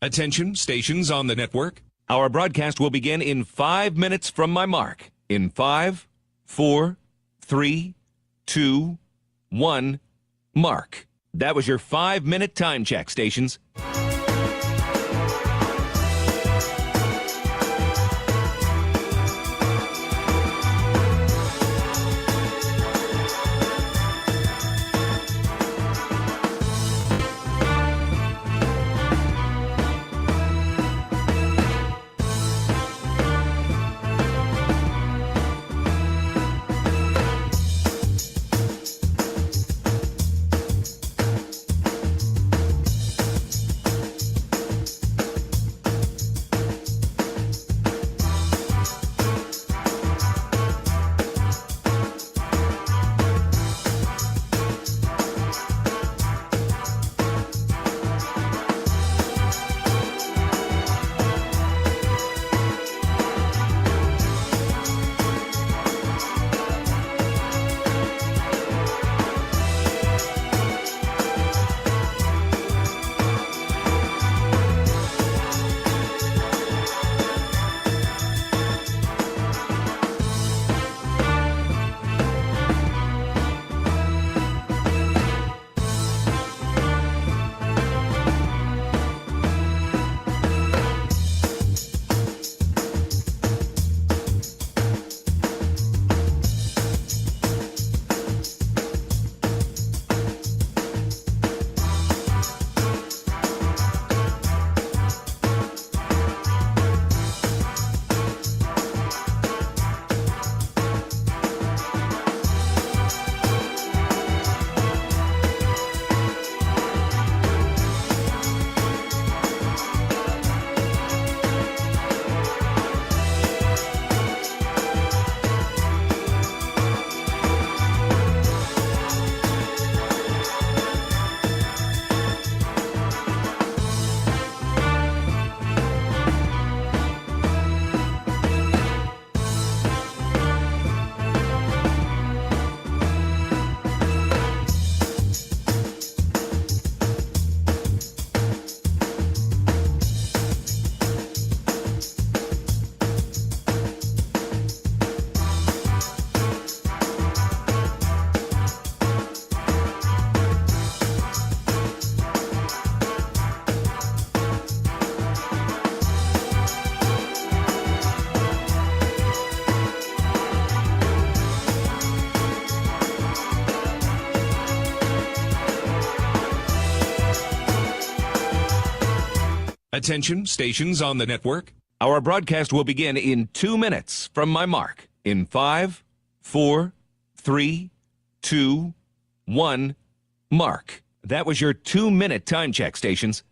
Attention, stations on the network. Our broadcast will begin in 5 minutes from my mark. In 5, 4, 3, 2, 1, mark. That was your 5-minute time check, stations. Attention, stations on the network. Our broadcast will begin in 2 minutes from my mark. In 5, 4, 3, 2, 1, mark. That was your 2-minute time check, stations.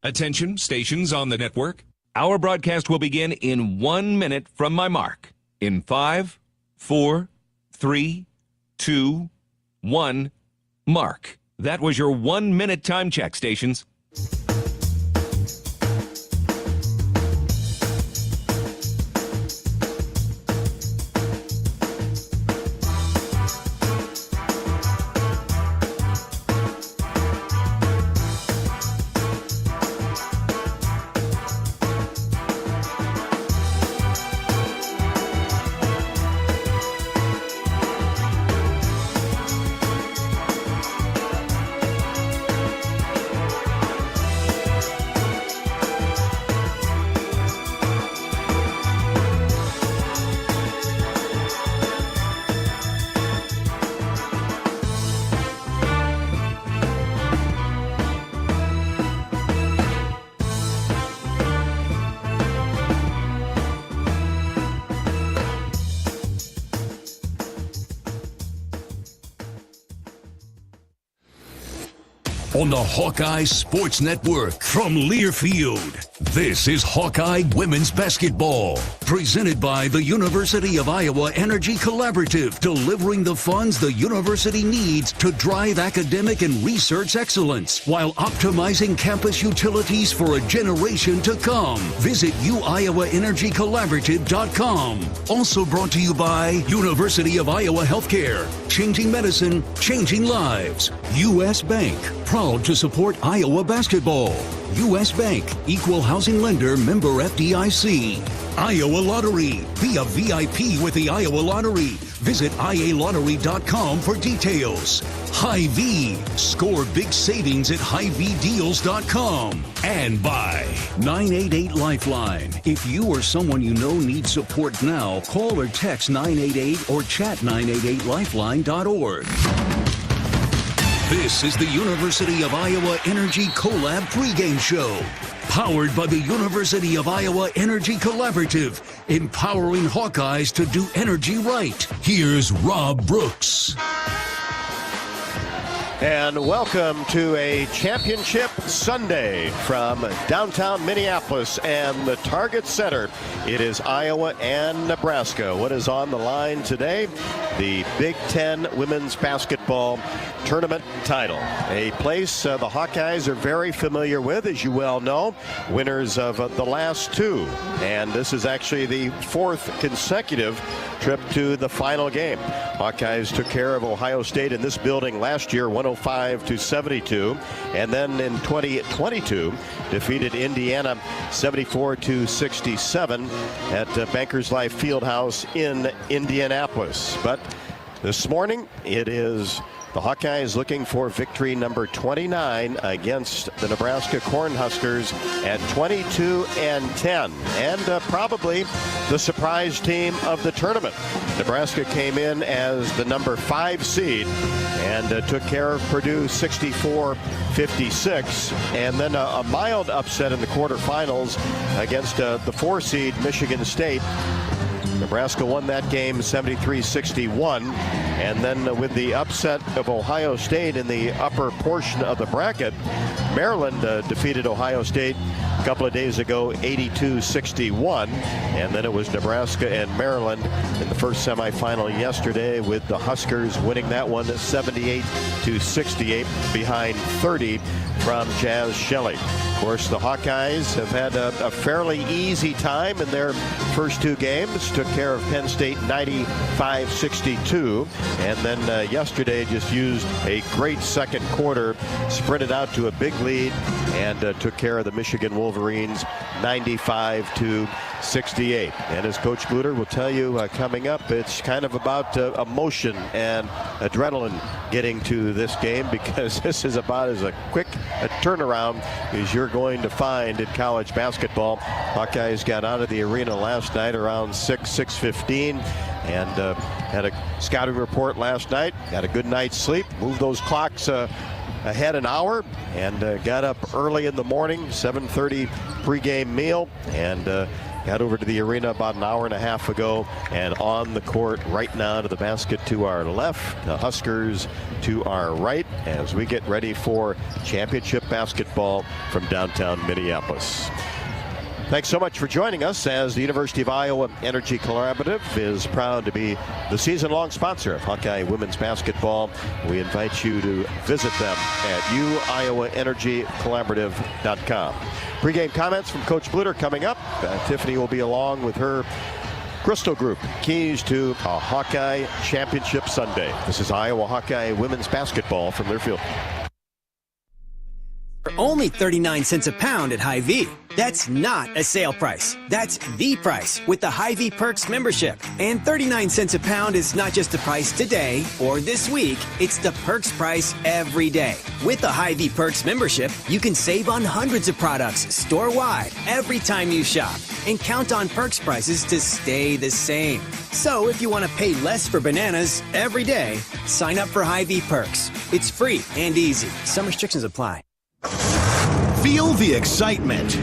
Attention, stations on the network. Our broadcast will begin in 1 minute from my mark. In 5, 4, 3, 2, 1, mark. That was your 1-minute time check, stations. on the Hawkeye Sports Network. From Learfield, this is Hawkeye Women's Basketball. Presented by the University of Iowa Energy Collaborative, delivering the funds the university needs to drive academic and research excellence while optimizing campus utilities for a generation to come. Visit uiowaenergycollaborative.com. Also brought to you by University of Iowa Healthcare. Changing medicine, changing lives. U.S. Bank, proud to support Iowa basketball. U.S. Bank, equal housing lender, member FDIC. Iowa Lottery, be a VIP with the Iowa Lottery. Visit ialottery.com for details. Hy-Vee, score big savings at HyVeeDeals.com. And by 988 Lifeline. If you or someone you know needs support now, call or text 988 or chat 988lifeline.org. This is the University of Iowa Energy Collab pregame show. Powered by the University of Iowa Energy Collaborative, empowering Hawkeyes to do energy right. Here's Rob Brooks. And welcome to a championship Sunday from downtown Minneapolis and the Target Center. It is Iowa and Nebraska. What is on the line today? The Big Ten Women's Basketball Tournament title. A place the Hawkeyes are very familiar with, as you well know. Winners of the last two. And this is actually the fourth consecutive trip to the final game. Hawkeyes took care of Ohio State in this building last year, 105-72, and then in 2022 defeated Indiana 74-67 at Bankers Life Fieldhouse in Indianapolis. But this morning it is the Hawkeyes looking for victory number 29 against the Nebraska Cornhuskers at 22-10, and probably the surprise team of the tournament. Nebraska came in as the number 5 seed and took care of Purdue 64-56, and then a mild upset in the quarterfinals against the 4 seed Michigan State. Nebraska won that game 73-61, and then with the upset of Ohio State in the upper portion of the bracket, Maryland defeated Ohio State a couple of days ago 82-61, and then it was Nebraska and Maryland in the first semifinal yesterday, with the Huskers winning that one 78-68 behind 30 from Jazz Shelley. Of course, the Hawkeyes have had a fairly easy time in their first two games. Took care of Penn State 95-62, and then yesterday just used a great second quarter, sprinted out to a big lead, and took care of the Michigan Wolverines 95-68. And as Coach Bluder will tell you coming up, it's kind of about emotion and adrenaline getting to this game, because this is about as quick a turnaround as you're going to find in college basketball. Hawkeyes got out of the arena last night around 6:15, and had a scouting report last night, got a good night's sleep, moved those clocks ahead an hour, and got up early in the morning, 7:30 pregame meal, and got over to the arena about an hour and a half ago, and on the court right now to the basket to our left, the Huskers to our right, as we get ready for championship basketball from downtown Minneapolis. Thanks so much for joining us, as the University of Iowa Energy Collaborative is proud to be the season-long sponsor of Hawkeye women's basketball. We invite you to visit them at uiowaenergycollaborative.com. Pre-game comments from Coach Bluder coming up. Tiffany will be along with her Crystal Group, keys to a Hawkeye Championship Sunday. This is Iowa Hawkeye women's basketball from Learfield. Only 39 cents a pound at Hy-Vee. That's not a sale price. That's the price with the Hy-Vee Perks membership. And 39 cents a pound is not just the price today or this week. It's the Perks price every day. With the Hy-Vee Perks membership, you can save on hundreds of products store-wide every time you shop, and count on Perks prices to stay the same. So if you want to pay less for bananas every day, sign up for Hy-Vee Perks. It's free and easy. Some restrictions apply. Feel the excitement.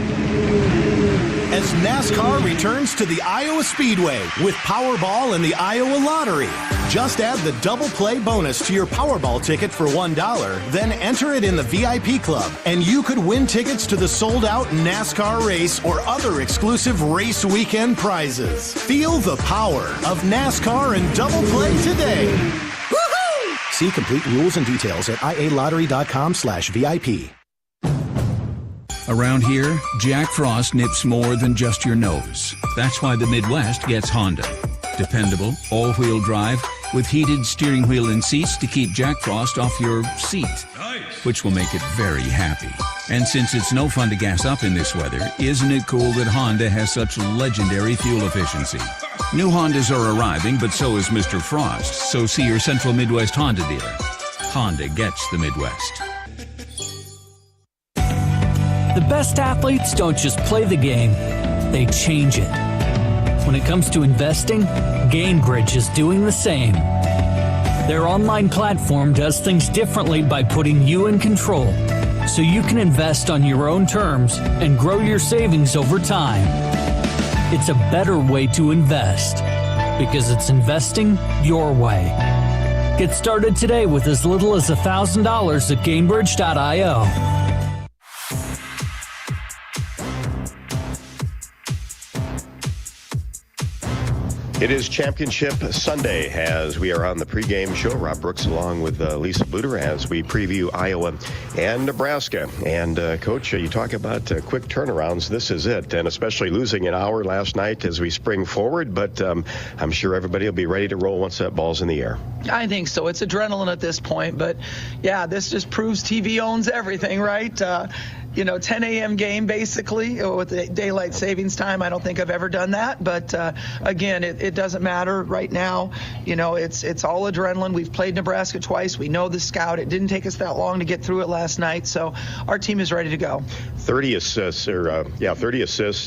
as NASCAR returns to the Iowa Speedway with Powerball and the Iowa Lottery. Just add the double play bonus to your Powerball ticket for $1, then enter it in the VIP club, and you could win tickets to the sold-out NASCAR race or other exclusive race weekend prizes. Feel the power of NASCAR and double play today. Woohoo! See complete rules and details at ialottery.com/VIP. Around here, Jack Frost nips more than just your nose. That's why the Midwest gets Honda. Dependable, all-wheel drive, with heated steering wheel and seats to keep Jack Frost off your seat, which will make it very happy. And since it's no fun to gas up in this weather, isn't it cool that Honda has such legendary fuel efficiency? New Hondas are arriving, but so is Mr. Frost, so see your Central Midwest Honda dealer. Honda gets the Midwest. The best athletes don't just play the game, they change it. When it comes to investing, GameBridge is doing the same. Their online platform does things differently by putting you in control, so you can invest on your own terms and grow your savings over time. It's a better way to invest, because it's investing your way. Get started today with as little as $1,000 at GameBridge.io. It is Championship Sunday as we are on the pregame show. Rob Brooks along with Lisa Bluder as we preview Iowa and Nebraska. And, Coach, you talk about quick turnarounds. This is it, and especially losing an hour last night as we spring forward. But I'm sure everybody will be ready to roll once that ball's in the air. I think so. It's adrenaline at this point. But, yeah, this just proves TV owns everything, right? 10 a.m. game, basically, with the daylight savings time. I don't think I've ever done that. But, again, it doesn't matter right now. It's all adrenaline. We've played Nebraska twice. We know the scout. It didn't take us that long to get through it last night. So our team is ready to go. 30 assists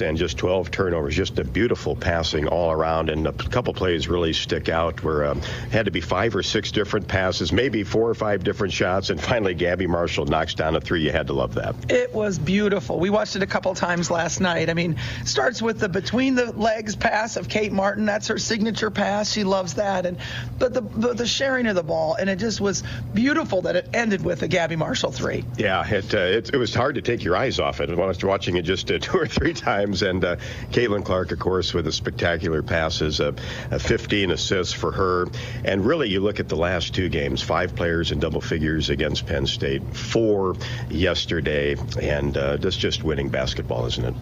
and just 12 turnovers. Just a beautiful passing all around. And a couple plays really stick out where had to be 5 or 6 different passes, maybe 4 or 5 different shots. And finally, Gabby Marshall knocks down a 3. You had to love that. It was beautiful. We watched it a couple times last night. I mean, starts with the between the legs pass of Kate Martin. That's her signature pass. She loves that. But the sharing of the ball, and it just was beautiful that it ended with a Gabby Marshall 3. Yeah, it was hard to take your eyes off it. I was watching it just 2 or 3 times. And Caitlin Clark, of course, with the spectacular passes, 15 assists for her. And really, you look at the last 2 games, 5 players in double figures against Penn State, 4 yesterday. And that's just winning basketball, isn't it?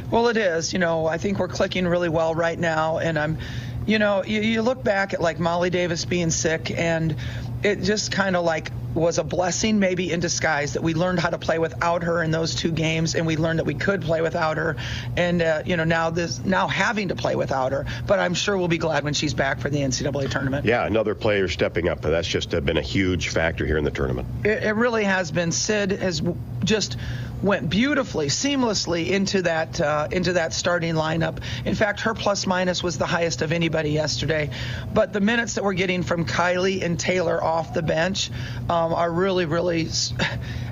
Well, it is. I think we're clicking really well right now. And I'm, you look back at like Molly Davis being sick, and it just kind of like was a blessing maybe in disguise that we learned how to play without her in those 2 games, and we learned that we could play without her. And, now having to play without her. But I'm sure we'll be glad when she's back for the NCAA tournament. Yeah, another player stepping up. That's just been a huge factor here in the tournament. It really has been. Sid has just went beautifully, seamlessly into that starting lineup. In fact, her plus minus was the highest of anybody yesterday. But the minutes that we're getting from Kylie and Taylor off the bench are really, really,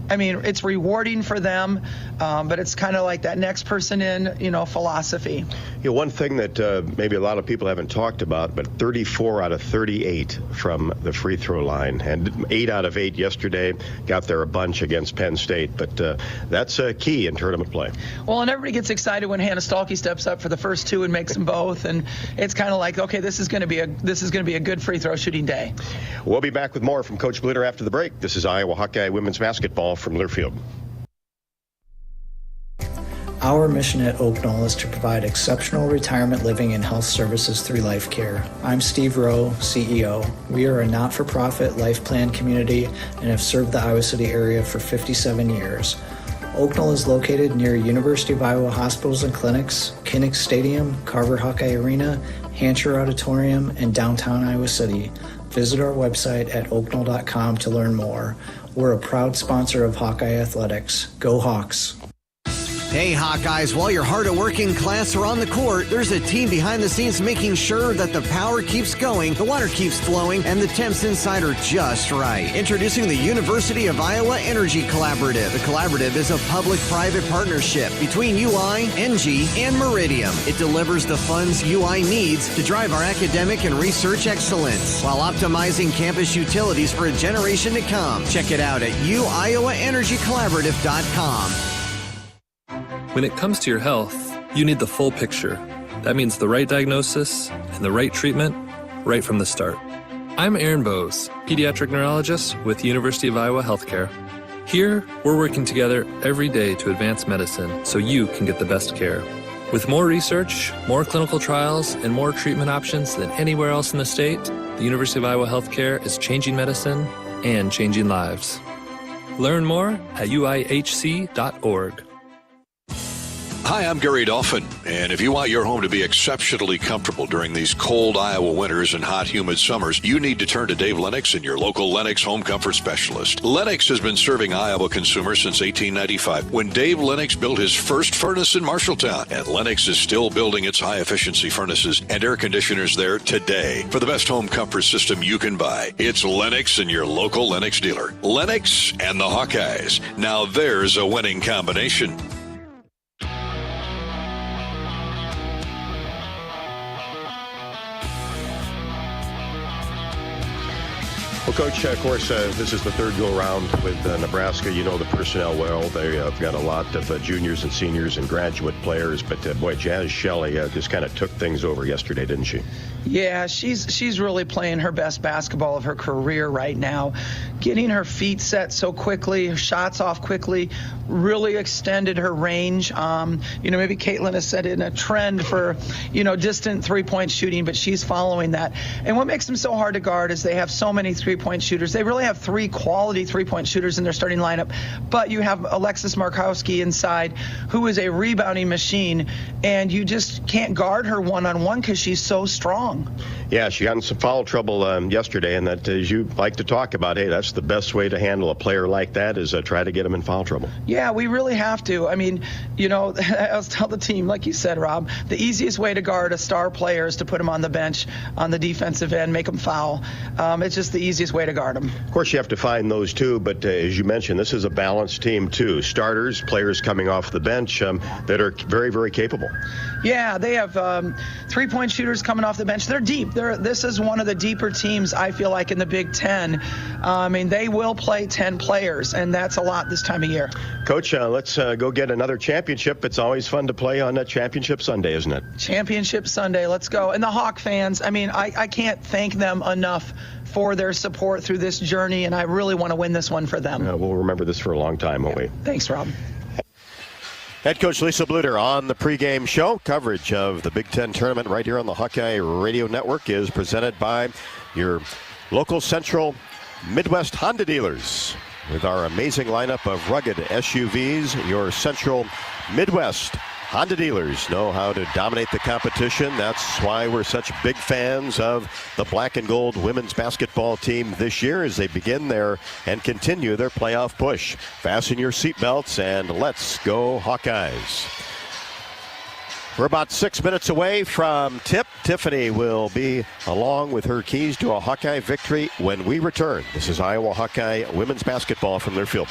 I mean, it's rewarding for them, but it's kind of like that next person in, philosophy. One thing that maybe a lot of people haven't talked about, but 34 out of 38 from the free throw line, and 8 out of 8 yesterday. Got there a bunch against Penn State, but that's a key in tournament play. Well, and everybody gets excited when Hannah Stalkey steps up for the first 2 and makes them both, and it's kind of like, okay, this is going to be a good free throw shooting day. We'll be back with more from Coach Bluder after the break. This is Iowa Hawkeye women's basketball from Learfield. Our mission at Oak Knoll is to provide exceptional retirement living and health services through Life Care. I'm Steve Rowe, CEO. We are a not-for-profit life plan community and have served the Iowa City area for 57 years. Oak Knoll is located near University of Iowa hospitals and clinics, Kinnick Stadium, Carver Hawkeye Arena, Hancher Auditorium, and downtown Iowa City. Visit our website at oakknoll.com to learn more. We're a proud sponsor of Hawkeye Athletics. Go Hawks! Hey, Hawkeyes, while your heart of working class are on the court, there's a team behind the scenes making sure that the power keeps going, the water keeps flowing, and the temps inside are just right. Introducing the University of Iowa Energy Collaborative. The collaborative is a public-private partnership between UI, NG, and Meridium. It delivers the funds UI needs to drive our academic and research excellence while optimizing campus utilities for a generation to come. Check it out at uiowaenergycollaborative.com. When it comes to your health, you need the full picture. That means the right diagnosis and the right treatment right from the start. I'm Aaron Bose, pediatric neurologist with University of Iowa Healthcare. Here, we're working together every day to advance medicine so you can get the best care. With more research, more clinical trials, and more treatment options than anywhere else in the state, the University of Iowa Healthcare is changing medicine and changing lives. Learn more at uihc.org. Hi, I'm Gary Dolphin, and if you want your home to be exceptionally comfortable during these cold Iowa winters and hot, humid summers, you need to turn to Dave Lennox and your local Lennox home comfort specialist. Lennox has been serving Iowa consumers since 1895, when Dave Lennox built his first furnace in Marshalltown, and Lennox is still building its high-efficiency furnaces and air conditioners there today. For the best home comfort system you can buy, it's Lennox and your local Lennox dealer. Lennox and the Hawkeyes. Now there's a winning combination. Well, Coach, of course, this is the third go-around with Nebraska. You know the personnel well. They have got a lot of juniors and seniors and graduate players. But, boy, Jazz Shelley just kind of took things over yesterday, didn't she? Yeah, she's really playing her best basketball of her career right now. Getting her feet set so quickly, her shots off quickly, really extended her range. Maybe Caitlin has set in a trend for, distant three-point shooting, but she's following that. And what makes them so hard to guard is they have so many three-point shooters. They really have three quality three-point shooters in their starting lineup. But you have Alexis Markowski inside, who is a rebounding machine, and you just can't guard her one-on-one because she's so strong. Yeah, she got in some foul trouble yesterday, and that, as you like to talk about, hey, that's the best way to handle a player like that is try to get him in foul trouble. Yeah, we really have to. I mean, I always tell the team, like you said, Rob, the easiest way to guard a star player is to put him on the bench on the defensive end, make him foul. It's just the easiest way to guard him. Of course, you have to find those too, but as you mentioned, this is a balanced team too. Starters, players coming off the bench that are very, very capable. Yeah, they have three-point shooters coming off the bench. They're deep. This is one of the deeper teams, I feel like, in the Big Ten. They will play 10 players, and that's a lot this time of year. Coach, let's go get another championship. It's always fun to play on Championship Sunday, isn't it? Championship Sunday, let's go. And the Hawk fans, I can't thank them enough for their support through this journey, and I really want to win this one for them. We'll remember this for a long time, won't we? Thanks, Rob. Head coach Lisa Bluder on the pregame show. Coverage of the Big Ten tournament right here on the Hawkeye Radio Network is presented by your local Central Midwest Honda dealers. With our amazing lineup of rugged SUVs, your Central Midwest Honda dealers know how to dominate the competition. That's why we're such big fans of the black and gold women's basketball team this year as they begin and continue their playoff push. Fasten your seatbelts and let's go Hawkeyes. We're about 6 minutes away from tip. Tiffany will be along with her keys to a Hawkeye victory when we return. This is Iowa Hawkeye women's basketball from their field.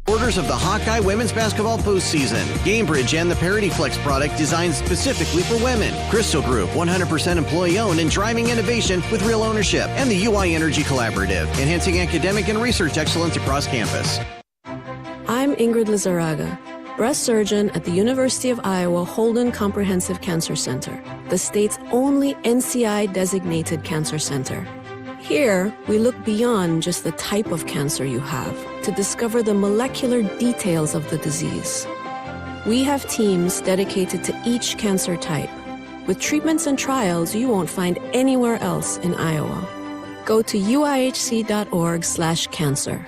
Orders of the Hawkeye women's basketball postseason. Gamebridge and the Parity Flex product designed specifically for women. Crystal Group, 100% employee-owned and driving innovation with real ownership. And the UI Energy Collaborative, enhancing academic and research excellence across campus. I'm Ingrid Lizarraga, breast surgeon at the University of Iowa Holden Comprehensive Cancer Center, the state's only NCI-designated cancer center. Here, we look beyond just the type of cancer you have to discover the molecular details of the disease. We have teams dedicated to each cancer type, with treatments and trials you won't find anywhere else in Iowa. Go to uihc.org/cancer.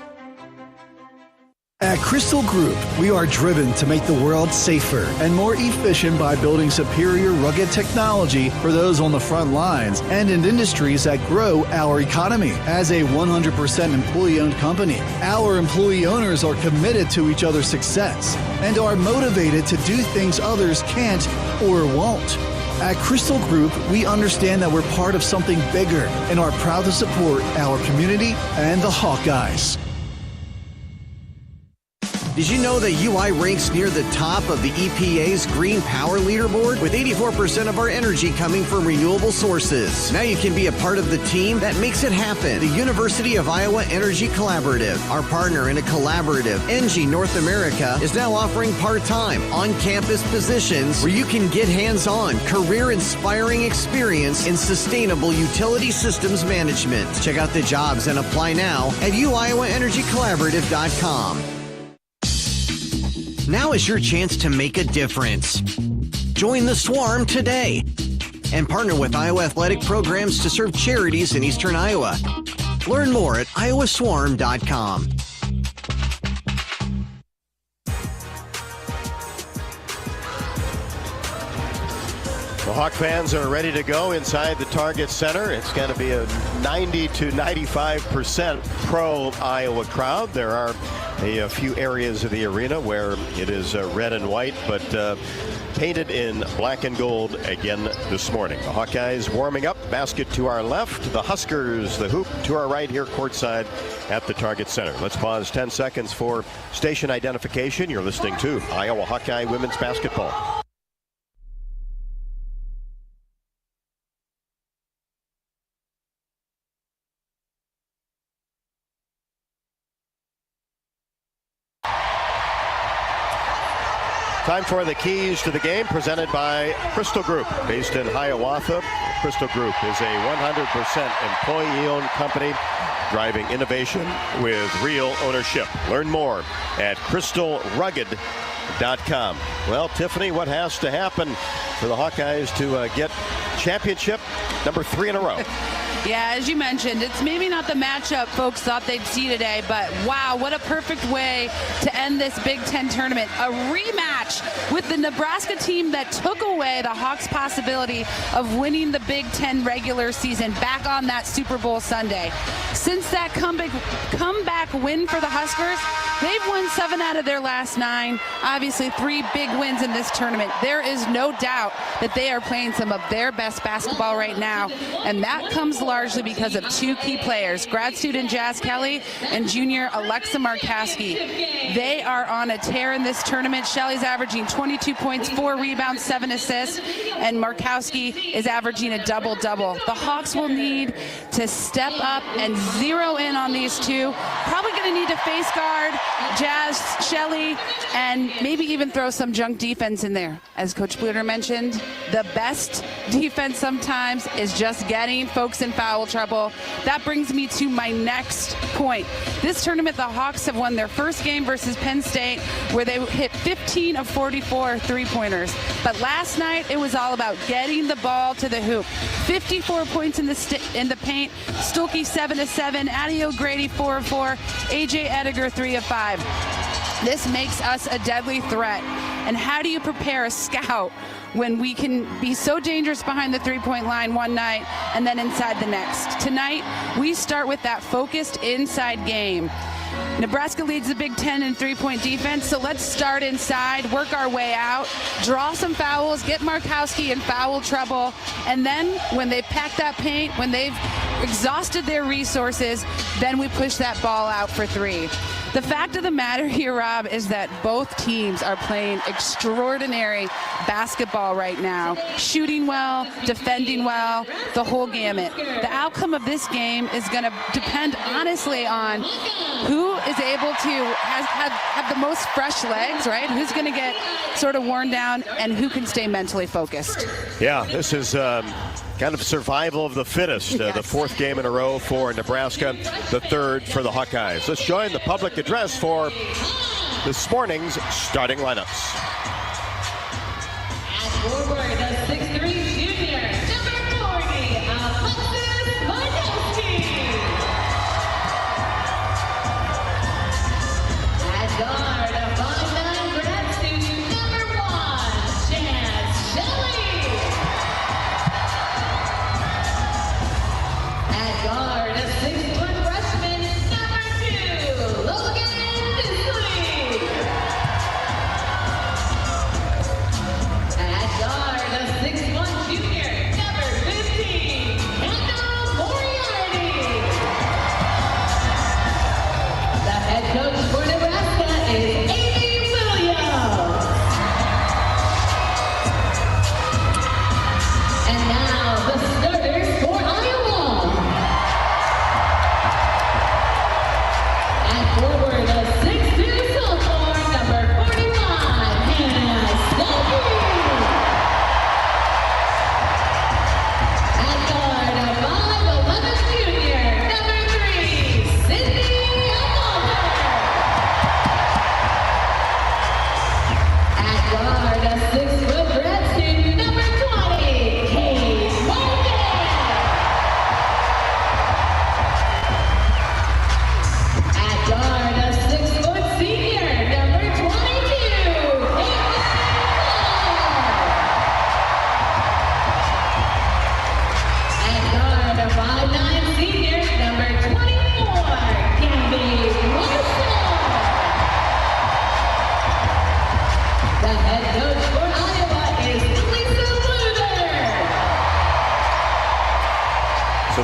At Crystal Group, we are driven to make the world safer and more efficient by building superior rugged technology for those on the front lines and in industries that grow our economy. As a 100% employee-owned company, our employee owners are committed to each other's success and are motivated to do things others can't or won't. At Crystal Group, we understand that we're part of something bigger and are proud to support our community and the Hawkeyes. Did you know that UI ranks near the top of the EPA's Green Power Leaderboard? With 84% of our energy coming from renewable sources. Now you can be a part of the team that makes it happen. The University of Iowa Energy Collaborative, our partner in a collaborative, ENGIE North America, is now offering part-time, on-campus positions where you can get hands-on, career-inspiring experience in sustainable utility systems management. Check out the jobs and apply now at uiowaenergycollaborative.com. Now is your chance to make a difference. Join the Swarm today and partner with Iowa Athletic Programs to serve charities in Eastern Iowa. Learn more at iowaswarm.com. The Hawk fans are ready to go inside the Target Center. It's going to be a 90 to 95% pro-Iowa crowd. There are a few areas of the arena where it is red and white, but painted in black and gold again this morning. The Hawkeyes warming up, basket to our left. The Huskers, the hoop to our right here courtside at the Target Center. Let's pause 10 seconds for station identification. You're listening to Iowa Hawkeye Women's Basketball. Time for the keys to the game, presented by Crystal Group, based in Hiawatha. Crystal Group is a 100% employee-owned company driving innovation with real ownership. Learn more at crystalrugged.com. Well, Tiffany, what has to happen for the Hawkeyes to get championship number 3 in a row? Yeah, as you mentioned, it's maybe not the matchup folks thought they'd see today, but wow, what a perfect way to end this Big Ten tournament. A rematch with the Nebraska team that took away the Hawks' possibility of winning the Big Ten regular season back on that Super Bowl Sunday. Since that comeback win for the Huskers, they've won 7 out of their last 9. Obviously, 3 big wins in this tournament. There is no doubt that they are playing some of their best basketball right now, and that comes largely because of 2 key players, grad student Jazz Kelly and junior Alexa Markowski. They are on a tear in this tournament. Shelly's averaging 22 points, 4 rebounds, 7 assists, and Markowski is averaging a double-double. The Hawks will need to step up and zero in on these 2. Probably going to need to face guard Jazz, Shelly, and maybe even throw some junk defense in there. As Coach Bluder mentioned, the best defense sometimes is just getting folks in foul trouble. That brings me to my next point. This tournament, the Hawks have won their first game versus Penn State, where they hit 15 of 44 three-pointers. But last night, it was all about getting the ball to the hoop. 54 points in the paint. Stulke 7 of 7. Addie O'Grady 4 of 4. AJ Ediger 3 of 5. This makes us a deadly threat. And how do you prepare a scout when we can be so dangerous behind the three-point line one night and then inside the next? Tonight, we start with that focused inside game. Nebraska leads the Big Ten in three-point defense, so let's start inside, work our way out, draw some fouls, get Markowski in foul trouble, and then when they've packed that paint, when they've exhausted their resources, then we push that ball out for 3. The fact of the matter here, Rob, is that both teams are playing extraordinary basketball right now. Shooting well, defending well, the whole gamut. The outcome of this game is going to depend, honestly, on who is able to have the most fresh legs, right? Who's going to get sort of worn down and who can stay mentally focused. Yeah, this is kind of survival of the fittest. Yes. The 4th game in a row for Nebraska, the 3rd for the Hawkeyes. Let's join the public address for this morning's starting lineups. Forward, the 6'3" junior, number 40, Alexis Markowski. At guard,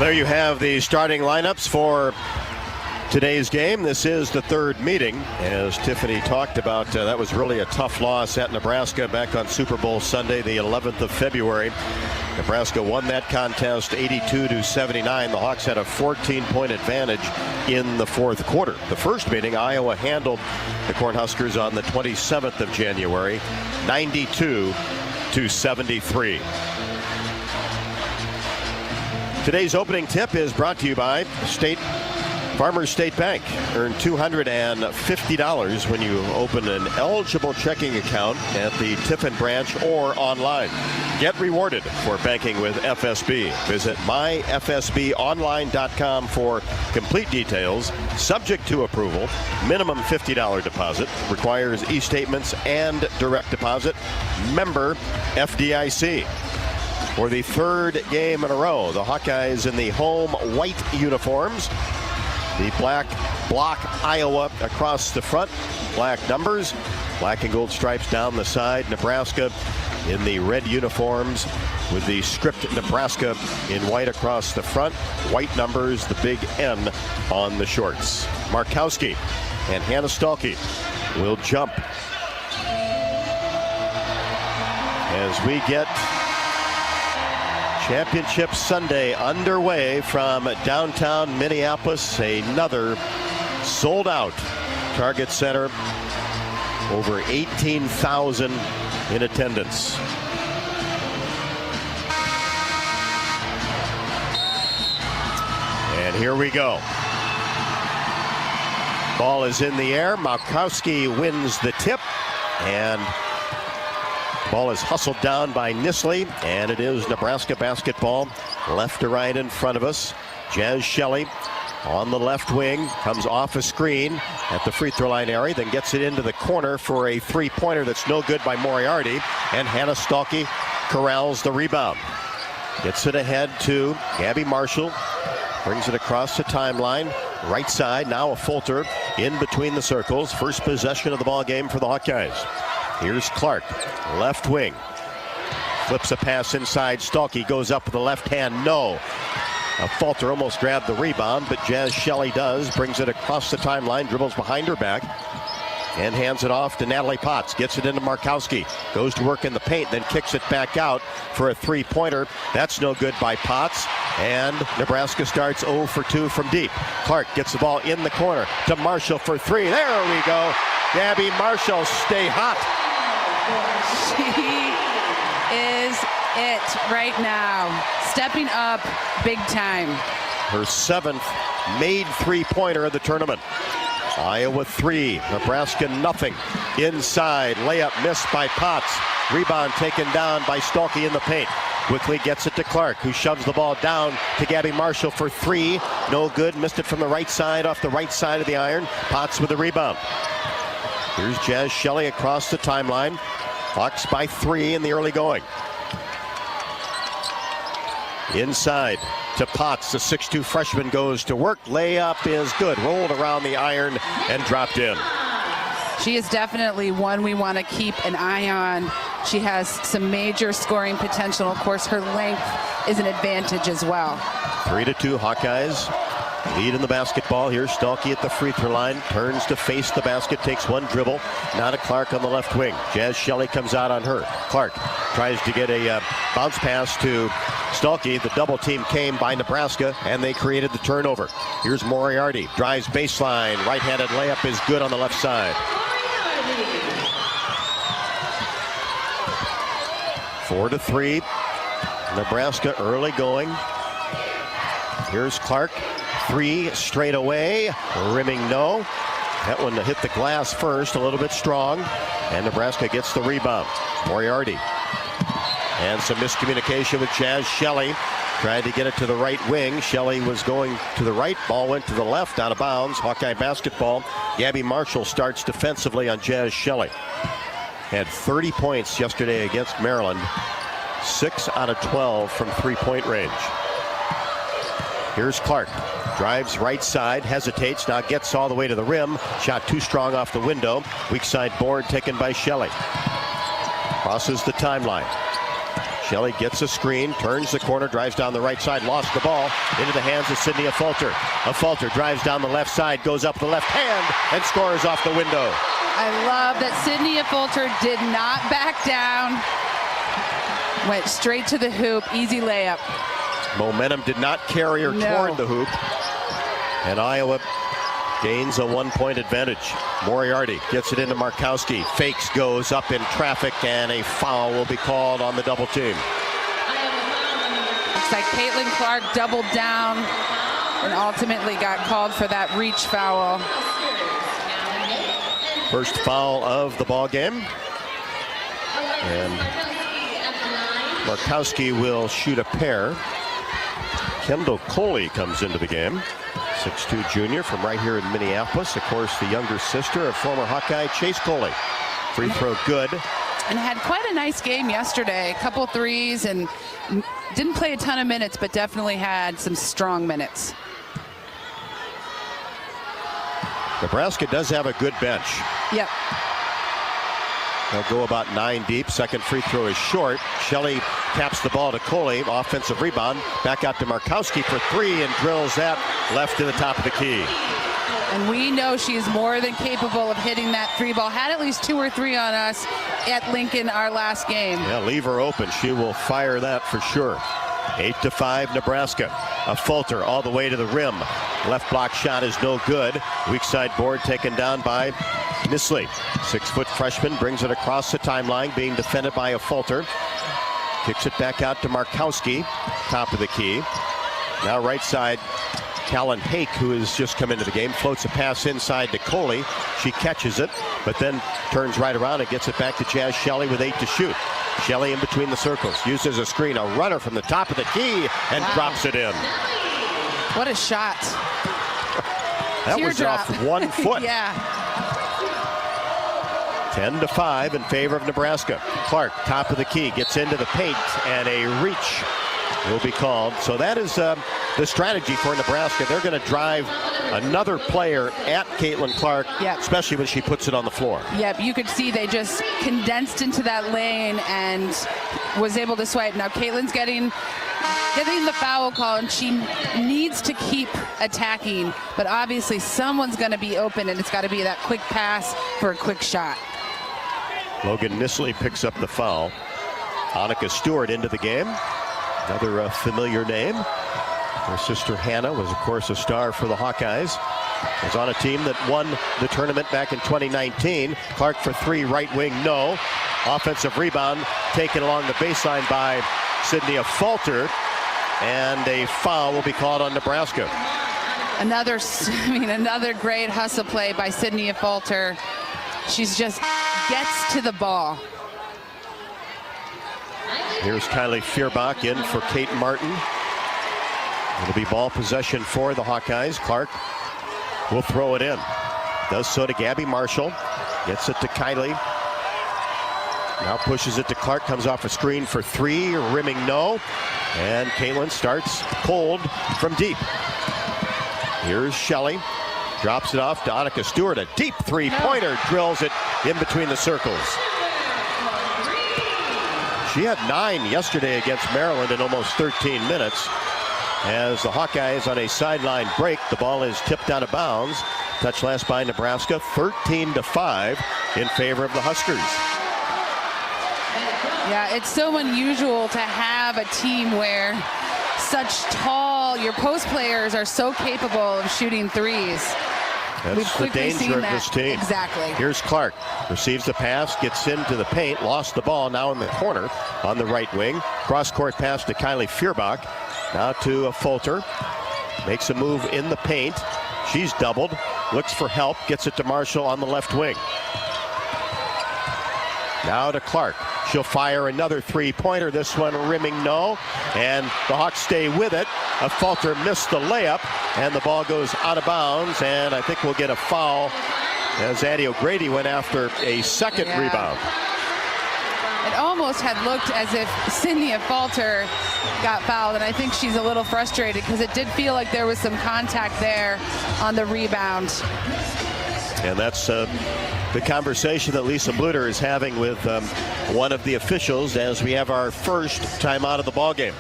there you have the starting lineups for today's game. This is the third meeting. As Tiffany talked about, that was really a tough loss at Nebraska back on Super Bowl Sunday, the 11th of February. Nebraska won that contest 82-79. The Hawks had a 14-point advantage in the fourth quarter. The first meeting, Iowa handled the Cornhuskers on the 27th of January, 92-73. Today's opening tip is brought to you by Farmers State Bank. Earn $250 when you open an eligible checking account at the Tiffin branch or online. Get rewarded for banking with FSB. Visit myfsbonline.com for complete details. Subject to approval. Minimum $50 deposit. Requires e-statements and direct deposit. Member FDIC. For the third game in a row, the Hawkeyes in the home white uniforms. The black block Iowa across the front. Black numbers. Black and gold stripes down the side. Nebraska in the red uniforms with the script Nebraska in white across the front. White numbers, the big N on the shorts. Markowski and Hannah Stalky will jump as we get Championship Sunday underway from downtown Minneapolis. Another sold-out Target Center. Over 18,000 in attendance. And here we go. Ball is in the air. Markowski wins the tip. And ball is hustled down by Nisley, and it is Nebraska basketball left to right in front of us. Jazz Shelley on the left wing, comes off a screen at the free throw line area, then gets it into the corner for a three-pointer that's no good by Moriarty, and Hannah Stalky corrals the rebound. Gets it ahead to Gabby Marshall, brings it across the timeline. Right side, now a Fulter in between the circles. First possession of the ball game for the Hawkeyes. Here's Clark, left wing. Flips a pass inside. Stalky goes up with the left hand. No. Falter almost grabbed the rebound, but Jazz Shelley does. Brings it across the timeline, dribbles behind her back, and hands it off to Natalie Potts. Gets it into Markowski. Goes to work in the paint, then kicks it back out for a three-pointer. That's no good by Potts. And Nebraska starts 0 for 2 from deep. Clark gets the ball in the corner to Marshall for three. There we go. Gabby Marshall, stay hot. She is it right now. Stepping up big time. Her seventh made three-pointer of the tournament. Iowa 3, Nebraska nothing. Inside, layup missed by Potts. Rebound taken down by Stalky in the paint. Quickly gets it to Clark, who shoves the ball down to Gabby Marshall for three. No good, missed it from the right side, off the right side of the iron. Potts with the rebound. Here's Jazz Shelley across the timeline. Hawks by 3 in the early going. Inside to Potts, the 6'2 freshman goes to work. Layup is good. Rolled around the iron and dropped in. She is definitely one we want to keep an eye on. She has some major scoring potential. Of course, her length is an advantage as well. 3-2 Hawkeyes. Lead in the basketball. Here's Stalky at the free throw line. Turns to face the basket. Takes one dribble. Now to Clark on the left wing. Jazz Shelley comes out on her. Clark tries to get a bounce pass to Stalky. The double team came by Nebraska, and they created the turnover. Here's Moriarty. Drives baseline. Right-handed layup is good on the left side. 4-3. Nebraska early going. Here's Clark. Three straight away. Rimming no. That one hit the glass first, a little bit strong. And Nebraska gets the rebound. Moriarty. And some miscommunication with Jazz Shelley. Tried to get it to the right wing. Shelley was going to the right. Ball went to the left, out of bounds. Hawkeye basketball. Gabby Marshall starts defensively on Jazz Shelley. Had 30 points yesterday against Maryland. 6 out of 12 from three-point range. Here's Clark. Drives right side, hesitates, now gets all the way to the rim. Shot too strong off the window. Weak side board taken by Shelley. Crosses the timeline. Shelley gets a screen, turns the corner, drives down the right side, lost the ball into the hands of Sydney Affolter. Affolter drives down the left side, goes up the left hand, and scores off the window. I love that Sydney Affolter did not back down. Went straight to the hoop, easy layup. Momentum did not carry her toward the hoop. And Iowa gains a 1-point advantage. Moriarty gets it into Markowski. Fakes, goes up in traffic, and a foul will be called on the double team. Looks like Caitlin Clark doubled down and ultimately got called for that reach foul. First foul of the ball game. And Markowski will shoot a pair. Kendall Coley comes into the game. 6'2" junior from right here in Minneapolis. Of course, the younger sister of former Hawkeye Chase Coley. Free throw good. And had quite a nice game yesterday. A couple threes and didn't play a ton of minutes, but definitely had some strong minutes. Nebraska does have a good bench. Yep. They'll go about 9 deep. Second free throw is short. Shelley taps the ball to Coley. Offensive rebound. Back out to Markowski for 3 and drills that left to the top of the key. And we know she's more than capable of hitting that 3 ball. Had at least 2 or 3 on us at Lincoln our last game. Yeah, leave her open. She will fire that for sure. 8-5 Nebraska. Affolter all the way to the rim. Left block shot is no good. Weak side board taken down by Nisley. 6-foot freshman brings it across the timeline, being defended by Affolter. Kicks it back out to Markowski, top of the key. Now right side, Callan Hake, who has just come into the game, floats a pass inside to Coley. She catches it, but then turns right around and gets it back to Jazz Shelley with 8 to shoot. Shelley in between the circles, uses a screen, a runner from the top of the key, and drops it in. What a shot. That was off 1 foot. Yeah. 10-5 in favor of Nebraska. Clark, top of the key, gets into the paint, and a reach will be called. So that is the strategy for Nebraska. They're going to drive another player at Caitlin Clark, especially when she puts it on the floor. Yep, you could see they just condensed into that lane and was able to swipe. Now Caitlin's getting the foul call, and she needs to keep attacking, but obviously someone's going to be open, and it's got to be that quick pass for a quick shot. Logan Nisley picks up the foul. Annika Stewart into the game. Another familiar name. Her sister Hannah was, of course, a star for the Hawkeyes. Was on a team that won the tournament back in 2019. Clark for 3, right wing, no. Offensive rebound taken along the baseline by Sydney Affolter, and a foul will be called on Nebraska. Another great hustle play by Sydney Affolter. She's just gets to the ball. Here's Kylie Fierbach in for Kate Martin. It'll be ball possession for the Hawkeyes. Clark will throw it in. Does so to Gabby Marshall. Gets it to Kylie. Now pushes it to Clark. Comes off a screen for 3. Rimming no. And Caitlin starts cold from deep. Here's Shelley. Drops it off to Annika Stewart. A deep 3-pointer. Drills it in between the circles. She had 9 yesterday against Maryland in almost 13 minutes. As the Hawkeyes on a sideline break, the ball is tipped out of bounds. Touch last by Nebraska, 13-5 in favor of the Huskers. Yeah, it's so unusual to have a team where your post players are so capable of shooting threes. That's the danger of this team. Exactly. Here's Clark. Receives the pass, gets into the paint, lost the ball, now in the corner on the right wing. Cross-court pass to Kylie Fierbach. Now to Affolter. Makes a move in the paint. She's doubled. Looks for help. Gets it to Marshall on the left wing. Now to Clark. She'll fire another 3-pointer. This one rimming no. And the Hawks stay with it. Affolter missed the layup. And the ball goes out of bounds. And I think we'll get a foul as Addie O'Grady went after a second rebound. It almost had looked as if Sydney Affolter got fouled, and I think she's a little frustrated because it did feel like there was some contact there on the rebound. And that's the conversation that Lisa Bluder is having with one of the officials as we have our first timeout of the ballgame.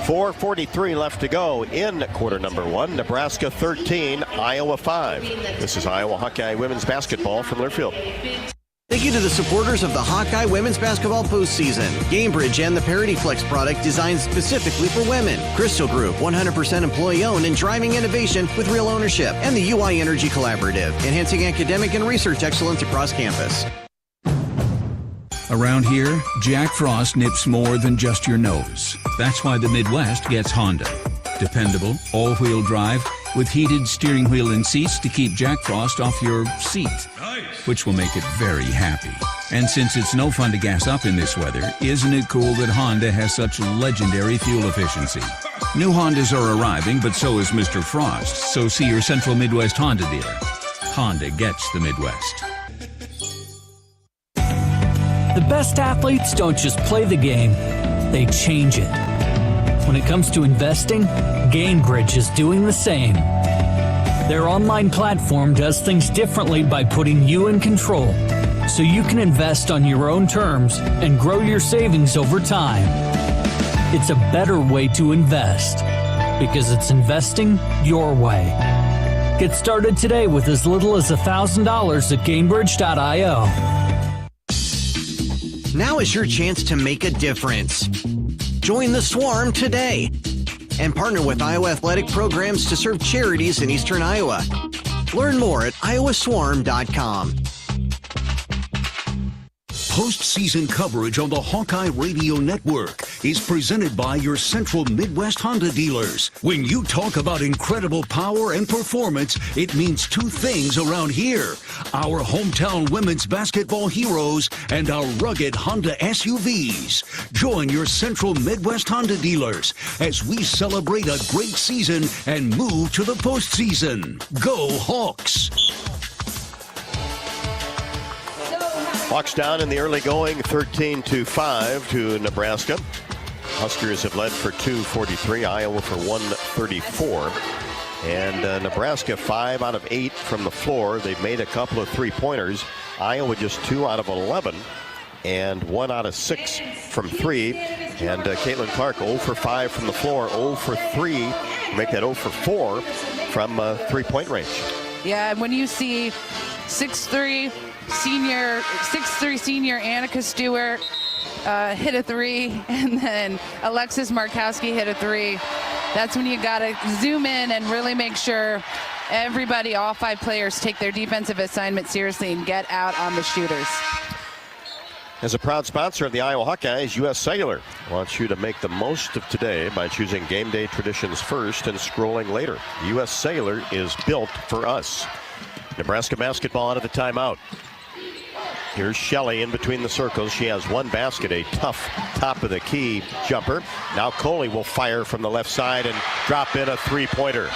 4:43 left to go in quarter number 1. Nebraska 13, Iowa 5. This is Iowa Hawkeye women's basketball from Learfield. Thank you to the supporters of the Hawkeye women's basketball postseason. GameBridge and the Parity Flex product designed specifically for women. Crystal Group, 100% employee owned and driving innovation with real ownership. And the UI Energy Collaborative, enhancing academic and research excellence across campus. Around here, Jack Frost nips more than just your nose. That's why the Midwest gets Honda. Dependable, all-wheel drive with heated steering wheel and seats to keep Jack Frost off your seat. Which will make it very happy. And since it's no fun to gas up in this weather, isn't it cool that Honda has such legendary fuel efficiency? New Hondas are arriving, but so is Mr. Frost. So see your Central Midwest Honda dealer. Honda gets the Midwest. The best athletes don't just play the game, they change it. When it comes to investing, GameBridge is doing the same. Their online platform does things differently by putting you in control, so you can invest on your own terms and grow your savings over time. It's a better way to invest, because it's investing your way. Get started today with as little as $1,000 at GameBridge.io. Now is your chance to make a difference. Join the Swarm today and partner with Iowa athletic programs to serve charities in eastern Iowa. Learn more at iowaswarm.com. Postseason coverage on the Hawkeye Radio Network is presented by your Central Midwest Honda dealers. When you talk about incredible power and performance, it means two things around here: our hometown women's basketball heroes and our rugged Honda SUVs. Join your Central Midwest Honda dealers as we celebrate a great season and move to the postseason. Go Hawks! Hawks down in the early going, 13-5 to Nebraska. Huskers have led for 2:43, Iowa for 1:34. And Nebraska 5 out of 8 from the floor. They've made a couple of three-pointers. Iowa just 2 out of 11 and 1 out of 6 from 3. And Caitlin Clark 0 for 5 from the floor, 0 for 3. Make that 0 for 4 from three-point range. Yeah, and when you see 6'3" senior Annika Stewart hit a 3, and then Alexis Markowski hit a 3, that's when you got to zoom in and really make sure everybody, all 5 players, take their defensive assignment seriously and get out on the shooters. As a proud sponsor of the Iowa Hawkeyes, U.S. Cellular wants you to make the most of today by choosing game day traditions first and scrolling later. U.S. Cellular is built for us. Nebraska basketball out of the timeout. Here's Shelley in between the circles. She has one basket, a tough top of the key jumper. Now Coley will fire from the left side and drop in a three-pointer.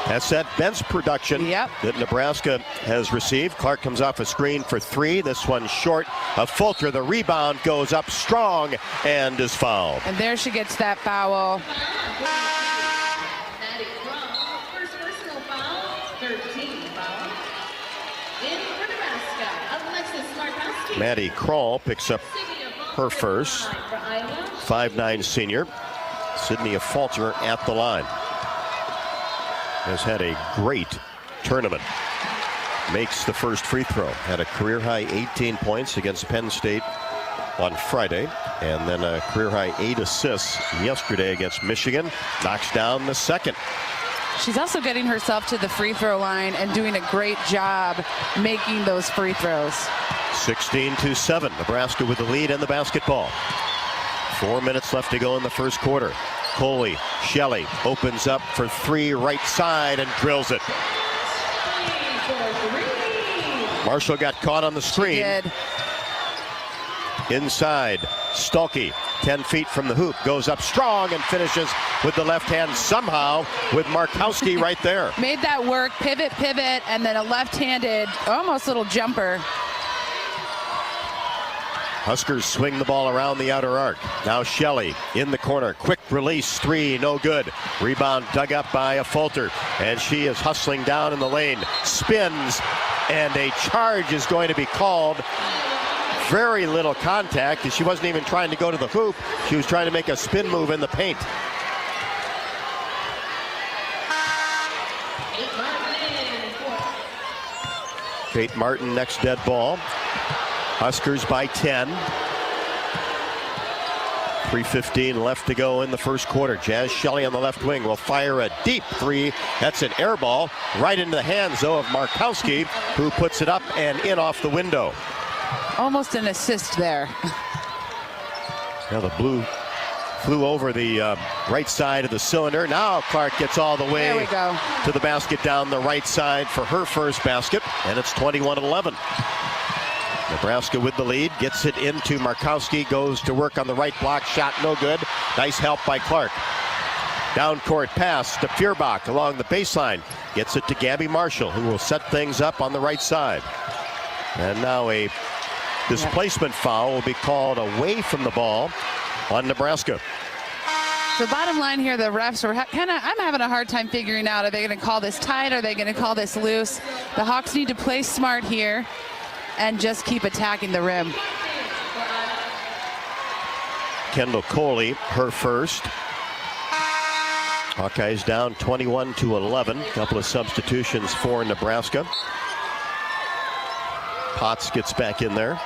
That's that bench production that Nebraska has received. Clark comes off a screen for 3. This one short of Fulcher. The rebound goes up strong and is fouled. And there she gets that foul. Maddie Kroll picks up her first. 5'9" senior. Sydney Fulcher at the line. Has had a great tournament. Makes the first free throw. Had a career-high 18 points against Penn State on Friday. And then a career-high 8 assists yesterday against Michigan. Knocks down the second. She's also getting herself to the free throw line and doing a great job making those free throws. 16-7. Nebraska with the lead in the basketball. 4 minutes left to go in the first quarter. Coley, Shelley opens up for 3 right side and drills it. Marshall got caught on the screen. Inside, Stulke, 10 feet from the hoop, goes up strong and finishes with the left hand somehow with Markowski right there. Made that work, pivot, and then a left-handed, almost little jumper. Huskers swing the ball around the outer arc. Now Shelley in the corner. Quick release, three, no good. Rebound dug up by a Fulter. And she is hustling down in the lane. Spins, and a charge is going to be called. Very little contact, and she wasn't even trying to go to the hoop. She was trying to make a spin move in the paint. Kate Martin next dead ball. Huskers by 10. 3:15 left to go in the first quarter. Jazz Shelley on the left wing will fire a deep three. That's an air ball right into the hands, though, of Markowski, who puts it up and in off the window. Almost an assist there. Now the blue flew over the right side of the cylinder. Now Clark gets all the way There we go. to the basket down the right side for her first basket, and it's 21-11. Nebraska with the lead, gets it into Markowski, goes to work on the right block, shot no good. Nice help by Clark. Down court pass to Feuerbach along the baseline, gets it to Gabby Marshall, who will set things up on the right side. And now a displacement foul will be called away from the ball on Nebraska. The bottom line here, the refs are I'm having a hard time figuring out, are they going to call this tight? Are they going to call this loose? The Hawks need to play smart here and just keep attacking the rim. Kendall Coley, her first. Hawkeyes down 21-11. Couple of substitutions for Nebraska. Potts gets back in there.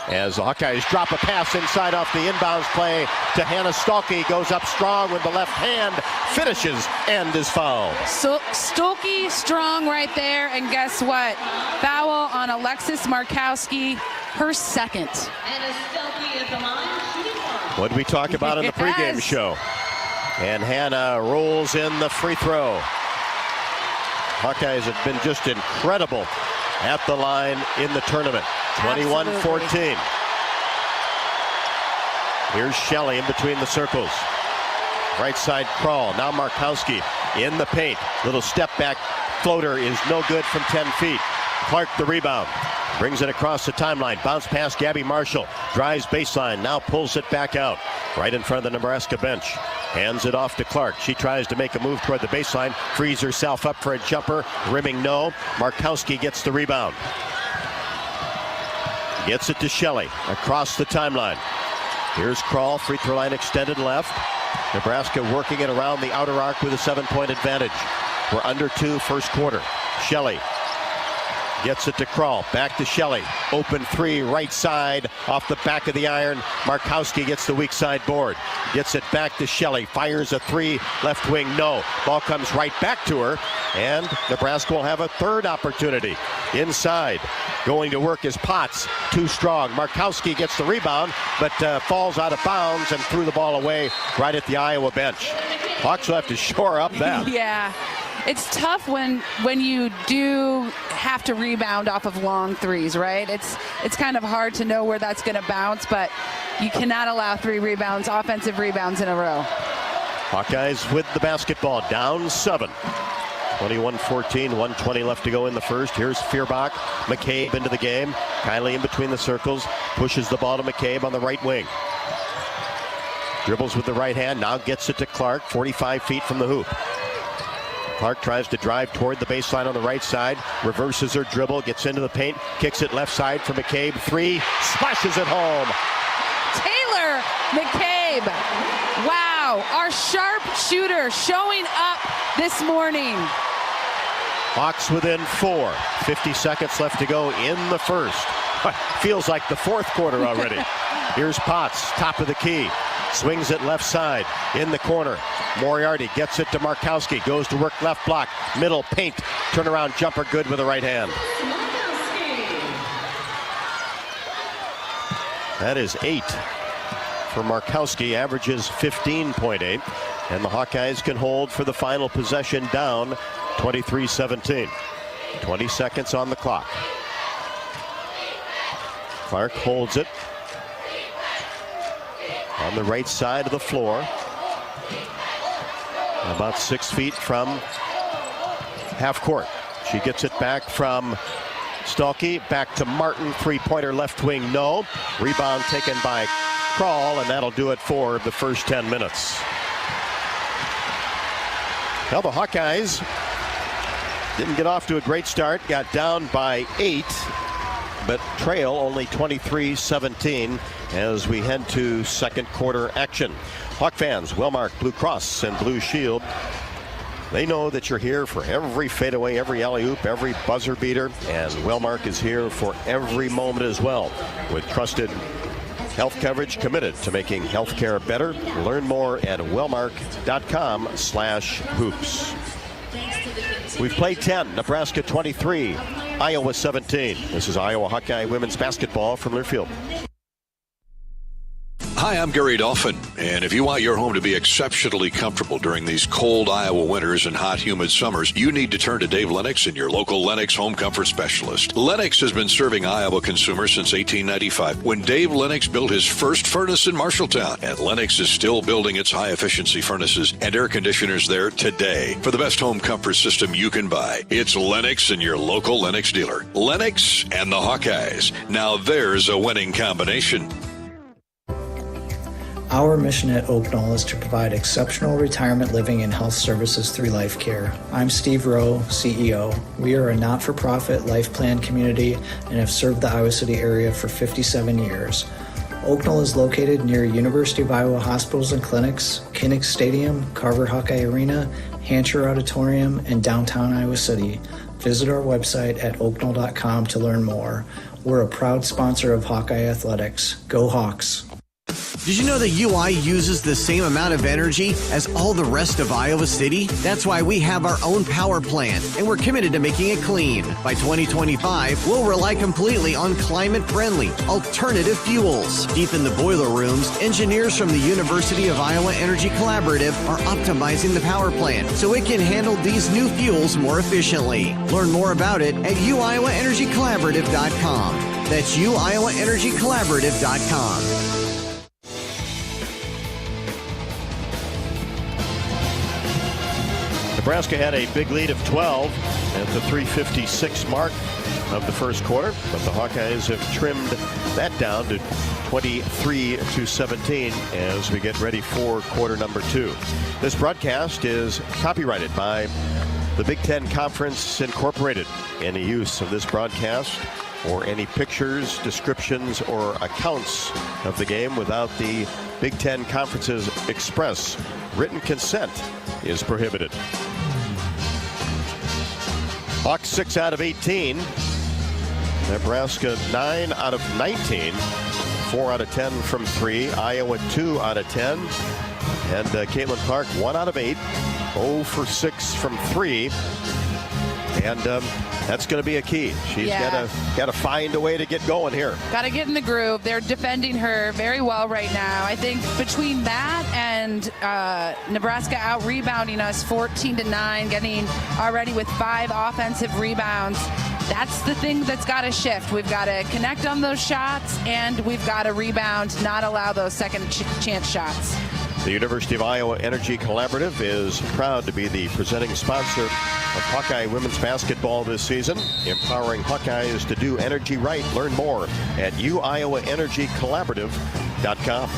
As the Hawkeyes drop a pass inside off the inbounds play to Hannah Stolke. Goes up strong with the left hand, finishes, and is fouled. So Stolke strong right there, and guess what? Foul on Alexis Markowski, her second. What did we talk about in the pregame show? And Hannah rolls in the free throw. Hawkeyes have been just incredible at the line in the tournament. 21-14. Here's Shelley in between the circles. Right side crawl. Now Markowski in the paint. Little step back floater is no good from 10 feet. Clark the rebound. Brings it across the timeline. Bounce past Gabby Marshall. Drives baseline. Now pulls it back out. Right in front of the Nebraska bench. Hands it off to Clark. She tries to make a move toward the baseline. Frees herself up for a jumper. Rimming no. Markowski gets the rebound. Gets it to Shelley across the timeline. Here's Krall, free throw line extended left. Nebraska working it around the outer arc with a 7-point advantage. We're under 2 first quarter. Shelley gets it to Krall, back to Shelley. Open three, right side, off the back of the iron. Markowski gets the weak side board. Gets it back to Shelley, fires a three, left wing, no. Ball comes right back to her, and Nebraska will have a third opportunity. Inside, going to work is Potts, too strong. Markowski gets the rebound, but falls out of bounds and threw the ball away right at the Iowa bench. Hawks will have to shore up that. Yeah. It's tough when you do have to rebound off of long threes, right? It's kind of hard to know where that's going to bounce, but you cannot allow 3 rebounds, offensive rebounds in a row. Hawkeyes with the basketball, down 7. 21-14, 1:20 left to go in the first. Here's Feuerbach, McCabe into the game. Kylie in between the circles, pushes the ball to McCabe on the right wing. Dribbles with the right hand, now gets it to Clark, 45 feet from the hoop. Clark tries to drive toward the baseline on the right side, reverses her dribble, gets into the paint, kicks it left side for McCabe. 3, splashes it home. Taylor McCabe. Wow, our sharp shooter showing up this morning. Hawks within 4. 50 seconds left to go in the first. Feels like the fourth quarter already. Here's Potts, top of the key. Swings it left side, in the corner. Moriarty gets it to Markowski, goes to work left block, middle paint, turnaround jumper good with the right hand. That is 8 for Markowski, averages 15.8, and the Hawkeyes can hold for the final possession down 23-17. 20 seconds on the clock. Clark holds it on the right side of the floor, about 6 feet from half court. She gets it back from Stalkey back to Martin. Three-pointer left wing, no. Rebound taken by Crawl, and that'll do it for the first 10 minutes. Well, the Hawkeyes didn't get off to a great start. Got down by 8, but trail only 23-17 as we head to second quarter action. Hawk fans, Wellmark Blue Cross and Blue Shield, they know that you're here for every fadeaway, every alley-oop, every buzzer beater, and Wellmark is here for every moment as well. With trusted health coverage committed to making healthcare better. Learn more at wellmark.com/hoops. We've played 10, Nebraska 23, Iowa 17. This is Iowa Hawkeye women's basketball from Learfield. Hi, I'm Gary Dolphin, and if you want your home to be exceptionally comfortable during these cold Iowa winters and hot, humid summers, you need to turn to Dave Lennox and your local Lennox home comfort specialist. Lennox has been serving Iowa consumers since 1895, when Dave Lennox built his first furnace in Marshalltown, and Lennox is still building its high-efficiency furnaces and air conditioners there today. For the best home comfort system you can buy, it's Lennox and your local Lennox dealer. Lennox and the Hawkeyes. Now there's a winning combination. Our mission at Oak Knoll is to provide exceptional retirement living and health services through life care. I'm Steve Rowe, CEO. We are a not-for-profit life plan community and have served the Iowa City area for 57 years. Oak Knoll is located near University of Iowa hospitals and clinics, Kinnick Stadium, Carver Hawkeye Arena, Hancher Auditorium, and downtown Iowa City. Visit our website at oaknoll.com to learn more. We're a proud sponsor of Hawkeye Athletics. Go Hawks! Did you know that UI uses the same amount of energy as all the rest of Iowa City? That's why we have our own power plant, and we're committed to making it clean. By 2025, we'll rely completely on climate-friendly, alternative fuels. Deep in the boiler rooms, engineers from the University of Iowa Energy Collaborative are optimizing the power plant so it can handle these new fuels more efficiently. Learn more about it at uiowaenergycollaborative.com. That's uiowaenergycollaborative.com. Nebraska had a big lead of 12 at the 3:56 mark of the first quarter, but the Hawkeyes have trimmed that down to 23-17 as we get ready for quarter number 2. This broadcast is copyrighted by the Big Ten Conference Incorporated. Any use of this broadcast or any pictures, descriptions, or accounts of the game without the Big Ten Conference's express written consent is prohibited. Hawks 6 out of 18. Nebraska 9 out of 19. 4 out of 10 from 3. Iowa 2 out of 10. And Caitlin Clark 1 out of 8. 0 for 6 from 3. And that's going to be a key. She's got to find a way to get going here. Got to get in the groove. They're defending her very well right now. I think between that and Nebraska out rebounding us 14-9, getting already with 5 offensive rebounds, that's the thing that's got to shift. We've got to connect on those shots, and we've got to rebound, not allow those second chance shots. The University of Iowa Energy Collaborative is proud to be the presenting sponsor of Hawkeye women's basketball this season, empowering Hawkeyes to do energy right. Learn more at uiowaenergycollaborative.com.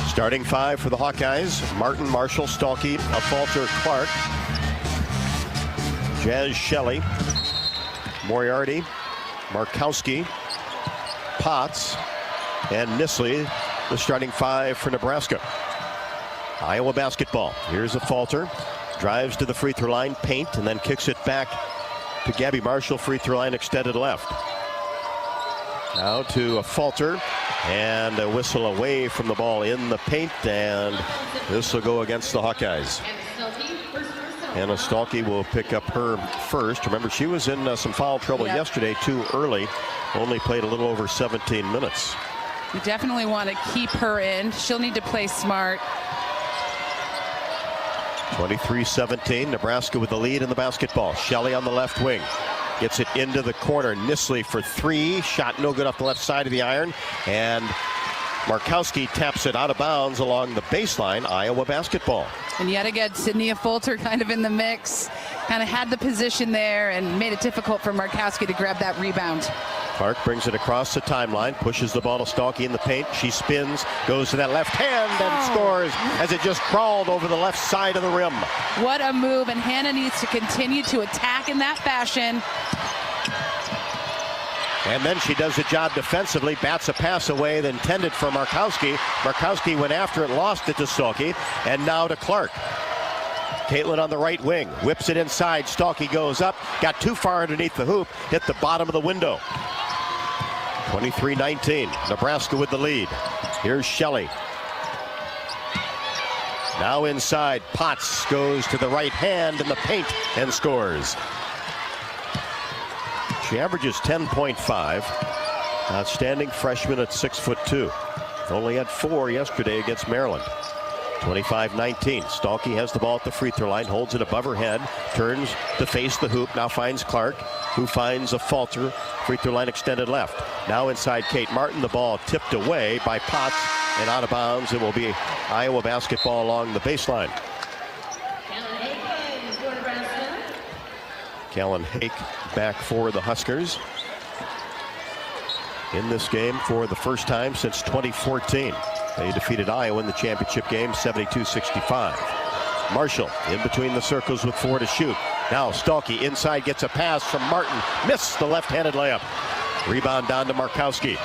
Starting 5 for the Hawkeyes: Martin, Marshall, Stalkey, Afalter, Clark, Jazz, Shelley, Moriarty, Markowski, Potts, and Nisley, the starting 5 for Nebraska. Iowa basketball. Here's Afalter. Drives to the free throw line, paint, and then kicks it back to Gabby Marshall. Free throw line extended left. Now to Afalter, and a whistle away from the ball in the paint, and this will go against the Hawkeyes. Anna Stalkey will pick up her first. Remember, she was in some foul trouble yesterday, too early. Only played a little over 17 minutes. You definitely want to keep her in. She'll need to play smart. 23-17, Nebraska with the lead in the basketball. Shelley on the left wing. Gets it into the corner. Nisley for 3. Shot no good off the left side of the iron. And Markowski taps it out of bounds along the baseline. Iowa basketball. And yet again, Sydney Fulter kind of in the mix. Kind of had the position there and made it difficult for Markowski to grab that rebound. Clark brings it across the timeline, pushes the ball to Stalky in the paint. She spins, goes to that left hand and scores as it just crawled over the left side of the rim. What a move, and Hannah needs to continue to attack in that fashion. And then she does the job defensively, bats a pass away, then intended for Markowski. Markowski went after it, lost it to Stalky, and now to Clark. Caitlin on the right wing, whips it inside. Stalky goes up, got too far underneath the hoop, hit the bottom of the window. 23-19, Nebraska with the lead. Here's Shelley. Now inside, Potts goes to the right hand in the paint and scores. She averages 10.5. Outstanding freshman at 6'2". Only had 4 yesterday against Maryland. 25-19. Stalky has the ball at the free throw line, holds it above her head, turns to face the hoop, now finds Clark, who finds a Falter. Free throw line extended left. Now inside Kate Martin, the ball tipped away by Potts and out of bounds. It will be Iowa basketball along the baseline. Callan Hake back for the Huskers in this game for the first time since 2014. They defeated Iowa in the championship game 72-65. Marshall in between the circles with 4 to shoot. Now Stalky inside, gets a pass from Martin. Missed the left-handed layup. Rebound down to Markowski.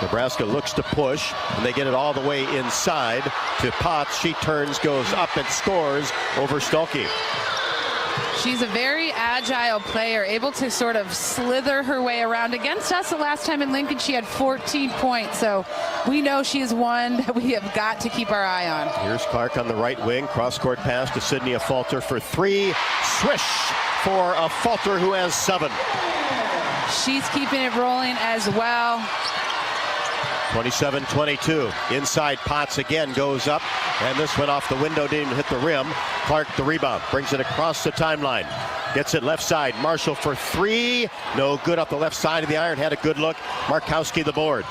Nebraska looks to push, and they get it all the way inside to Potts. She turns, goes up, and scores over Stalky. She's a very agile player, able to sort of slither her way around. Against us the last time in Lincoln, she had 14 points, so we know she is one that we have got to keep our eye on. Here's Clark on the right wing, cross-court pass to Sydney Falter for 3. Swish for a Falter who has 7. She's keeping it rolling as well. 27-22. Inside, Potts again goes up, and this went off the window, didn't even hit the rim. Clark the rebound, brings it across the timeline. Gets it left side. Marshall for 3. No good up the left side of the iron. Had a good look. Markowski the board.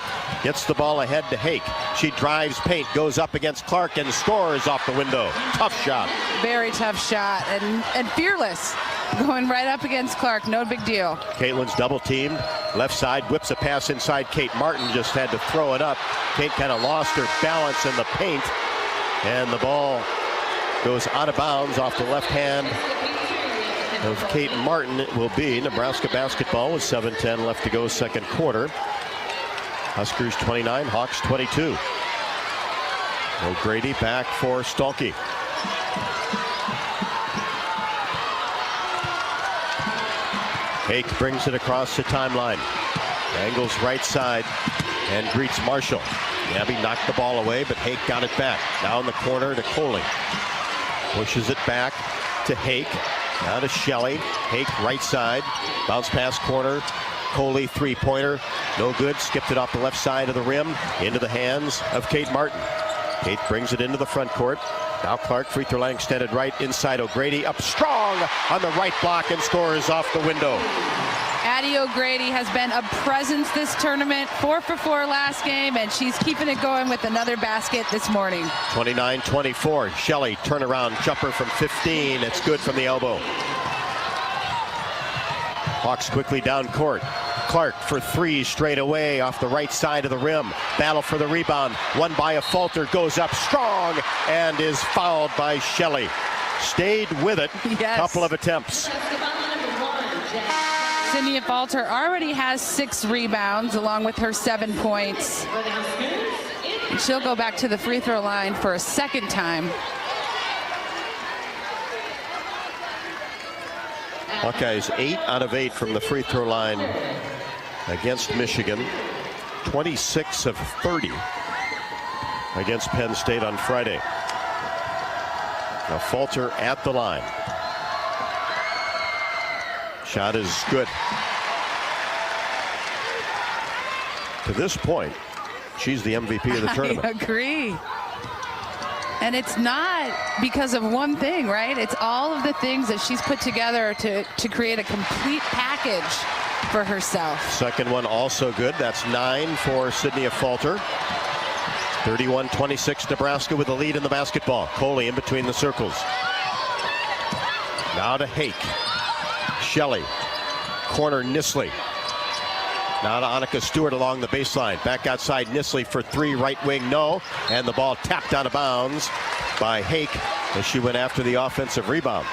Gets the ball ahead to Hake. She drives paint, goes up against Clark, and scores off the window. Tough shot. Very tough shot, and fearless. Going right up against Clark, no big deal. Caitlin's double teamed. Left side, whips a pass inside Kate Martin, just had to throw it up. Kate kind of lost her balance in the paint, and the ball goes out of bounds off the left hand of Kate Martin. It will be Nebraska basketball with 7:10 left to go, second quarter. Huskers 29, Hawks 22. O'Grady back for Stalky. Hake brings it across the timeline. Angles right side and greets Marshall. Abby knocked the ball away, but Hake got it back. Down the corner to Coley. Pushes it back to Hake. Now to Shelley. Hake right side. Bounce pass corner. Coley three-pointer. No good. Skipped it off the left side of the rim. Into the hands of Kate Martin. Kate brings it into the front court. Now Clark, free throw line extended right inside O'Grady. Up strong on the right block and scores off the window. Addie O'Grady has been a presence this tournament. 4 for 4 last game, and she's keeping it going with another basket this morning. 29-24. Shelley turnaround jumper from 15. It's good from the elbow. Hawks quickly down court. Clark for 3 straight away off the right side of the rim. Battle for the rebound. Won by a Falter. Goes up strong and is fouled by Shelley. Stayed with it. Yes. Couple of attempts. Sydney Falter already has 6 rebounds along with her 7 points. And she'll go back to the free throw line for a second time. Hawkeyes 8 out of 8 from the free throw line against Michigan. 26 of 30 against Penn State on Friday. Now Falter at the line. Shot is good. To this point, she's the MVP of the tournament. I agree. And it's not because of one thing, right? It's all of the things that she's put together to create a complete package for herself. Second one also good. That's 9 for Sydney Falter. 31-26 Nebraska with the lead in the basketball. Coley in between the circles. Now to Hake. Shelley. Corner Nisley. Now to Annika Stewart along the baseline. Back outside Nisley for three. Right wing, no. And the ball tapped out of bounds by Hake as she went after the offensive rebound.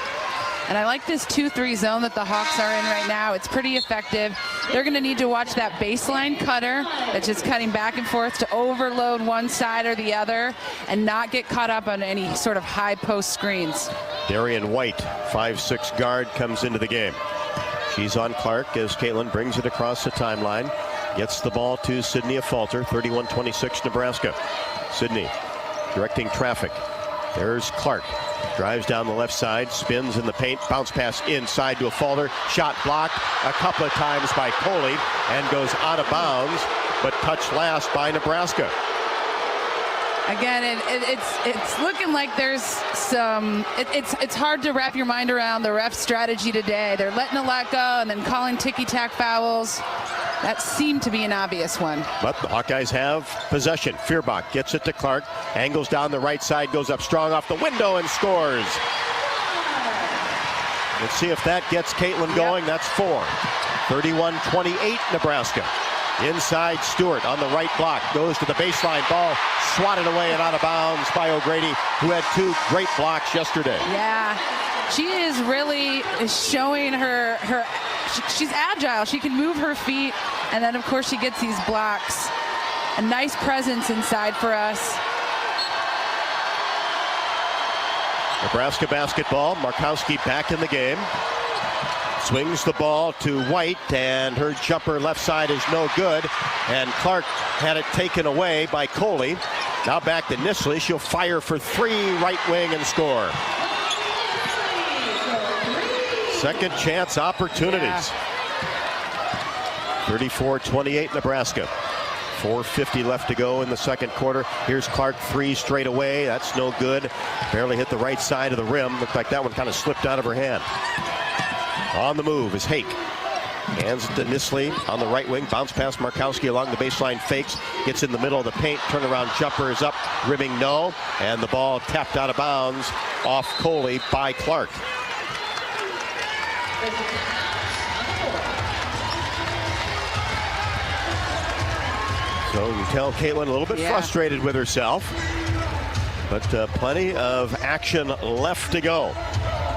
And I like this 2-3 zone that the Hawks are in right now. It's pretty effective. They're going to need to watch that baseline cutter that's just cutting back and forth to overload one side or the other and not get caught up on any sort of high post screens. Darian White, 5'6" guard, comes into the game. She's on Clark as Caitlin brings it across the timeline. Gets the ball to Sydney Falter, 31-26 Nebraska. Sydney directing traffic. There's Clark. Drives down the left side, spins in the paint, bounce pass inside to a Falter. Shot blocked a couple of times by Coley and goes out of bounds, but touched last by Nebraska. Again, it's looking like there's some. It's hard to wrap your mind around the ref strategy today. They're letting it let go and then calling ticky-tack fouls. That seemed to be an obvious one. But the Hawkeyes have possession. Feuerbach gets it to Clark, angles down the right side, goes up strong off the window and scores. Let's see if that gets Caitlin going. Yep. That's 4. 31-28 Nebraska. Inside Stewart on the right block, goes to the baseline, ball swatted away and out of bounds by O'Grady, who had 2 great blocks yesterday. Yeah, she is really showing her she's agile. She can move her feet, and then of course she gets these blocks. A nice presence inside for us. Nebraska basketball. Markowski back in the game. Swings the ball to White, and her jumper left side is no good. And Clark had it taken away by Coley. Now back to Nisley. She'll fire for 3, right wing, and score. Second chance opportunities. 34-28 Nebraska. 4:50 left to go in the second quarter. Here's Clark, 3 straight away. That's no good. Barely hit the right side of the rim. Looked like that one kind of slipped out of her hand. On the move is Hake. Hands it to Nisley on the right wing. Bounce past Markowski along the baseline. Fakes. Gets in the middle of the paint. Turnaround jumper is up. Rimming no. And the ball tapped out of bounds off Coley by Clark. So you tell Caitlin a little bit frustrated with herself. But plenty of action left to go.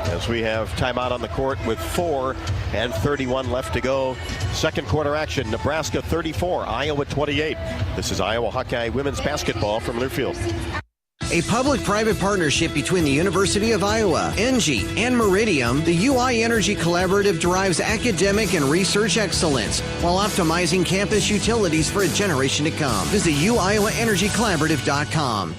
As we have timeout on the court with 4:31 left to go. Second quarter action. Nebraska 34, Iowa 28. This is Iowa Hawkeye women's basketball from Learfield. A public-private partnership between the University of Iowa, ENGIE, and Meridium, the UI Energy Collaborative drives academic and research excellence while optimizing campus utilities for a generation to come. Visit uiowaenergycollaborative.com.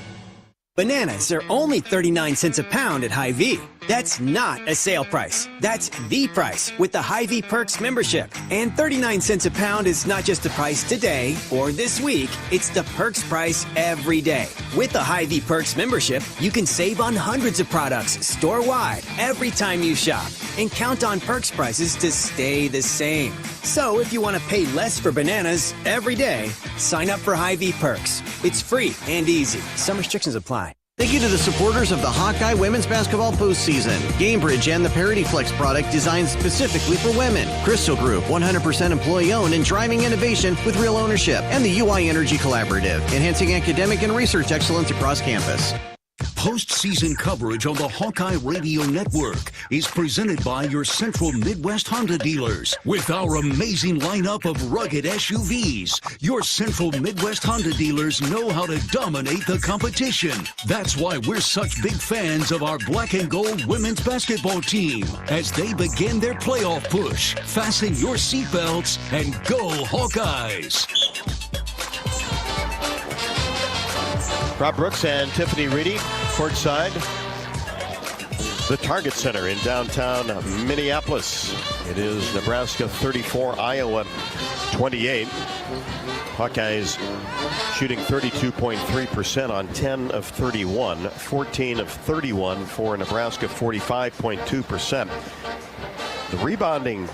Bananas are only 39 cents a pound at Hy-Vee. That's not a sale price. That's the price with the Hy-Vee Perks membership. And 39 cents a pound is not just the price today or this week. It's the Perks price every day. With the Hy-Vee Perks membership, you can save on hundreds of products store-wide every time you shop. And count on Perks prices to stay the same. So if you want to pay less for bananas every day, sign up for Hy-Vee Perks. It's free and easy. Some restrictions apply. Thank you to the supporters of the Hawkeye women's basketball postseason. GameBridge and the Parity Flex product designed specifically for women. Crystal Group, 100% employee-owned and driving innovation with real ownership. And the UI Energy Collaborative, enhancing academic and research excellence across campus. Postseason coverage on the Hawkeye Radio Network is presented by your Central Midwest Honda dealers. With our amazing lineup of rugged SUVs, your Central Midwest Honda dealers know how to dominate the competition. That's why we're such big fans of our black and gold women's basketball team. As they begin their playoff push, fasten your seatbelts and go Hawkeyes. Rob Brooks and Tiffany Reedy, courtside. The Target Center in downtown Minneapolis. It is Nebraska 34, Iowa 28. Hawkeyes shooting 32.3% on 10 of 31, 14 of 31 for Nebraska, 45.2%. The rebounding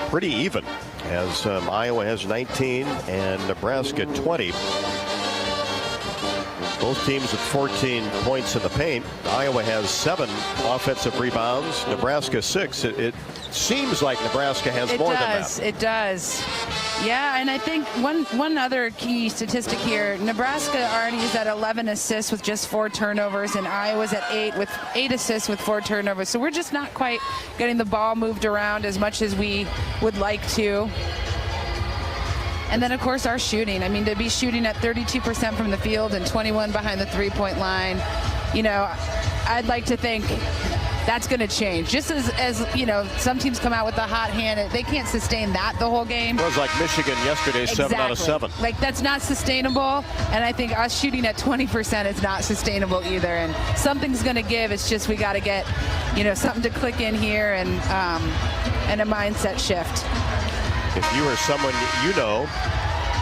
pretty even, as Iowa has 19 and Nebraska 20. Both teams with 14 points in the paint. Iowa has 7 offensive rebounds. Nebraska 6. It seems like Nebraska has more than that. It does. Yeah, and I think one other key statistic here, Nebraska already is at 11 assists with just 4 turnovers, and Iowa's at 8 with 8 assists with 4 turnovers. So we're just not quite getting the ball moved around as much as we would like to. And then, of course, our shooting. I mean, to be shooting at 32% from the field and 21 behind the three-point line, you know, I'd like to think that's going to change. Just as you know, some teams come out with a hot hand, they can't sustain that the whole game. It was like Michigan yesterday, exactly. 7 out of 7. Like, that's not sustainable, and I think us shooting at 20% is not sustainable either. And something's going to give. It's just we got to get, you know, something to click in here and a mindset shift. If you or someone you know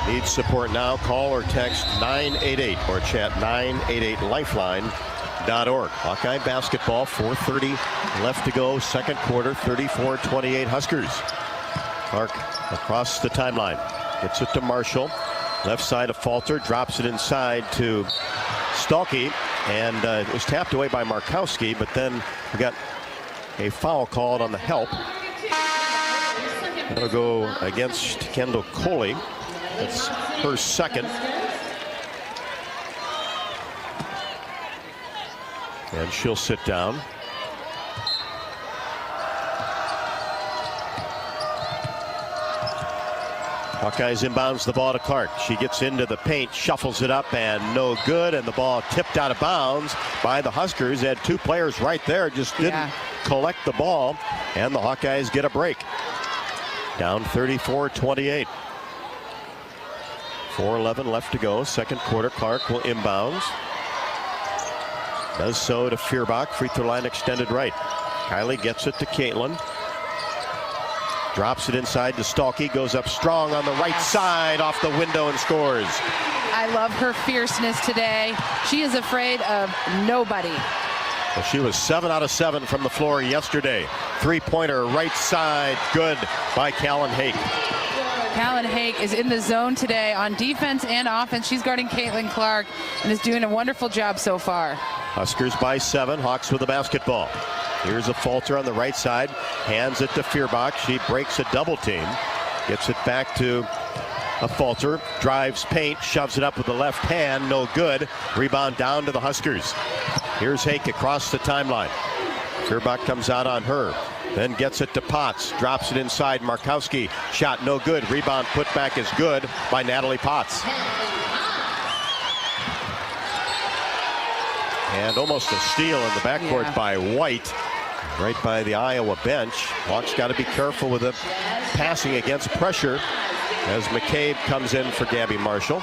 needs support now, call or text 988 or chat 988lifeline.org. Hawkeye basketball, 4:30 left to go, second quarter, 34-28 Huskers. Clark across the timeline, gets it to Marshall. Left side of Falter, drops it inside to Stalkey, and it was tapped away by Markowski, but then we got a foul called on the help. It'll go against Kendall Coley. It's her second. And she'll sit down. Hawkeyes inbounds the ball to Clark. She gets into the paint, shuffles it up, and no good. And the ball tipped out of bounds by the Huskers. They had 2 players right there, just didn't collect the ball. And the Hawkeyes get a break. Down 34-28. 4:11 left to go. Second quarter. Clark will inbounds. Does so to Feuerbach. Free throw line extended right. Kylie gets it to Caitlin. Drops it inside to Stalkey. Goes up strong on the right side off the window and scores. I love her fierceness today. She is afraid of nobody. Well, she was 7 out of 7 from the floor yesterday. 3-pointer right side, good by Callan Hake. Callan Hake is in the zone today on defense and offense. She's guarding Caitlin Clark and is doing a wonderful job so far. Huskers by 7. Hawks with the basketball. Here's a Falter on the right side. Hands it to Feuerbach. She breaks a double team. Gets it back to a Falter. Drives paint. Shoves it up with the left hand. No good. Rebound down to the Huskers. Here's Hake across the timeline. Feuerbach comes out on her. Then gets it to Potts. Drops it inside. Markowski. Shot no good. Rebound put back is good by Natalie Potts. And almost a steal in the backcourt by White. Right by the Iowa bench. Hawks got to be careful with the passing against pressure as McCabe comes in for Gabby Marshall.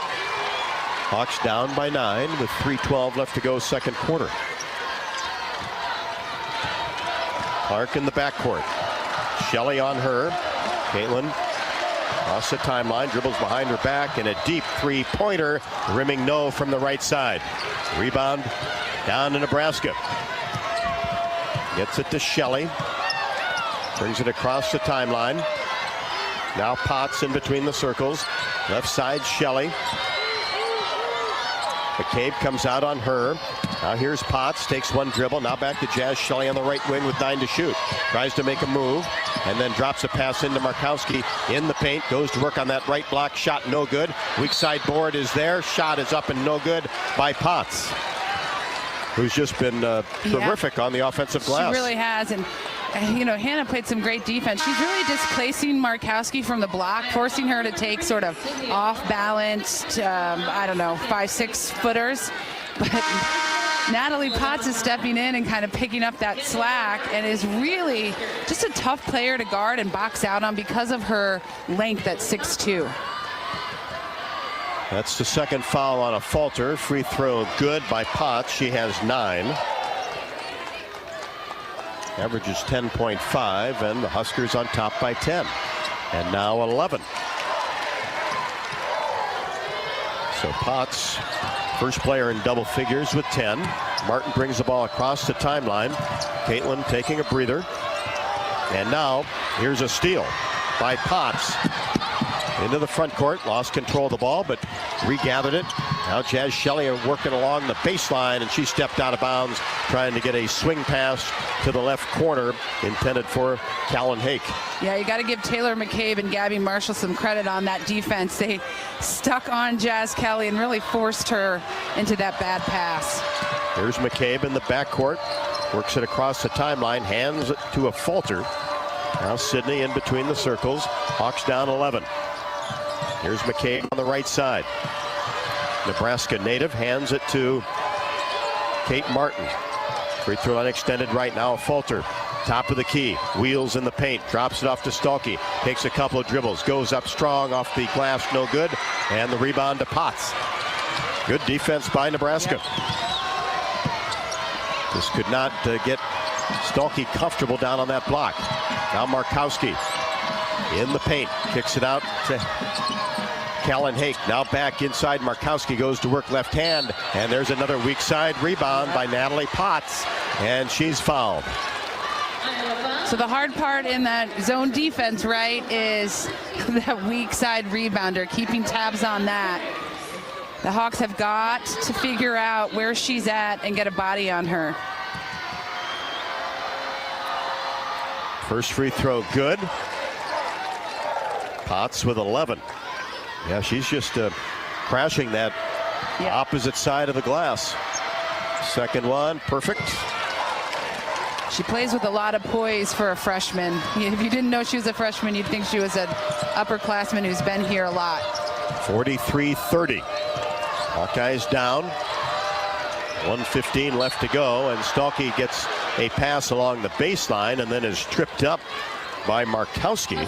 Hawks down by 9 with 3:12 left to go second quarter. Clark in the backcourt. Shelley on her. Caitlin across the timeline, dribbles behind her back, and a deep 3-pointer, rimming no from the right side. Rebound down to Nebraska. Gets it to Shelley. Brings it across the timeline. Now Potts in between the circles. Left side, Shelley. McCabe comes out on her. Now here's Potts, takes one dribble. Now back to Jazz Shelley on the right wing with 9 to shoot. Tries to make a move and then drops a pass into Markowski in the paint. Goes to work on that right block. Shot no good. Weak side board is there. Shot is up and no good by Potts, who's just been terrific on the offensive glass. She really has. And you know, Hannah played some great defense. She's really displacing Markowski from the block, forcing her to take sort of off-balanced, I don't know, 5-6 footers. But Natalie Potts is stepping in and kind of picking up that slack and is really just a tough player to guard and box out on because of her length at 6'2". That's the second foul on a Falter. Free throw good by Potts. She has 9. Averages 10.5, and the Huskers on top by 10. And now 11. So Potts, first player in double figures with 10. Martin brings the ball across the timeline. Caitlin taking a breather. And now here's a steal by Potts. into the front court, lost control of the ball, but regathered it. Now Jazz Shelley are working along the baseline, and she stepped out of bounds, trying to get a swing pass to the left corner intended for Callan Hake. Yeah, you got to give Taylor McCabe and Gabby Marshall some credit on that defense. They stuck on Jazz Kelly and really forced her into that bad pass. Here's McCabe in the backcourt, works it across the timeline, hands it to a Falter. Now Sydney in between the circles. Hawks down 11. Here's McCabe on the right side. Nebraska native hands it to Kate Martin. Free throw line extended right now. Falter, top of the key, wheels in the paint, drops it off to Stalky, takes a couple of dribbles, goes up strong off the glass, no good, and the rebound to Potts. Good defense by Nebraska. Just could not get Stalky comfortable down on that block. Now Markowski in the paint, kicks it out to Callan Hake. Now back inside, Markowski goes to work left hand, and there's another weak side rebound by Natalie Potts, and she's fouled. So the hard part in that zone defense, right, is that weak side rebounder, keeping tabs on that. The Hawks have got to figure out where she's at and get a body on her. First free throw good. Potts with 11. Yeah, she's just crashing that opposite side of the glass. Second one, perfect. She plays with a lot of poise for a freshman. If you didn't know she was a freshman, you'd think she was an upperclassman who's been here a lot. 43-30. Hawkeyes down. 1:15 left to go, and Stalky gets a pass along the baseline and then is tripped up by Markowski.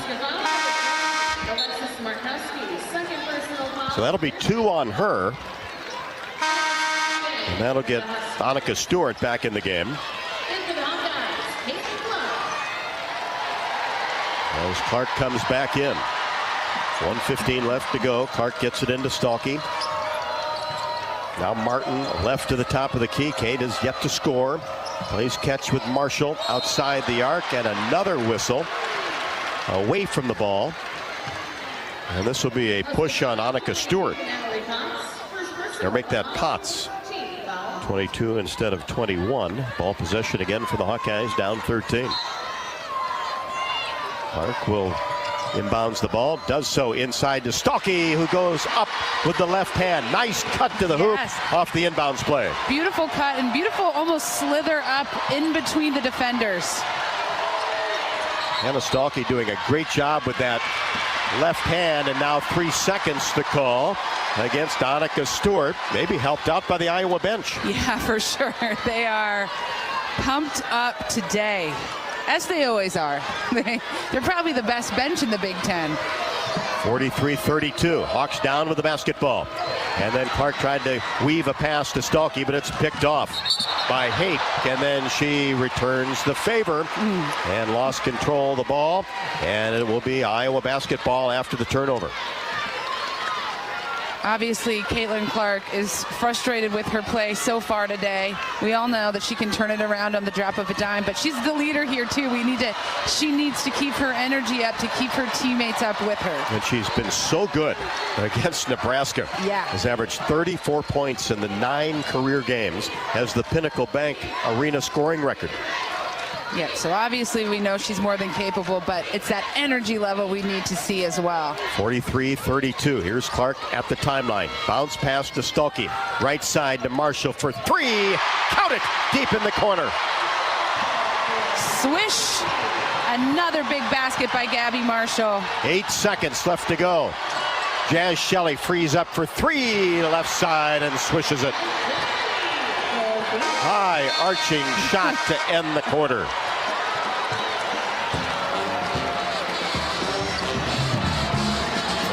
So that'll be 2 on her. And that'll get Annika Stewart back in the game. As Clark comes back in. 1:15 left to go. Clark gets it into Stalky. Now Martin left to the top of the key. Kate is yet to score. Plays catch with Marshall outside the arc, and another whistle away from the ball. And this will be a push on Annika Stewart. They'll make that Potts. 22 instead of 21. Ball possession again for the Hawkeyes, down 13. Clark will inbounds the ball, does so inside to Stalky, who goes up with the left hand. Nice cut to the hoop off the inbounds play. Beautiful cut and beautiful almost slither up in between the defenders. Hannah Stalky doing a great job with that left hand, and now 3 seconds to call against Annika Stewart. Maybe helped out by the Iowa bench. Yeah, for sure. They are pumped up today, as they always are. They're probably the best bench in the Big Ten. 43-32. Hawks down with the basketball. And then Clark tried to weave a pass to Stalky, but it's picked off by Hake. And then she returns the favor and lost control of the ball. And it will be Iowa basketball after the turnover. Obviously, Caitlin Clark is frustrated with her play so far today. We all know that she can turn it around on the drop of a dime, but she's the leader here too. She needs to keep her energy up to keep her teammates up with her. And she's been so good against Nebraska. Yeah. Has averaged 34 points in the 9 career games, has the Pinnacle Bank Arena scoring record. Yeah, so obviously we know she's more than capable, but it's that energy level we need to see as well. 43-32. Here's Clark at the timeline. Bounce pass to Stalky. Right side to Marshall for 3. Count it! Deep in the corner. Swish! Another big basket by Gabby Marshall. 8 seconds left to go. Jazz Shelley frees up for 3. Left side and swishes it. High arching shot to end the quarter.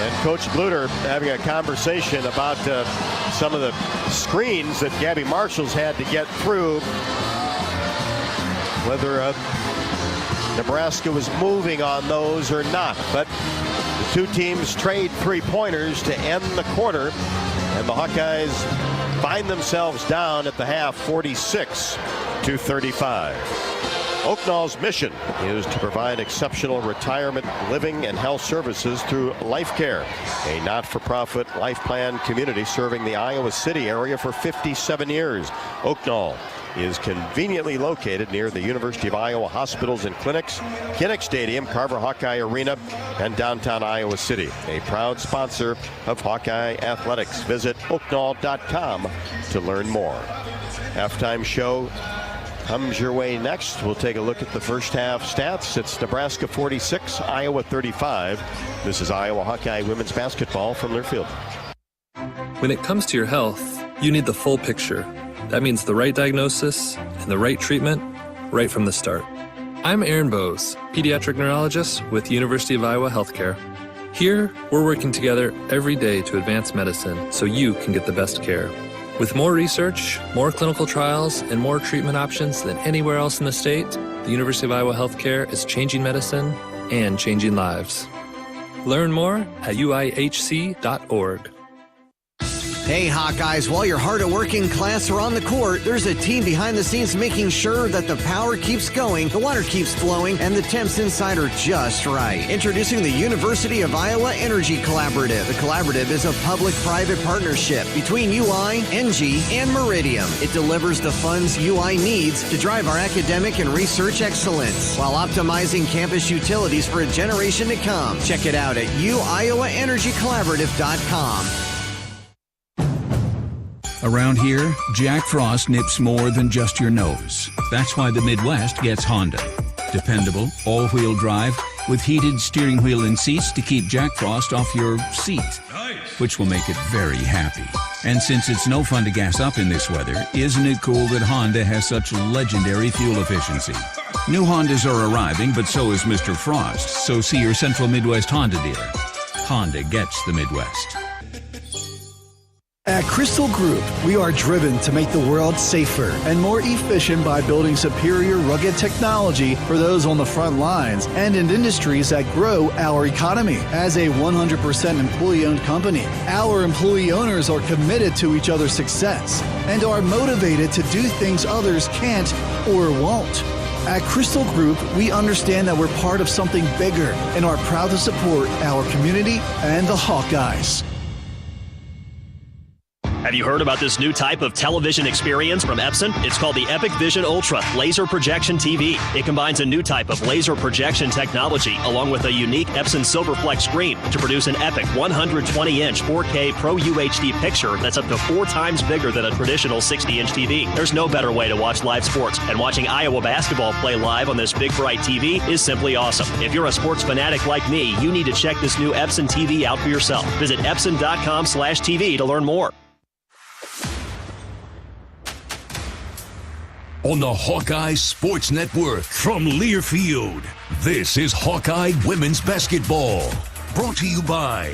And Coach Bluder having a conversation about some of the screens that Gabby Marshall's had to get through. Whether Nebraska was moving on those or not. But the two teams trade 3-pointers to end the quarter. And the Hawkeyes find themselves down at the half, 46-35. Oaknall's mission is to provide exceptional retirement, living, and health services through Life Care, a not-for-profit life plan community serving the Iowa City area for 57 years. Oaknall is conveniently located near the University of Iowa hospitals and clinics, Kinnick Stadium, Carver Hawkeye Arena, and downtown Iowa City. A proud sponsor of Hawkeye Athletics. Visit oaknall.com to learn more. Halftime show comes your way next. We'll take a look at the first half stats. It's Nebraska 46, Iowa 35. This is Iowa Hawkeye women's basketball from their field. When it comes to your health, you need the full picture. That means the right diagnosis and the right treatment right from the start. I'm Aaron Bowes, pediatric neurologist with University of Iowa Healthcare. Here, we're working together every day to advance medicine so you can get the best care. With more research, more clinical trials, and more treatment options than anywhere else in the state, the University of Iowa Healthcare is changing medicine and changing lives. Learn more at uihc.org. Hey Hawkeyes, while your hard-working class are on the court, there's a team behind the scenes making sure that the power keeps going, the water keeps flowing, and the temps inside are just right. Introducing the University of Iowa Energy Collaborative. The collaborative is a public-private partnership between UI, NG, and Meridium. It delivers the funds UI needs to drive our academic and research excellence while optimizing campus utilities for a generation to come. Check it out at uiowaenergycollaborative.com. Around here, Jack Frost nips more than just your nose. That's why the Midwest gets Honda. Dependable, all-wheel drive with heated steering wheel and seats to keep Jack Frost off your seat, which will make it very happy. And since it's no fun to gas up in this weather, isn't it cool that Honda has such legendary fuel efficiency? New Hondas are arriving, but so is Mr. Frost, so see your Central Midwest Honda dealer. Honda gets the Midwest. At Crystal Group, we are driven to make the world safer and more efficient by building superior rugged technology for those on the front lines and in industries that grow our economy. As a 100% employee-owned company, our employee owners are committed to each other's success and are motivated to do things others can't or won't. At Crystal Group, we understand that we're part of something bigger and are proud to support our community and the Hawkeyes. Have you heard about this new type of television experience from Epson? It's called the Epic Vision Ultra Laser Projection TV. It combines a new type of laser projection technology along with a unique Epson Silverflex screen to produce an epic 120-inch 4K Pro UHD picture that's up to 4 times bigger than a traditional 60-inch TV. There's no better way to watch live sports, and watching Iowa basketball play live on this big bright TV is simply awesome. If you're a sports fanatic like me, you need to check this new Epson TV out for yourself. Visit epson.com/TV to learn more. On the Hawkeye Sports Network from Learfield, this is Hawkeye Women's Basketball. Brought to you by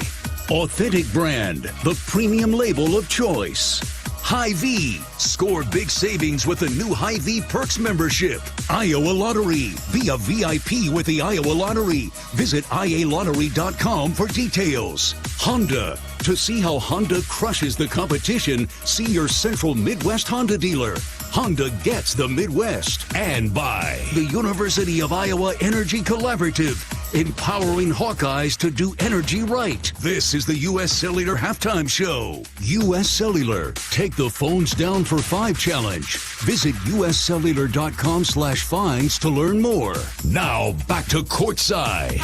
Authentic Brand, the premium label of choice. Hy-Vee, score big savings with the new Hy-Vee Perks membership. Iowa Lottery, be a VIP with the Iowa Lottery. Visit ialottery.com for details. Honda, to see how Honda crushes the competition, see your Central Midwest Honda dealer. Honda gets the Midwest. And by the University of Iowa Energy Collaborative, empowering Hawkeyes to do energy right. This is the U.S. Cellular Halftime Show. U.S. Cellular, take the phones down for 5 challenge. Visit uscellular.com/fines to learn more. Now back to courtside.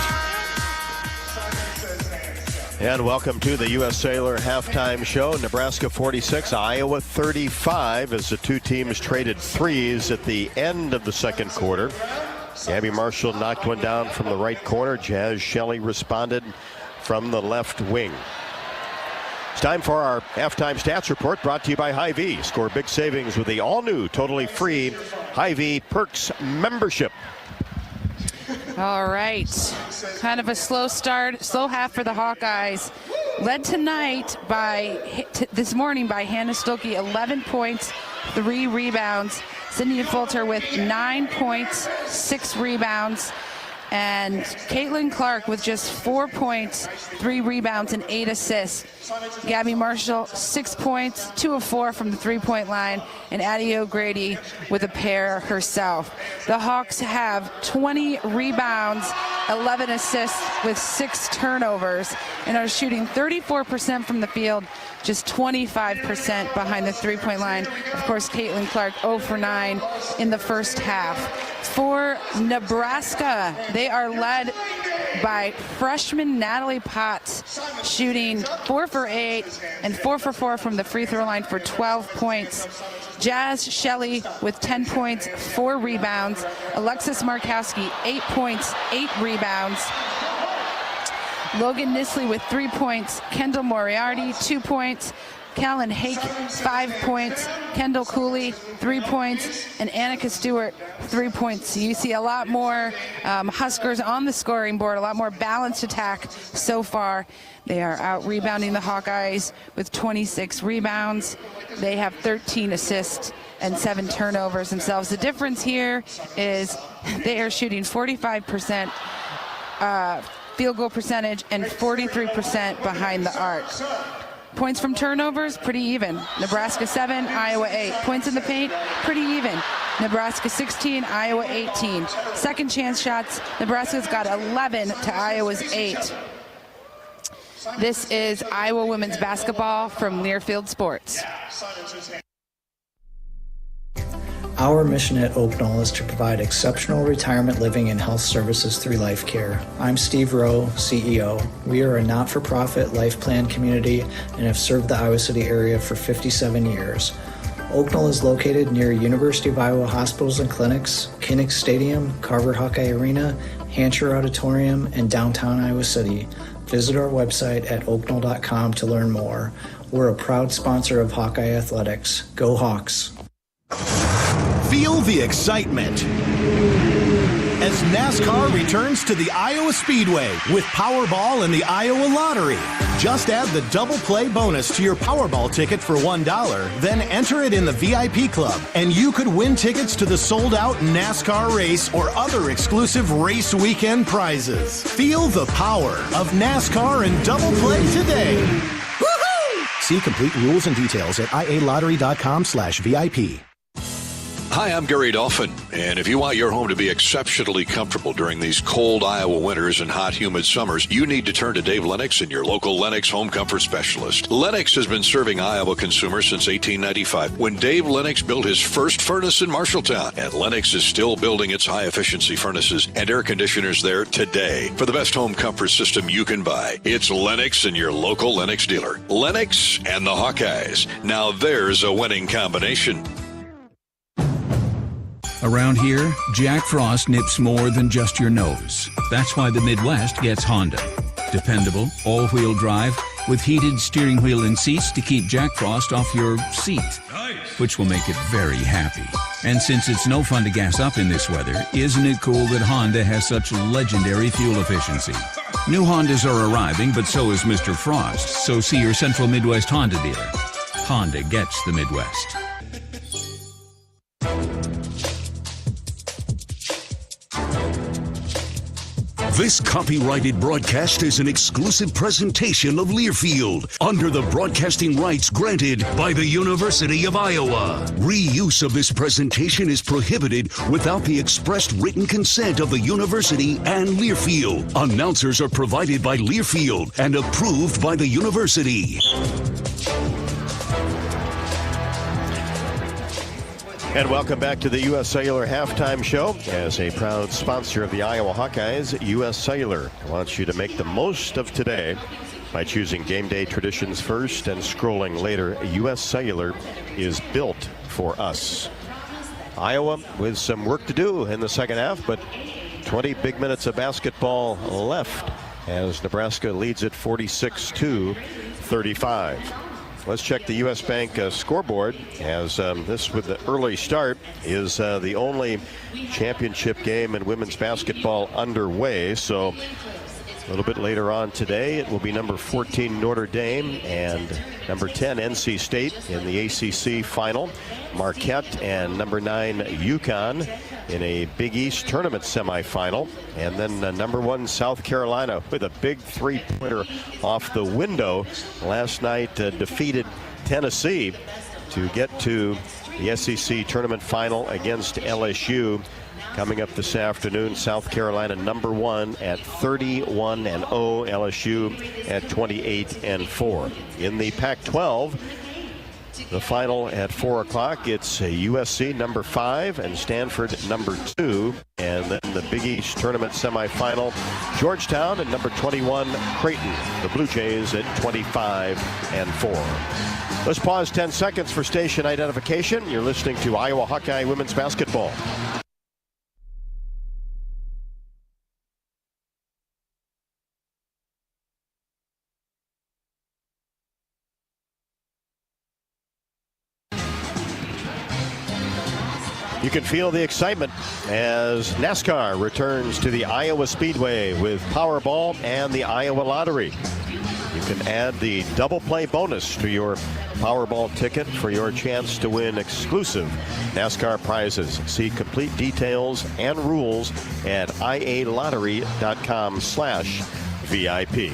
And welcome to the U.S. Sailor Halftime Show. Nebraska 46, Iowa 35 as the two teams traded threes at the end of the second quarter. Gabby Marshall knocked one down from the right corner. Jazz Shelley responded from the left wing. It's time for our halftime stats report, brought to you by Hy-Vee. Score big savings with the all-new, totally free Hy-Vee Perks membership. All right, kind of a slow start, slow half for the Hawkeyes. Led this morning by Hannah Stolke, 11 points, 3 rebounds. Sydney Fulter with 9 points, 6 rebounds. And Caitlin Clark with just 4 points, 3 rebounds, and 8 assists. Gabby Marshall, 6 points, 2 of 4 from the three-point line, and Addie O'Grady with a pair herself. The Hawks have 20 rebounds, 11 assists with 6 turnovers, and are shooting 34% from the field, just 25% behind the three-point line. Of course, Caitlin Clark 0 for 9 in the first half. For Nebraska, they are led by freshman Natalie Potts, shooting 4 for 8 and 4 for 4 from the free throw line for 12 points. Jazz Shelley with 10 points, 4 rebounds. Alexis Markowski, 8 points, 8 rebounds. Logan Nisley with 3 points. Kendall Moriarty, 2 points. Callan Hake, 5 points. Kendall Cooley, 3 points. And Annika Stewart, 3 points. So you see a lot more Huskers on the scoring board, a lot more balanced attack so far. They are out rebounding the Hawkeyes with 26 rebounds. They have 13 assists and 7 turnovers themselves. The difference here is they are shooting 45% field goal percentage and 43% behind the arc. Points from turnovers, pretty even. Nebraska 7, Iowa 8. Points in the paint, pretty even. Nebraska 16, Iowa 18. Second chance shots, Nebraska's got 11 to Iowa's 8. This is Iowa women's basketball from Learfield Sports. Our mission at Oak Knoll is to provide exceptional retirement living and health services through life care. I'm Steve Rowe, CEO. We are a not-for-profit life plan community and have served the Iowa City area for 57 years. Oak Knoll is located near University of Iowa hospitals and clinics, Kinnick Stadium, Carver Hawkeye Arena, Hancher Auditorium, and downtown Iowa City. Visit our website at oaknoll.com to learn more. We're a proud sponsor of Hawkeye Athletics. Go Hawks! Feel the excitement as NASCAR returns to the Iowa Speedway with Powerball and the Iowa Lottery. Just add the double play bonus to your Powerball ticket for $1, then enter it in the VIP club, and you could win tickets to the sold-out NASCAR race or other exclusive race weekend prizes. Feel the power of NASCAR and double play today. Woohoo! See complete rules and details at ialottery.com/VIP. Hi, I'm Gary Dolphin, and if you want your home to be exceptionally comfortable during these cold Iowa winters and hot, humid summers, you need to turn to Dave Lennox and your local Lennox home comfort specialist. Lennox has been serving Iowa consumers since 1895, when Dave Lennox built his first furnace in Marshalltown, and Lennox is still building its high-efficiency furnaces and air conditioners there today. For the best home comfort system you can buy, it's Lennox and your local Lennox dealer. Lennox and the Hawkeyes. Now there's a winning combination. Around here, Jack Frost nips more than just your nose. That's why the Midwest gets Honda. Dependable, all-wheel drive, with heated steering wheel and seats to keep Jack Frost off your seat. Nice. Which will make it very happy. And since it's no fun to gas up in this weather, isn't it cool that Honda has such legendary fuel efficiency? New Hondas are arriving, but so is Mr. Frost. So see your Central Midwest Honda dealer. Honda gets the Midwest. This copyrighted broadcast is an exclusive presentation of Learfield under the broadcasting rights granted by the University of Iowa. Reuse of this presentation is prohibited without the expressed written consent of the university and Learfield. Announcers are provided by Learfield and approved by the university. And welcome back to the U.S. Cellular Halftime Show. As a proud sponsor of the Iowa Hawkeyes, U.S. Cellular wants you to make the most of today by choosing game day traditions first and scrolling later. U.S. Cellular is built for us. Iowa with some work to do in the second half, but 20 big minutes of basketball left as Nebraska leads it 46-35. Let's check the U.S. Bank scoreboard, as this, with the early start, is the only championship game in women's basketball underway. So A little bit later on today, it will be number 14 Notre Dame and number 10 NC State in the ACC final. Marquette and number 9 UConn in a Big East tournament semifinal. And then number 1 South Carolina with a big three-pointer off the window last night defeated Tennessee to get to the SEC tournament final against LSU. Coming up this afternoon, South Carolina number 1 at 31-0, LSU at 28-4. In the Pac-12, the final at 4 o'clock, it's USC number 5 and Stanford number 2. And then the Big East tournament semifinal, Georgetown and number 21 Creighton. The Blue Jays at 25-4. Let's pause 10 seconds for station identification. You're listening to Iowa Hawkeye women's basketball. You can feel the excitement as NASCAR returns to the Iowa Speedway with Powerball and the Iowa Lottery. You can add the double play bonus to your Powerball ticket for your chance to win exclusive NASCAR prizes. See complete details and rules at ialottery.com/VIP.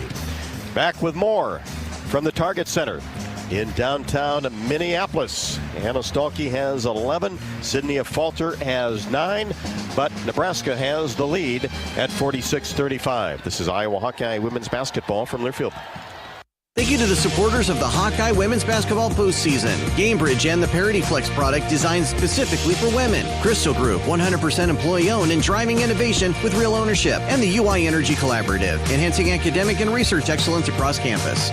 Back with more from the Target Center in downtown Minneapolis. Anna Stolke has 11. Sydney Falter has 9. But Nebraska has the lead at 46-35. This is Iowa Hawkeye women's basketball from Learfield. Thank you to the supporters of the Hawkeye women's basketball postseason. GameBridge and the Parity Flex product designed specifically for women. Crystal Group, 100% employee-owned and driving innovation with real ownership. And the UI Energy Collaborative, enhancing academic and research excellence across campus.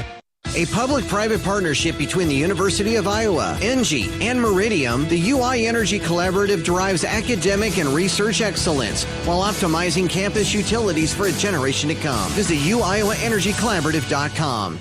A public-private partnership between the University of Iowa, ENGIE, and Meridium, the UI Energy Collaborative drives academic and research excellence while optimizing campus utilities for a generation to come. Visit uiowaenergycollaborative.com.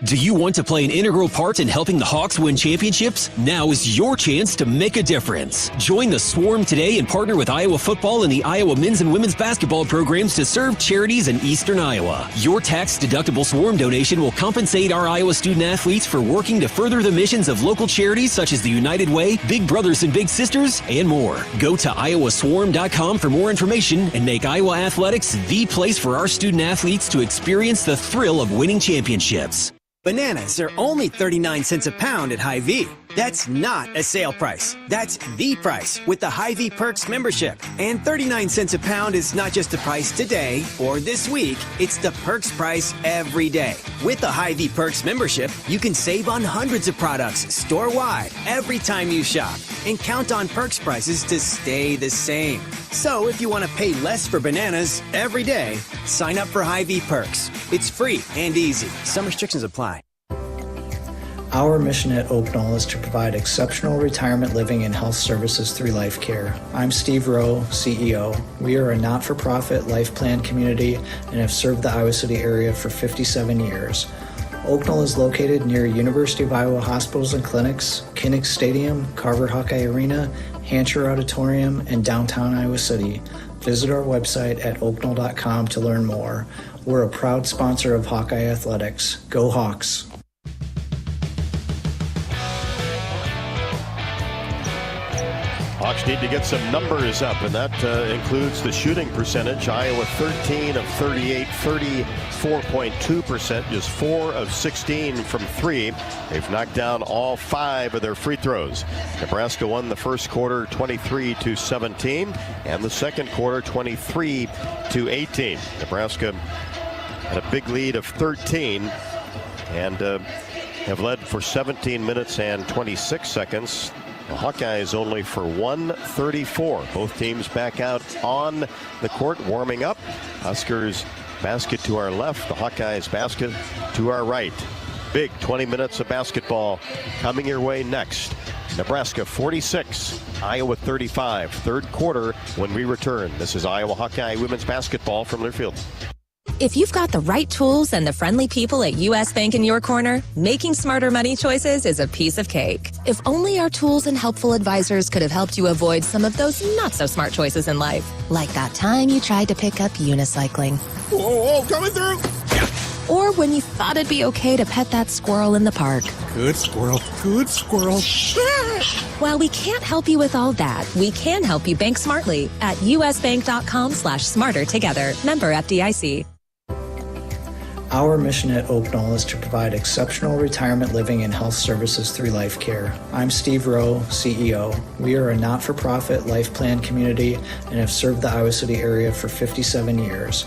Do you want to play an integral part in helping the Hawks win championships? Now is your chance to make a difference. Join the Swarm today and partner with Iowa football and the Iowa men's and women's basketball programs to serve charities in eastern Iowa. Your tax-deductible Swarm donation will compensate our Iowa student athletes for working to further the missions of local charities such as the United Way, Big Brothers and Big Sisters, and more. Go to iowaswarm.com for more information and make Iowa athletics the place for our student athletes to experience the thrill of winning championships. Bananas are only 39 cents a pound at Hy-Vee. That's not a sale price. That's the price with the Hy-Vee Perks membership. And 39 cents a pound is not just the price today or this week. It's the Perks price every day. With the Hy-Vee Perks membership, you can save on hundreds of products store-wide every time you shop. And count on Perks prices to stay the same. So if you want to pay less for bananas every day, sign up for Hy-Vee Perks. It's free and easy. Some restrictions apply. Our mission at Oak Knoll is to provide exceptional retirement living and health services through life care. I'm Steve Rowe, CEO. We are a not-for-profit life plan community and have served the Iowa City area for 57 years. Oak Knoll is located near University of Iowa hospitals and clinics, Kinnick Stadium, Carver Hawkeye Arena, Hancher Auditorium, and downtown Iowa City. Visit our website at oaknoll.com to learn more. We're a proud sponsor of Hawkeye Athletics. Go Hawks! Hawks need to get some numbers up, and that includes the shooting percentage. Iowa 13 of 38, 34.2%, just 4 of 16 from 3. They've knocked down all 5 of their free throws. Nebraska won the first quarter 23-17, and the second quarter 23-18. Nebraska had a big lead of 13 and have led for 17 minutes and 26 seconds. The Hawkeyes only for 134. Both teams back out on the court warming up. Huskers basket to our left, the Hawkeyes basket to our right. Big 20 minutes of basketball coming your way next. Nebraska 46, Iowa 35. Third quarter when we return. This is Iowa Hawkeye women's basketball from Learfield. If you've got the right tools and the friendly people at U.S. Bank in your corner, making smarter money choices is a piece of cake. If only our tools and helpful advisors could have helped you avoid some of those not-so-smart choices in life. Like that time you tried to pick up unicycling. Whoa, coming through! Or when you thought it'd be okay to pet that squirrel in the park. Good squirrel, good squirrel. While we can't help you with all that, we can help you bank smartly at usbank.com/smarter together. Member FDIC. Our mission at Oak Knoll is to provide exceptional retirement living and health services through life care. I'm Steve Rowe, CEO. We are a not-for-profit life plan community and have served the Iowa City area for 57 years.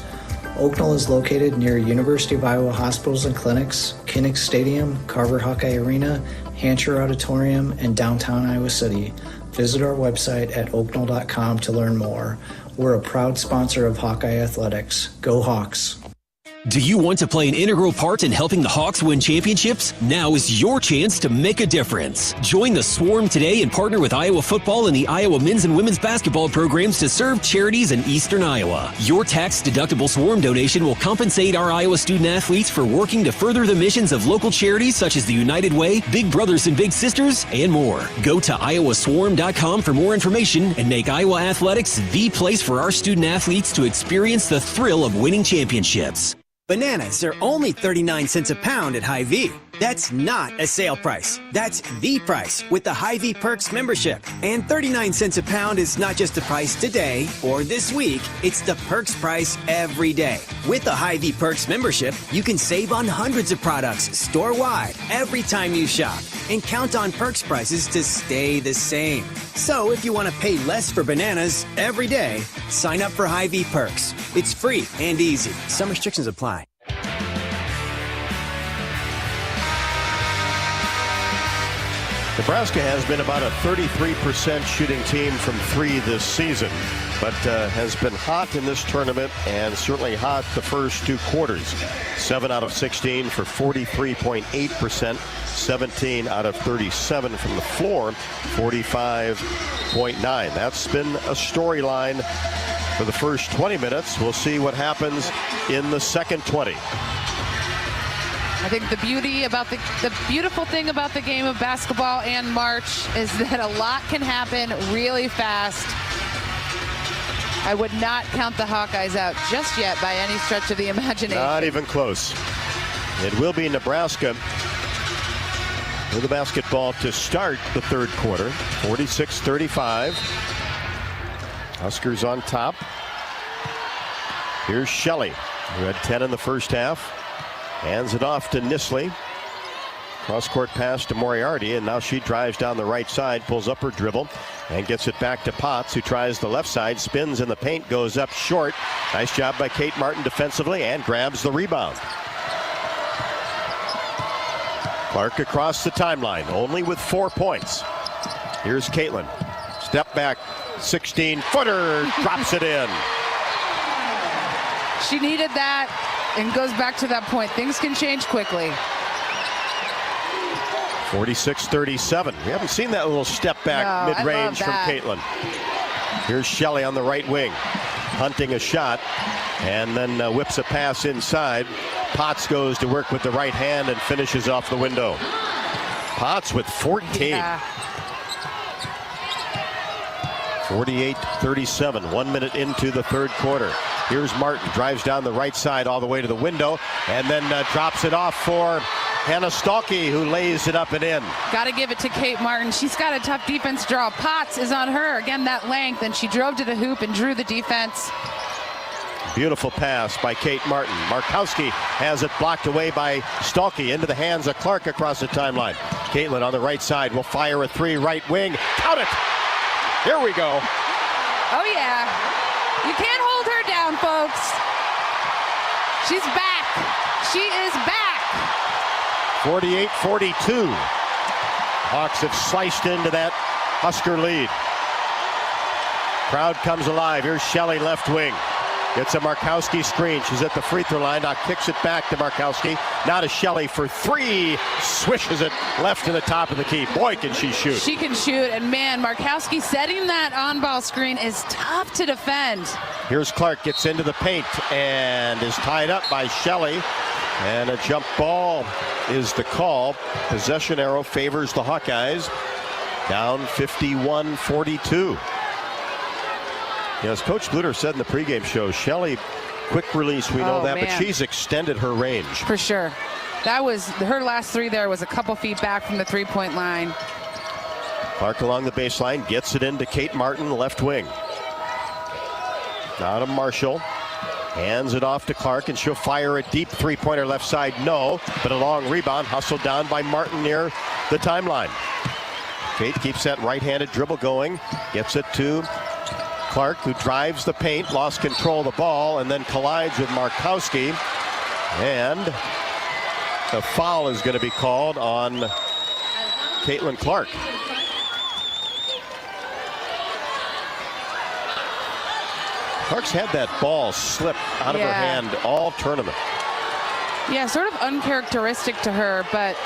Oak Knoll is located near University of Iowa hospitals and clinics, Kinnick Stadium, Carver Hawkeye Arena, Hancher Auditorium, and downtown Iowa City. Visit our website at oakknoll.com to learn more. We're a proud sponsor of Hawkeye Athletics. Go Hawks! Do you want to play an integral part in helping the Hawks win championships? Now is your chance to make a difference. Join the Swarm today and partner with Iowa football and the Iowa men's and women's basketball programs to serve charities in eastern Iowa. Your tax-deductible Swarm donation will compensate our Iowa student athletes for working to further the missions of local charities such as the United Way, Big Brothers and Big Sisters, and more. Go to iowaswarm.com for more information and make Iowa athletics the place for our student athletes to experience the thrill of winning championships. Bananas are only 39 cents a pound at Hy-Vee. That's not a sale price. That's the price with the Hy-Vee Perks membership. And 39 cents a pound is not just the price today or this week. It's the Perks price every day. With the Hy-Vee Perks membership, you can save on hundreds of products store-wide every time you shop. And count on Perks prices to stay the same. So if you want to pay less for bananas every day, sign up for Hy-Vee Perks. It's free and easy. Some restrictions apply. Nebraska has been about a 33% shooting team from three this season, but has been hot in this tournament and certainly hot the first two quarters. 7 out of 16 for 43.8%, 17 out of 37 from the floor, 45.9. That's been a storyline for the first 20 minutes. We'll see what happens in the second 20. I think the beautiful thing about the game of basketball and March is that a lot can happen really fast. I would not count the Hawkeyes out just yet by any stretch of the imagination. Not even close. It will be Nebraska with the basketball to start the third quarter. 46-35. Huskers on top. Here's Shelley, who had 10 in the first half. Hands it off to Nisley. Cross-court pass to Moriarty, and now she drives down the right side, pulls up her dribble, and gets it back to Potts, who tries the left side, spins in the paint, goes up short. Nice job by Kate Martin defensively, and grabs the rebound. Clark across the timeline, only with 4 points. Here's Caitlin. Step back, 16-footer, drops it in. She needed that. And goes back to that point. Things can change quickly. 46-37. We haven't seen that little step back mid-range from Caitlin. Here's Shelley on the right wing, hunting a shot, and then whips a pass inside. Potts goes to work with the right hand and finishes off the window. Potts with 14. Yeah. 48-37, 1 minute into the third quarter. Here's Martin, drives down the right side all the way to the window, and then drops it off for Hannah Stalkey, who lays it up and in. Got to give it to Kate Martin. She's got a tough defense draw. Potts is on her. Again, that length, and she drove to the hoop and drew the defense. Beautiful pass by Kate Martin. Markowski has it blocked away by Stalkey into the hands of Clark across the timeline. Caitlin on the right side will fire a three, right wing. Count it! Here we go. Oh, yeah. You can't hold her down, folks. She's back. She is back. 48-42. Hawks have sliced into that Husker lead. Crowd comes alive. Here's Shelley, left wing. It's a Markowski screen. She's at the free throw line. Now kicks it back to Markowski. Now to Shelley for three. Swishes it left to the top of the key. Boy, can she shoot. She can shoot. And man, Markowski setting that on-ball screen is tough to defend. Here's Clark, gets into the paint and is tied up by Shelley. And a jump ball is the call. Possession arrow favors the Hawkeyes. Down 51-42. As Coach Bluder said in the pregame show, Shelley, quick release, we know that, man. but she's extended her range. For sure. That was her last three there was a couple feet back from the three-point line. Clark along the baseline, gets it into Kate Martin, left wing. Now to Marshall. Hands it off to Clark, and she'll fire a deep three-pointer left side. No, but a long rebound hustled down by Martin near the timeline. Kate keeps that right-handed dribble going, gets it to Clark, who drives the paint, lost control of the ball, and then collides with Markowski. And a foul is going to be called on Caitlin Clark. Clark's had that ball slip out of her hand all tournament. Yeah, sort of uncharacteristic to her, but...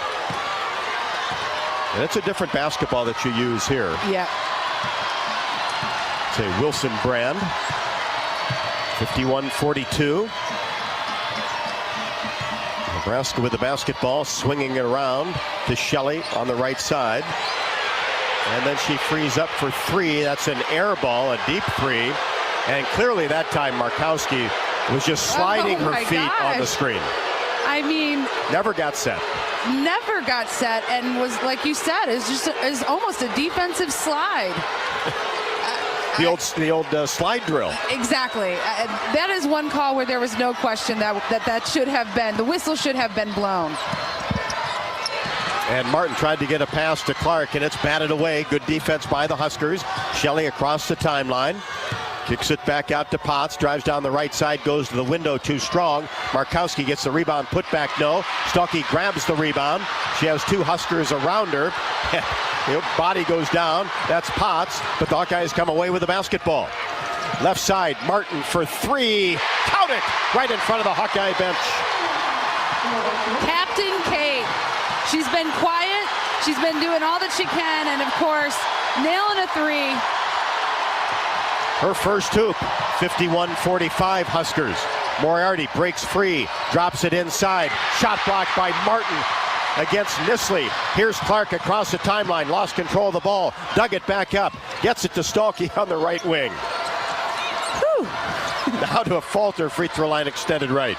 And it's a different basketball that you use here. Yeah. It's a Wilson brand. 51-42. Nebraska with the basketball, swinging it around to Shelley on the right side. And then she frees up for three. That's an air ball, a deep three. And clearly that time Markowski was just sliding her feet on the screen. I mean, never got set. Never got set, and was, like you said, is almost a defensive slide. The old slide drill. Exactly. That is one call where there was no question that should have been, the whistle should have been blown. And Martin tried to get a pass to Clark, and it's batted away. Good defense by the Huskers. Shelley across the timeline. Kicks it back out to Potts, drives down the right side, goes to the window too strong. Markowski gets the rebound, put back no. Stuckey grabs the rebound. She has two Huskers around her. Body goes down. That's Potts, but the Hawkeyes come away with the basketball. Left side, Martin for three. Count it! Right in front of the Hawkeye bench. Captain Kate. She's been quiet. She's been doing all that she can, and of course, nailing a three. Her first hoop, 51-45 Huskers. Moriarty breaks free, drops it inside. Shot blocked by Martin against Nisley. Here's Clark across the timeline, lost control of the ball, dug it back up, gets it to Stuckey on the right wing. Now to a Falter free throw line extended right.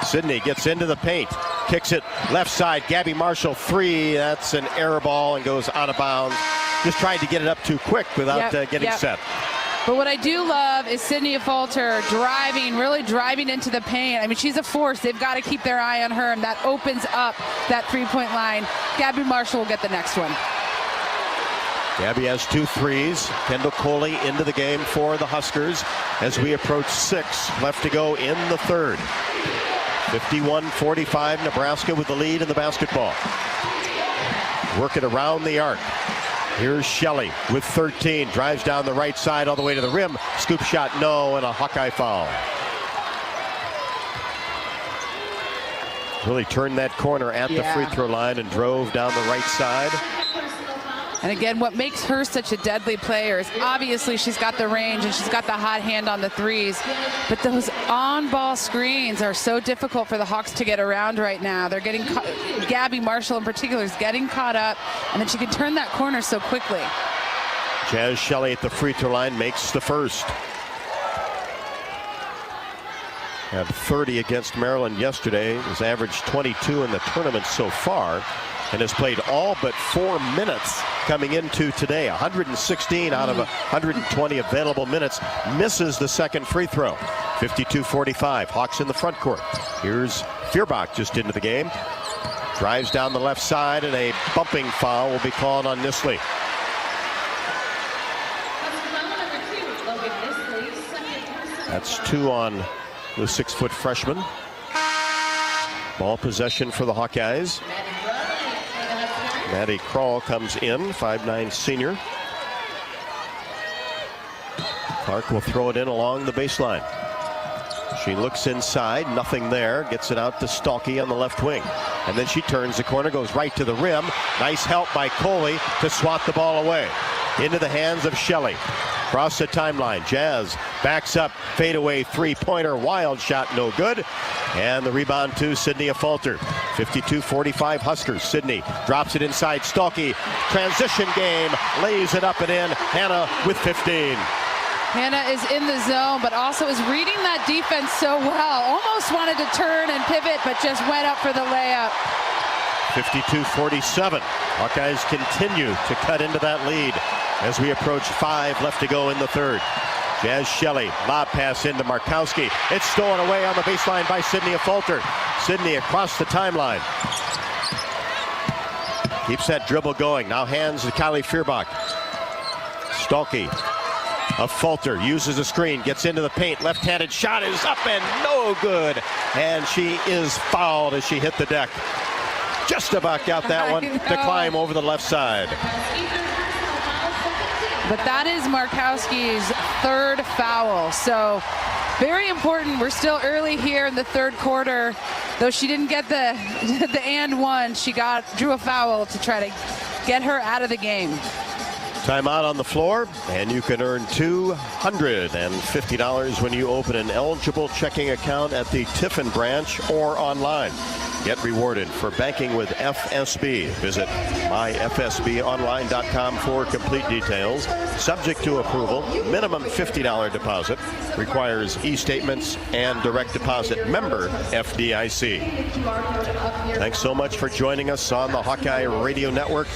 Sydney gets into the paint, kicks it left side. Gabby Marshall three. That's an error ball and goes out of bounds. Just tried to get it up too quick without getting set. But what I do love is Sydney Falter really driving into the paint. I mean, she's a force. They've got to keep their eye on her, and that opens up that three-point line. Gabby Marshall will get the next one. Gabby has 2 threes. Kendall Coley into the game for the Huskers as we approach 6 left to go in the third. 51-45, Nebraska with the lead in the basketball. Work it around the arc. Here's Shelley with 13, drives down the right side all the way to the rim. Scoop shot, no, and a Hawkeye foul. Really turned that corner at the free throw line and drove down the right side. And again, what makes her such a deadly player is obviously she's got the range and she's got the hot hand on the threes, but those on-ball screens are so difficult for the Hawks to get around right now. They're getting Gabby Marshall in particular is getting caught up, and then she can turn that corner so quickly. Jazz Shelley at the free throw line makes the first. Had 30 against Maryland yesterday. Has averaged 22 in the tournament so far, and has played all but 4 minutes coming into today. 116 out of 120 available minutes. Misses the second free throw. 52-45. Hawks in the front court. Here's Feuerbach just into the game. Drives down the left side, and a bumping foul will be called on Nisley. That's 2 on the 6-foot freshman. Ball possession for the Hawkeyes. Maddie Krall comes in, 5'9" senior. Clark will throw it in along the baseline. She looks inside, nothing there, gets it out to Stalkey on the left wing. And then she turns the corner, goes right to the rim. Nice help by Coley to swat the ball away. Into the hands of Shelley. Across the timeline, Jazz backs up, fadeaway three-pointer, wild shot, no good. And the rebound to Sydney Falter. 52-45 Huskers. Sydney drops it inside Stalkey. Transition game, lays it up and in. Hannah with 15. Hannah is in the zone, but also is reading that defense so well. Almost wanted to turn and pivot, but just went up for the layup. 52-47. Hawkeyes continue to cut into that lead as we approach 5 left to go in the third. Jazz Shelley, lob pass into Markowski. It's stolen away on the baseline by Sydney Falter. Sydney across the timeline. Keeps that dribble going. Now hands to Kylie Feuerbach. Stalkey. Falter uses a screen, gets into the paint. Left-handed shot is up and no good. And she is fouled as she hit the deck. Just about got that one to climb over the left side. But that is Markowski's third foul. So very important. We're still early here in the third quarter. Though she didn't get the and one, she drew a foul to try to get her out of the game. Timeout on the floor, and you can earn $250 when you open an eligible checking account at the Tiffin branch or online. Get rewarded for banking with FSB. Visit myfsbonline.com for complete details. Subject to approval, minimum $50 deposit. Requires e-statements and direct deposit. Member FDIC. Thanks so much for joining us on the Hawkeye Radio Network.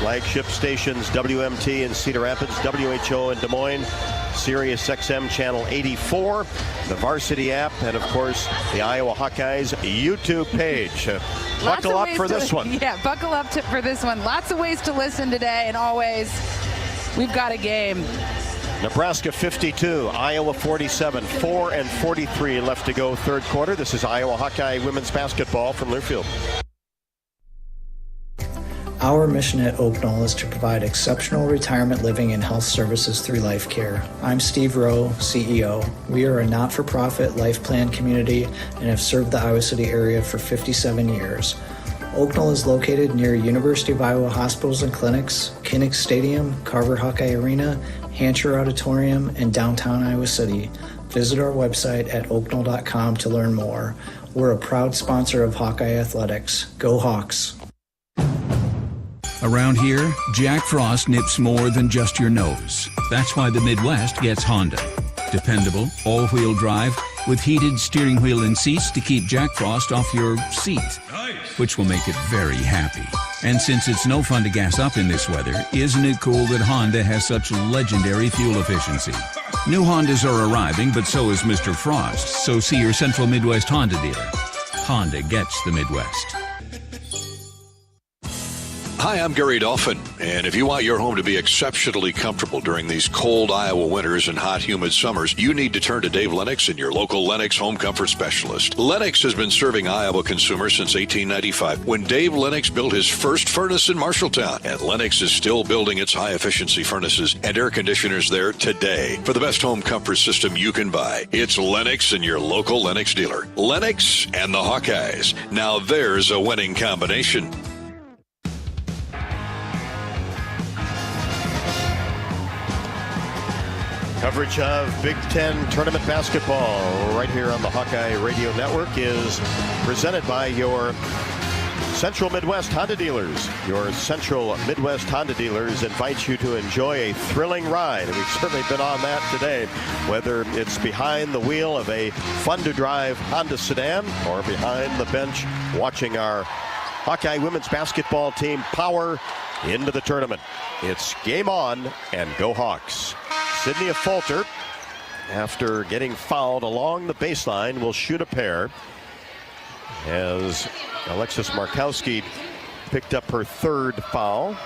Flagship stations WMT in Cedar Rapids, WHO in Des Moines, Sirius XM Channel 84, the Varsity app, and of course the Iowa Hawkeyes YouTube page. Buckle up for this one. Yeah, buckle up for this one. Lots of ways to listen today, and always, we've got a game. Nebraska 52, Iowa 47, 4:43 left to go third quarter. This is Iowa Hawkeye women's basketball from Learfield. Our mission at Oak Knoll is to provide exceptional retirement living and health services through life care. I'm Steve Rowe, CEO. We are a not-for-profit life plan community and have served the Iowa City area for 57 years. Oak Knoll is located near University of Iowa hospitals and clinics, Kinnick Stadium, Carver Hawkeye Arena, Hancher Auditorium, and downtown Iowa City. Visit our website at oakknoll.com to learn more. We're a proud sponsor of Hawkeye Athletics. Go Hawks! Around here, Jack Frost nips more than just your nose. That's why the Midwest gets Honda. Dependable, all-wheel drive, with heated steering wheel and seats to keep Jack Frost off your seat, which will make it very happy. And since it's no fun to gas up in this weather, isn't it cool that Honda has such legendary fuel efficiency? New Hondas are arriving, but so is Mr. Frost, so see your Central Midwest Honda dealer. Honda gets the Midwest. Hi, I'm Gary Dolphin, and if you want your home to be exceptionally comfortable during these cold Iowa winters and hot, humid summers, you need to turn to Dave Lennox and your local Lennox home comfort specialist. Lennox has been serving Iowa consumers since 1895, when Dave Lennox built his first furnace in Marshalltown, and Lennox is still building its high-efficiency furnaces and air conditioners there today. For the best home comfort system you can buy, it's Lennox and your local Lennox dealer. Lennox and the Hawkeyes. Now there's a winning combination. Coverage of Big Ten tournament basketball right here on the Hawkeye Radio Network is presented by your Central Midwest Honda dealers. Your Central Midwest Honda dealers invite you to enjoy a thrilling ride, and we've certainly been on that today, whether it's behind the wheel of a fun-to-drive Honda sedan or behind the bench watching our Hawkeye women's basketball team power into the tournament. It's game on and go Hawks. Sydney Falter, after getting fouled along the baseline, will shoot a pair as Alexis Markowski picked up her third foul.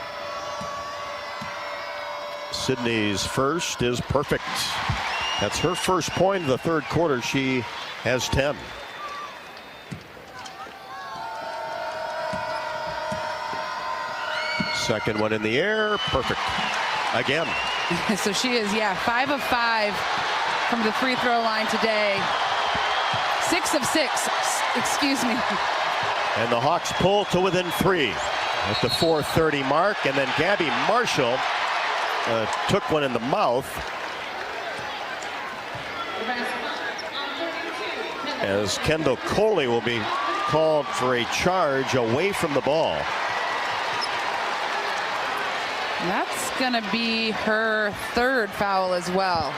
Sydney's first is perfect. That's her first point of the third quarter. She has 10. Second one in the air, perfect. Again. So she is, 5 of 5 from the free throw line today. 6 of 6. Excuse me. And the Hawks pull to within 3 at the 4:30 mark. And then Gabby Marshall took one in the mouth as Kendall Coley will be called for a charge away from the ball. That's going to be her 3rd foul as well.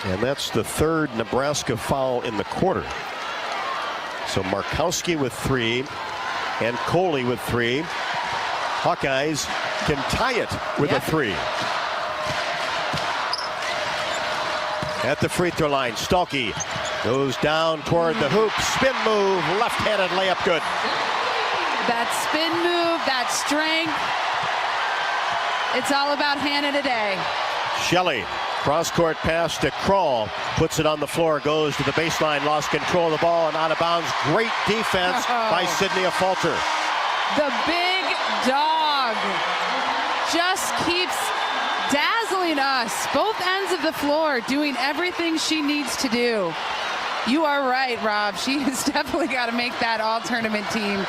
And that's the 3rd Nebraska foul in the quarter. So Markowski with 3 and Coley with 3. Hawkeyes can tie it with a 3. At the free throw line, Stalky goes down toward the hoop. Spin move, left-handed layup good. That spin move, that strength. It's all about Hannah today. Shelley, cross-court pass to Kroll. Puts it on the floor, goes to the baseline, lost control of the ball, and out of bounds. Great defense by Sydney Falter. The big dog just keeps dazzling us. Both ends of the floor doing everything she needs to do. You are right, Rob. She has definitely got to make that all-tournament team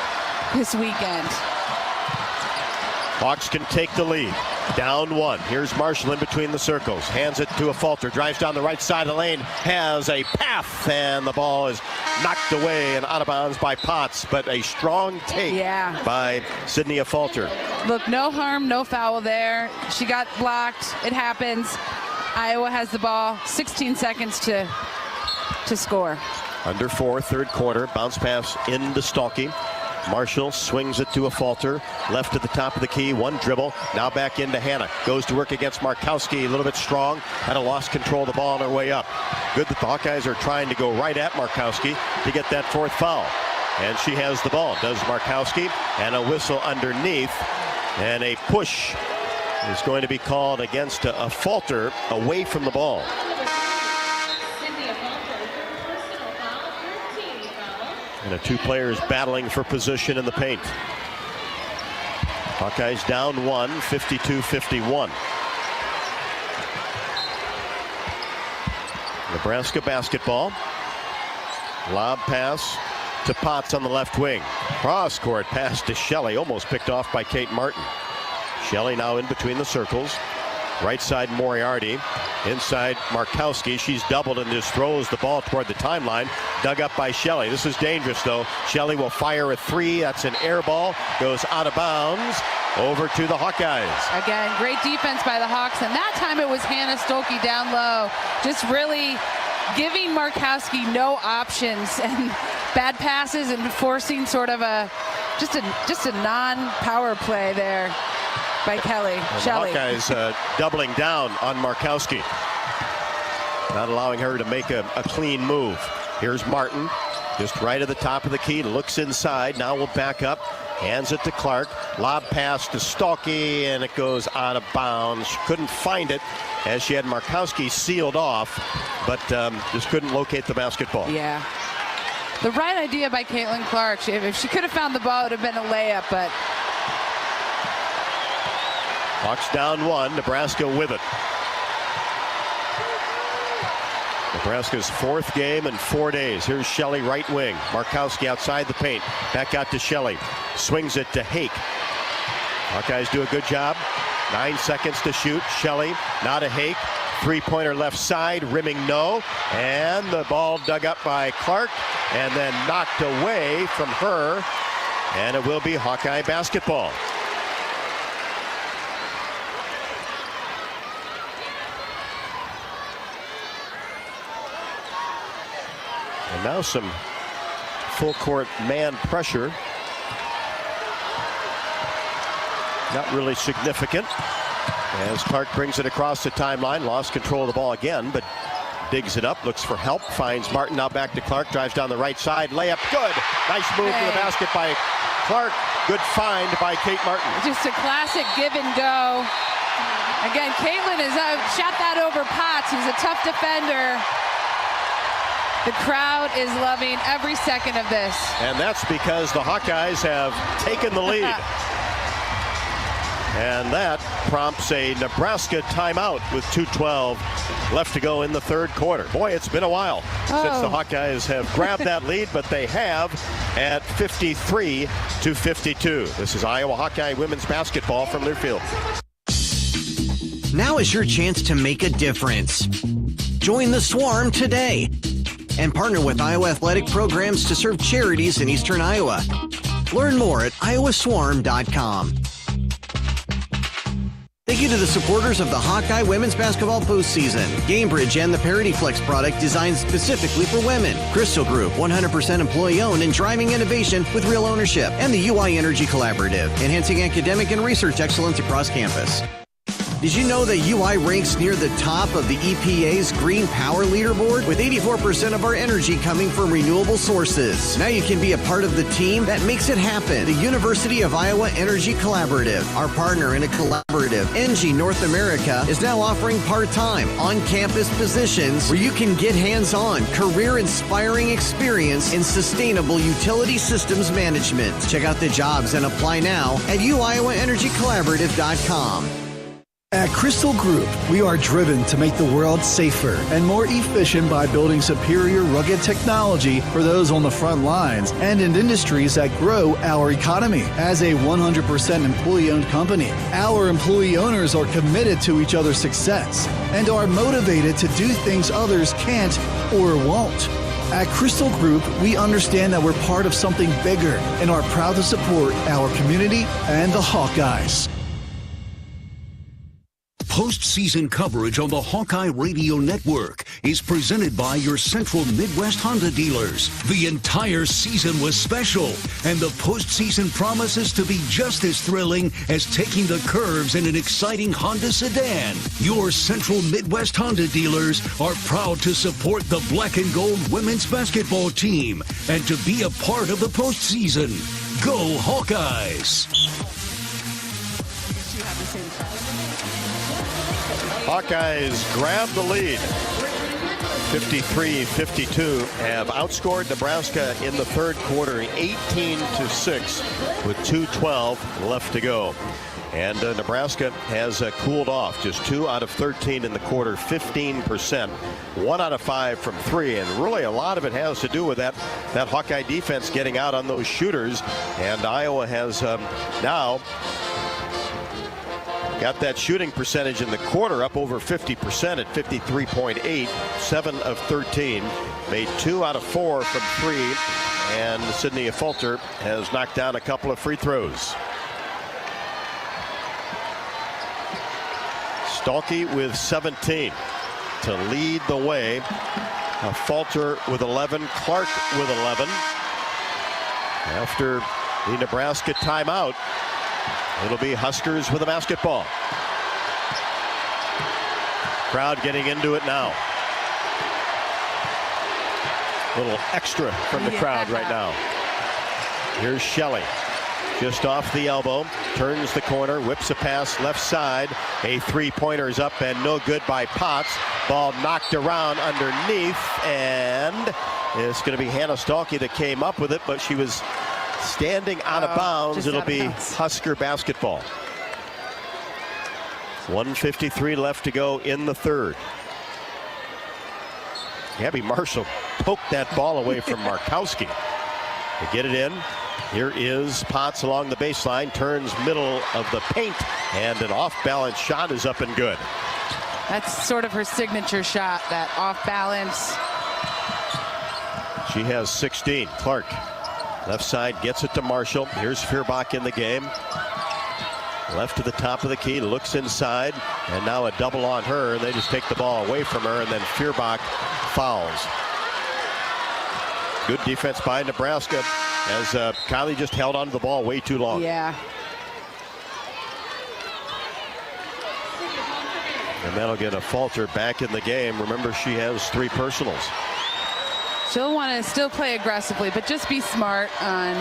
this weekend. Hawks can take the lead. Down 1. Here's Marshall in between the circles. Hands it to Falter. Drives down the right side of the lane. Has a path. And the ball is knocked away and out of bounds by Potts. But a strong take by Sydney Falter. Look, no harm, no foul there. She got blocked. It happens. Iowa has the ball. 16 seconds to score. Under 4, 3rd quarter. Bounce pass into Stalky. Marshall swings it to Falter. Left at the top of the key. 1 dribble. Now back into Hannah. Goes to work against Markowski. A little bit strong. Had lost control of the ball on her way up. Good that the Hawkeyes are trying to go right at Markowski to get that 4th foul. And she has the ball. Does Markowski. And a whistle underneath. And a push is going to be called against a Falter away from the ball. And 2 players battling for position in the paint. Hawkeyes down 1, 52-51. Nebraska basketball. Lob pass to Potts on the left wing. Cross-court pass to Shelley, almost picked off by Kate Martin. Shelley now in between the circles. Right side Moriarty. Inside Markowski. She's doubled and just throws the ball toward the timeline. Dug up by Shelley. This is dangerous though. Shelley will fire a 3. That's an air ball. Goes out of bounds. Over to the Hawkeyes. Again, great defense by the Hawks. And that time it was Hannah Stolke down low. Just really giving Markowski no options and bad passes and forcing sort of just a non-power play there by Kelly. Shelley. Hawkeyes doubling down on Markowski. Not allowing her to make a clean move. Here's Martin, just right at the top of the key, looks inside, now will back up, hands it to Clark, lob pass to Stalky, and it goes out of bounds. She couldn't find it as she had Markowski sealed off, but just couldn't locate the basketball. Yeah. The right idea by Caitlin Clark. If she could have found the ball, it would have been a layup, but Hawks down 1, Nebraska with it. Nebraska's 4th game in 4 days. Here's Shelley, right wing. Markowski outside the paint. Back out to Shelley. Swings it to Hake. Hawkeyes do a good job. 9 seconds to shoot. Shelley, now to Hake. 3-pointer left side, rimming no. And the ball dug up by Clark and then knocked away from her. And it will be Hawkeye basketball. And now some full court man pressure. Not really significant as Clark brings it across the timeline. Lost control of the ball again, but digs it up, looks for help, finds Martin. Now back to Clark, drives down the right side, layup good. Nice move to the basket by Clark. Good find by Kate Martin. Just a classic give and go. Again, Caitlin has shot that over Potts, who's a tough defender. The crowd is loving every second of this. And that's because the Hawkeyes have taken the lead. And that prompts a Nebraska timeout with 2:12 left to go in the third quarter. Boy, it's been a while since the Hawkeyes have grabbed that lead, but they have at 53-52. This is Iowa Hawkeye women's basketball from Learfield. Now is your chance to make a difference. Join the Swarm today and partner with Iowa athletic programs to serve charities in Eastern Iowa. Learn more at iowaswarm.com. Thank you to the supporters of the Hawkeye women's basketball postseason. GameBridge and the Parity Flex product designed specifically for women. Crystal Group, 100% employee-owned and driving innovation with real ownership. And the UI Energy Collaborative, enhancing academic and research excellence across campus. Did you know that UI ranks near the top of the EPA's Green Power Leaderboard, with 84% of our energy coming from renewable sources? Now you can be a part of the team that makes it happen. The University of Iowa Energy Collaborative, our partner in a collaborative, ENGIE North America, is now offering part-time, on-campus positions where you can get hands-on, career-inspiring experience in sustainable utility systems management. Check out the jobs and apply now at uiowaenergycollaborative.com. At Crystal Group, we are driven to make the world safer and more efficient by building superior rugged technology for those on the front lines and in industries that grow our economy. As a 100% employee-owned company, our employee owners are committed to each other's success and are motivated to do things others can't or won't. At Crystal Group, we understand that we're part of something bigger and are proud to support our community and the Hawkeyes. Postseason coverage on the Hawkeye Radio Network is presented by your Central Midwest Honda dealers. The entire season was special, and the postseason promises to be just as thrilling as taking the curves in an exciting Honda sedan. Your Central Midwest Honda dealers are proud to support the Black and Gold women's basketball team and to be a part of the postseason. Go Hawkeyes! Hawkeyes grab the lead. 53-52, have outscored Nebraska in the third quarter 18-6 with 2:12 left to go. And Nebraska has cooled off, just 2 out of 13 in the quarter, 15%, 1 out of 5 from 3, and really a lot of it has to do with that Hawkeye defense getting out on those shooters. And Iowa has now got that shooting percentage in the quarter up over 50% at 53.8, 7 of 13, made 2 out of 4 from 3, and Sydney Fulter has knocked down a couple of free throws. Stalkey with 17 to lead the way. Fulter with 11, Clark with 11. After the Nebraska timeout, it'll be Huskers with a basketball. Crowd getting into it now. Little extra from the crowd right now. Here's Shelley. Just off the elbow, turns the corner, whips a pass left side. A three-pointer is up and no good by Potts. Ball knocked around underneath, and it's going to be Hannah Stalkey that came up with it, but she was standing out of bounds. It'll be Husker basketball. 1:53 left to go in the third. Gabby Marshall poked that ball away from Markowski. To get it in, here is Potts along the baseline, turns middle of the paint, and an off-balance shot is up and good. That's sort of her signature shot, that off-balance. She has 16. Clark, left side, gets it to Marshall. Here's Feuerbach in the game. Left to the top of the key, looks inside, and now a double on her. They just take the ball away from her, and then Feuerbach fouls. Good defense by Nebraska, as Kylie just held onto the ball way too long. Yeah. And that'll get a Fulter back in the game. Remember, she has 3 personals. She'll want to still play aggressively, but just be smart on,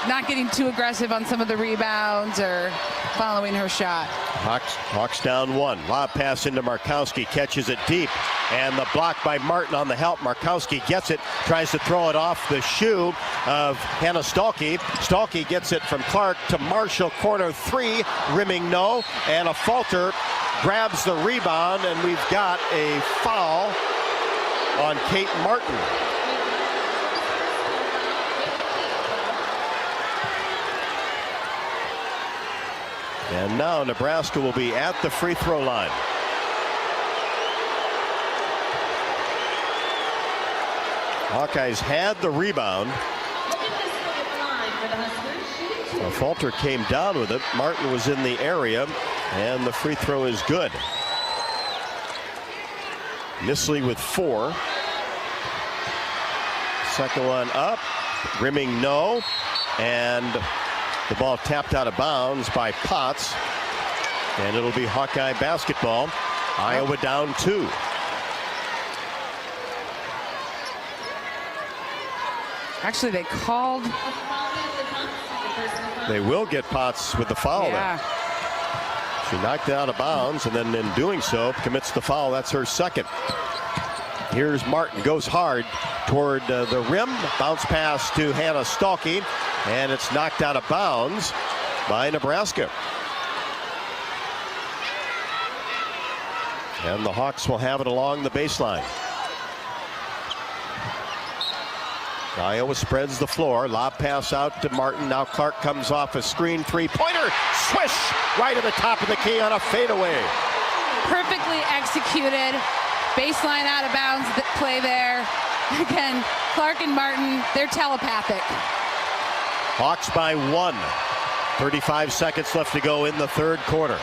not getting too aggressive on some of the rebounds or following her shot. Hawks down 1. Lob pass into Markowski, catches it deep. and the block by Martin on the help. Markowski gets it, tries to throw it off the shoe of Hannah Stalkey. Stalkey gets it from Clark to Marshall, corner 3, rimming no, and a falter grabs the rebound, and we've got a foul on Kate Martin. And now Nebraska will be at the free throw line. Hawkeyes had the rebound. A falter came down with it. Martin was in the area, and the free throw is good. Nisley with 4. Second one up, rimming no, and the ball tapped out of bounds by Potts, and it'll be Hawkeye basketball. Iowa down 2. Actually, they called. They will get Potts with the foul. Yeah. Then. She knocked it out of bounds, and then in doing so, commits the foul. That's her second. Here's Martin, goes hard toward the rim. Bounce pass to Hannah Stalkey, and it's knocked out of bounds by Nebraska. And the Hawks will have it along the baseline. Iowa spreads the floor. Lob pass out to Martin. Now Clark comes off a screen. Three-pointer. Swish! Right at the top of the key on a fadeaway. Perfectly executed. Baseline out of bounds play there. Again, Clark and Martin, they're telepathic. Hawks by 1. 35 seconds left to go in the third quarter.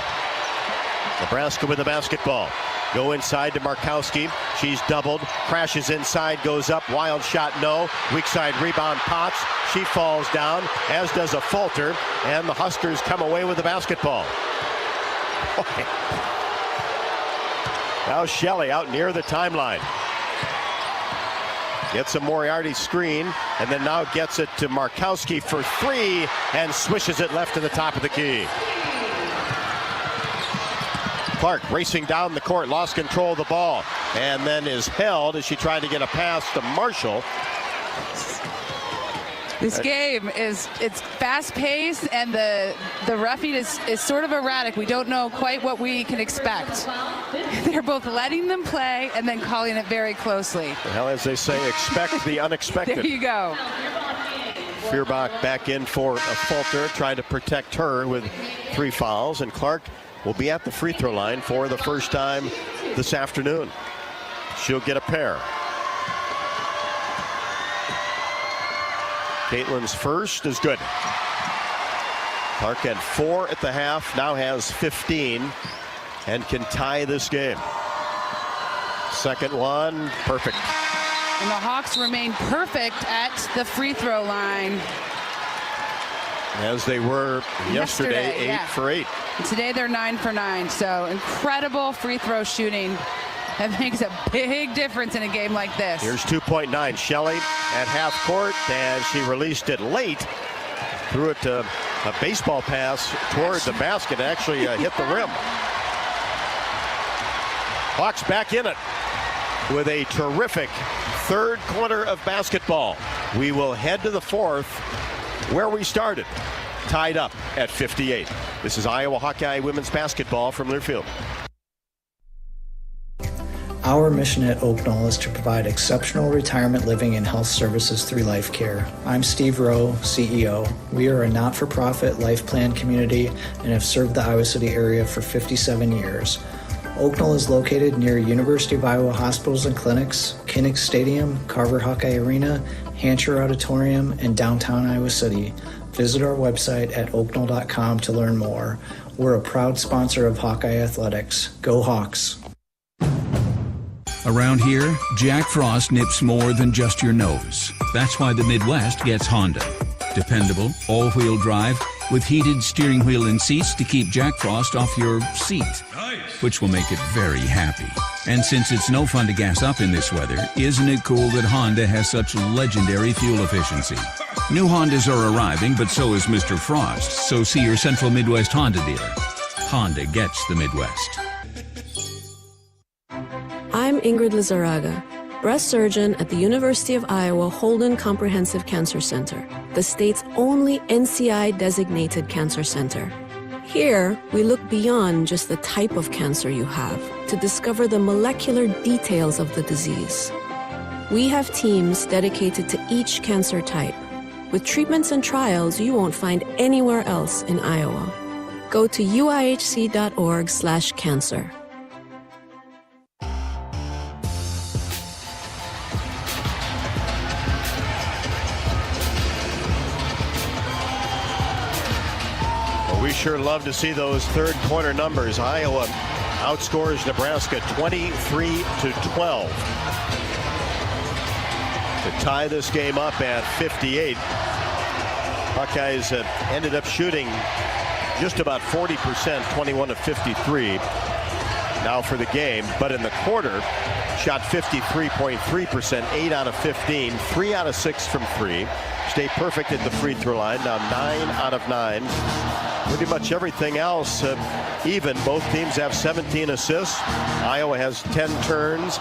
Nebraska with the basketball. Go inside to Markowski. She's doubled. Crashes inside. Goes up. Wild shot. No. Weak side rebound. Potts. She falls down, as does a falter. And the Huskers come away with the basketball. Now Shelley out near the timeline. Gets a Moriarty screen. And then now gets it to Markowski for 3. And swishes it left to the top of the key. Clark racing down the court, lost control of the ball, and then is held as she tried to get a pass to Marshall. This game it's fast-paced, and the roughing is sort of erratic. We don't know quite what we can expect. They're both letting them play and then calling it very closely. Well, as they say, expect the unexpected. There you go. Feuerbach back in for a falter, trying to protect her with 3 fouls, and Clark will be at the free throw line for the first time this afternoon. She'll get a pair. Caitlin's first is good. Clark had 4 at the half, now has 15, and can tie this game. Second one, perfect. And the Hawks remain perfect at the free throw line. As they were yesterday 8 for 8. And today they're 9 for 9. So incredible free throw shooting. That makes a big difference in a game like this. Here's 2.9. Shelley at half court, and she released it late. Threw it to a baseball pass toward the basket. Actually hit the rim. Hawks back in it with a terrific third quarter of basketball. We will head to the fourth, where we started, tied up at 58. This is Iowa Hawkeye women's basketball from Learfield. Our mission at Oak Knoll is to provide exceptional retirement living and health services through life care. I'm Steve Rowe, CEO. We are a not-for-profit life plan community and have served the Iowa City area for 57 years. Oak Knoll is located near University of Iowa hospitals and clinics, Kinnick Stadium, Carver Hawkeye Arena, Hancher Auditorium, and downtown Iowa City. Visit our website at oakknoll.com to learn more. We're a proud sponsor of Hawkeye Athletics. Go Hawks! Around here, Jack Frost nips more than just your nose. That's why the Midwest gets Honda. Dependable, all-wheel drive, with heated steering wheel and seats to keep Jack Frost off your seat. Nice. Which will make it very happy. And since it's no fun to gas up in this weather, isn't it cool that Honda has such legendary fuel efficiency? New Hondas are arriving, but so is Mr. Frost. So see your Central Midwest Honda dealer. Honda gets the Midwest. I'm Ingrid Lizarraga, breast surgeon at the University of Iowa Holden Comprehensive Cancer Center, the state's only NCI-designated cancer center. Here, we look beyond just the type of cancer you have to discover the molecular details of the disease. We have teams dedicated to each cancer type, with treatments and trials you won't find anywhere else in Iowa. Go to uihc.org/cancer. We sure love to see those third quarter numbers. Iowa outscores Nebraska 23-12 to tie this game up at 58. Hawkeyes ended up shooting just about 40%, 21-53 now for the game, but in the quarter shot 53.3%, 8 out of 15, 3 out of 6 from 3. Stayed perfect at the free throw line, now 9 out of 9. Pretty much everything else even. Both teams have 17 assists. Iowa has 10 turns.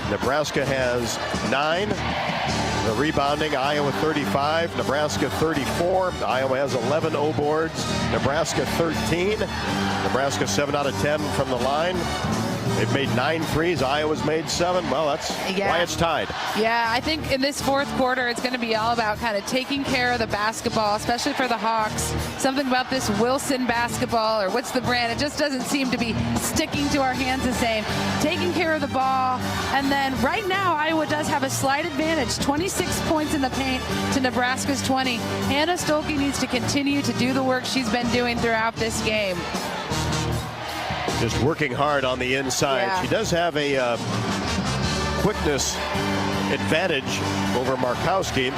Nebraska has 9. The rebounding, Iowa 35, Nebraska 34. Iowa has 11 O boards, Nebraska 13. Nebraska 7 out of 10 from the line. They've made 9 threes. Iowa's made 7. Well, that's why it's tied. Yeah, I think in this fourth quarter, it's going to be all about kind of taking care of the basketball, especially for the Hawks. Something about this Wilson basketball, or what's the brand? It just doesn't seem to be sticking to our hands the same. Taking care of the ball. And then right now, Iowa does have a slight advantage. 26 points in the paint to Nebraska's 20. Hannah Stolke needs to continue to do the work she's been doing throughout this game. Just working hard on the inside. Yeah. She does have a quickness advantage over Markowski.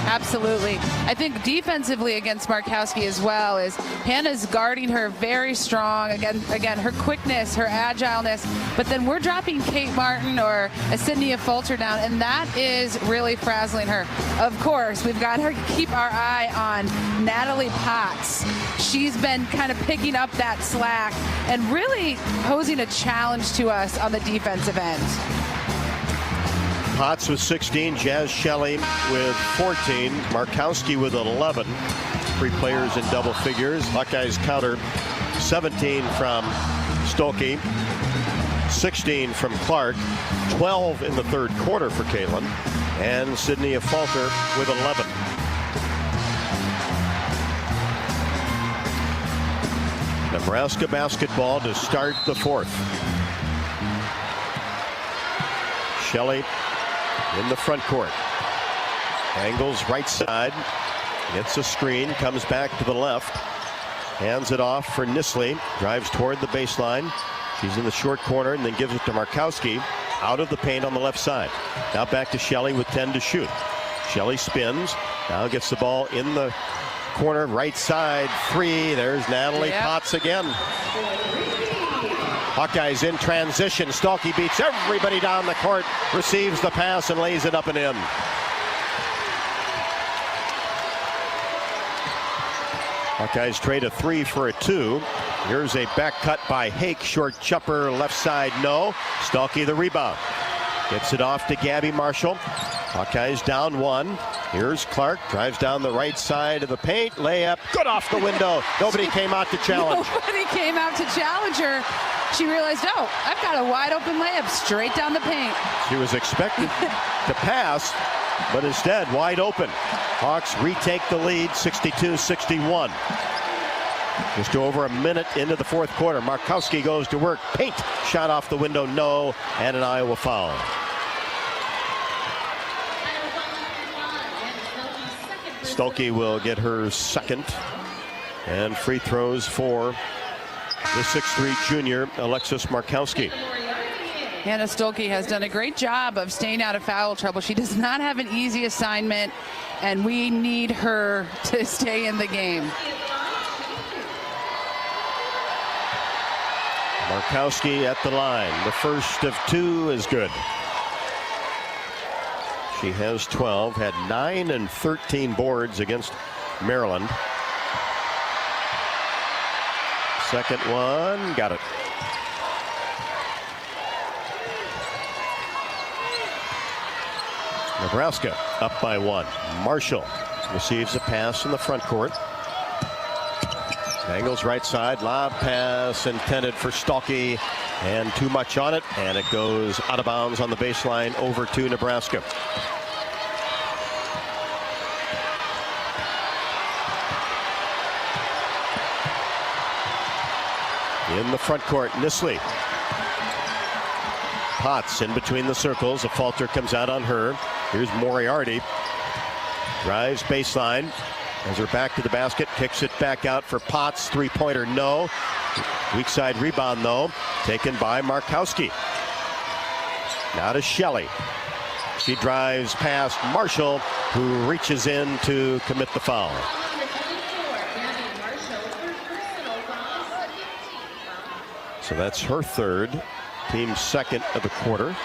Absolutely. I think defensively against Markowski as well is Hannah's guarding her very strong. Again, her quickness, her agileness. But then we're dropping Kate Martin or a Sydney Fulcher down, and that is really frazzling her. Of course, we've got to keep our eye on Natalie Potts. She's been kind of picking up that slack and really posing a challenge to us on the defensive end. Potts with 16, Jazz Shelley with 14, Markowski with 11. 3 players in double figures. Hawkeyes counter 17 from Stolke, 16 from Clark, 12 in the third quarter for Kalen, and Sydney Falter with 11. Nebraska basketball to start the fourth. Shelley in the front court. Angles right side. Gets a screen. Comes back to the left. Hands it off for Nisley. Drives toward the baseline. She's in the short corner and then gives it to Markowski. Out of the paint on the left side. Now back to Shelley with 10 to shoot. Shelley spins. Now gets the ball in the corner. Right side. 3. There's Natalie Potts again. Hawkeyes in transition. Stolke beats everybody down the court, receives the pass and lays it up and in. Hawkeyes trade a 3 for a 2. Here's a back cut by Hake. Short chopper, left side, no. Stolke the rebound. Gets it off to Gabby Marshall. Hawkeyes down 1. Here's Clark. Drives down the right side of the paint. Layup. Good off the window. Nobody came out to challenge. Nobody came out to challenge her. She realized, oh, I've got a wide open layup straight down the paint. She was expected to pass, but instead wide open. Hawks retake the lead 62-61. Just over a minute into the fourth quarter. Markowski goes to work. Paint. Shot off the window, no. And an Iowa foul. Stolke will get her second. And free throws for the 6'3" junior, Alexis Markowski. Hannah Stolke has done a great job of staying out of foul trouble. She does not have an easy assignment, and we need her to stay in the game. Markowski at the line. The first of 2 is good. She has 12, had 9 and 13 boards against Maryland. Second one, got it. Nebraska up by 1. Marshall receives a pass in the front court. Angles right side, lob pass intended for Stolke, and too much on it, and it goes out of bounds on the baseline over to Nebraska. In the front court, Nisley. Potts in between the circles. A falter comes out on her. Here's Moriarty. Drives baseline. Has her back to the basket. Kicks it back out for Potts. Three-pointer, no. Weak side rebound, though. Taken by Markowski. Now to Shelley. She drives past Marshall, who reaches in to commit the foul. So that's her third, team's second of the quarter.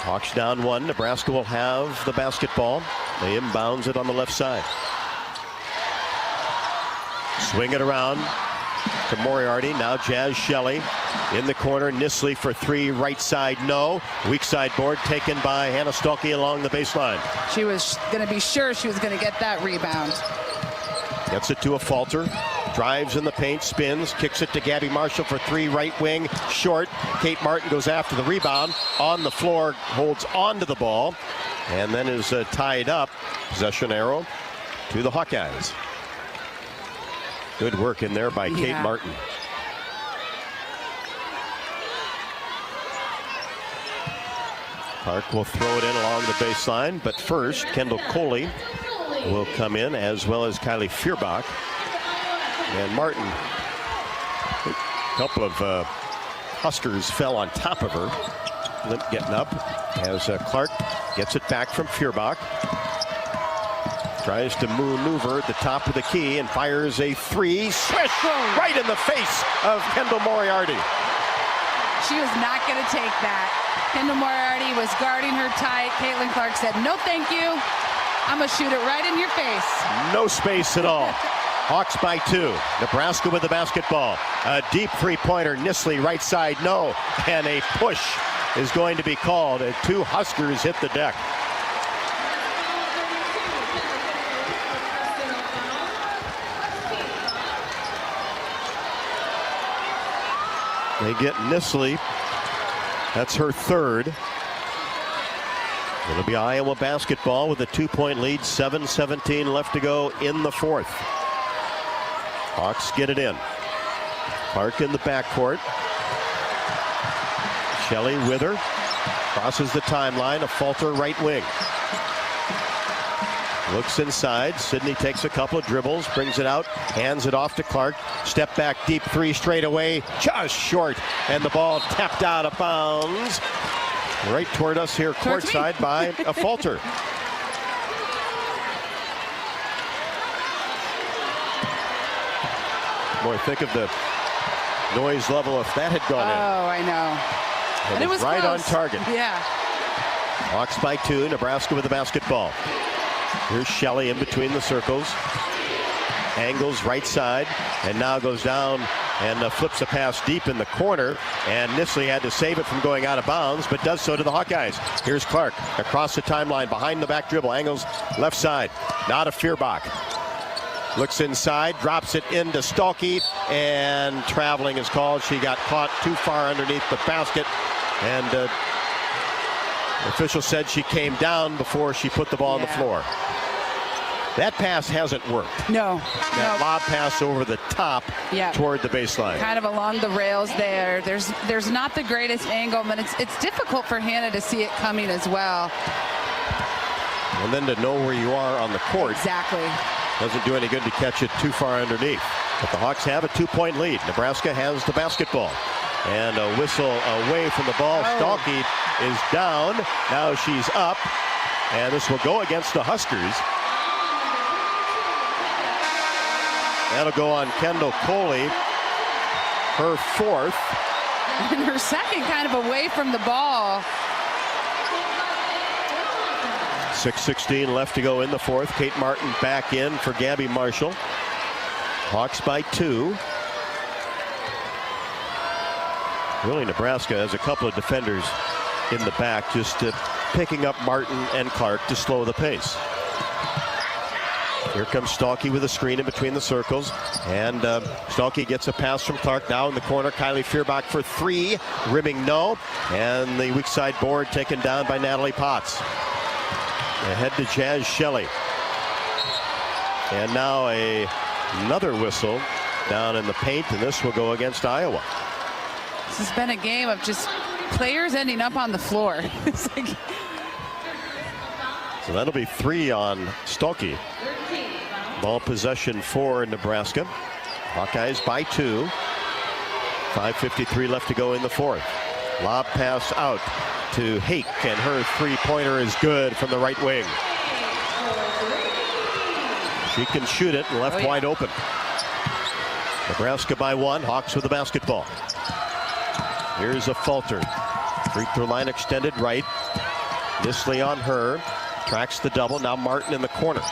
Hawks down 1. Nebraska will have the basketball. They inbounds it on the left side. Swing it around to Moriarty. Now Jazz Shelley in the corner. Nisley for 3. Right side, no. Weak side board taken by Hannah Stolke along the baseline. She was going to be sure she was going to get that rebound. Gets it to a falter. Drives in the paint, spins, kicks it to Gabby Marshall for 3, right wing, short. Kate Martin goes after the rebound. On the floor, holds on to the ball, and then is tied up. Possession arrow to the Hawkeyes. Good work in there by Kate Martin. Clark will throw it in along the baseline, but first, Kendall Coley will come in, as well as Kylie Feuerbach. And Martin, a couple of Huskers fell on top of her. Limp getting up as Clark gets it back from Feuerbach. Tries to maneuver at the top of the key and fires a 3. Swish right in the face of Kendall Moriarty. She was not going to take that. Kendall Moriarty was guarding her tight. Caitlin Clark said, no thank you. I'm going to shoot it right in your face. No space at all. Hawks by 2. Nebraska with the basketball. A deep three-pointer. Nisley right side, no. And a push is going to be called. And 2 Huskers hit the deck. They get Nisley. That's her third. It'll be Iowa basketball with a 2-point lead. 7:17 left to go in the fourth. Hawks get it in. Clark in the backcourt. Shelley with her. Crosses the timeline. A falter right wing. Looks inside. Sydney takes a couple of dribbles. Brings it out. Hands it off to Clark. Step back deep 3 straight away. Just short. And the ball tapped out of bounds. Right toward us here courtside by a falter. Boy, think of the noise level if that had gone in. Oh, I know. And it was right close. on target. Yeah. Hawks by 2. Nebraska with the basketball. Here's Shelley in between the circles. Angles right side. And now goes down and flips a pass deep in the corner. And Nisley had to save it from going out of bounds, but does so to the Hawkeyes. Here's Clark across the timeline behind the back dribble. Angles left side. Now to Feuerbach. Looks inside, drops it into Stolke, and traveling is called. She got caught too far underneath the basket, and the official said she came down before she put the ball on the floor. That pass hasn't worked. No. That lob pass over the top toward the baseline. Kind of along the rails there. There's not the greatest angle, but it's difficult for Hannah to see it coming as well. And then to know where you are on the court. Exactly. Doesn't do any good to catch it too far underneath. But the Hawks have a 2-point lead. Nebraska has the basketball. And a whistle away from the ball. Stolke is down. Now she's up. And this will go against the Huskers. That'll go on Kendall Coley. Her fourth. And her second kind of away from the ball. 6:16 left to go in the fourth. Kate Martin back in for Gabby Marshall. Hawks by 2. Really, Nebraska has a couple of defenders in the back, just picking up Martin and Clark to slow the pace. Here comes Stalkey with a screen in between the circles, and Stalkey gets a pass from Clark. Now in the corner, Kylie Feuerbach for three, rimming no, and the weak side board taken down by Natalie Potts. Ahead to Jazz Shelley. And now another whistle down in the paint, and this will go against Iowa. This has been a game of just players ending up on the floor. So that'll be 3 on Stalkey. Ball possession for Nebraska. Hawkeyes by 2. 5:53 left to go in the fourth. Lob pass out to Hake, and her three-pointer is good from the right wing. She can shoot it, and left wide open. Nebraska by 1. Hawks with the basketball. Here's a falter. Free throw line extended right. Nisley on her. Tracks the double. Now Martin in the corner.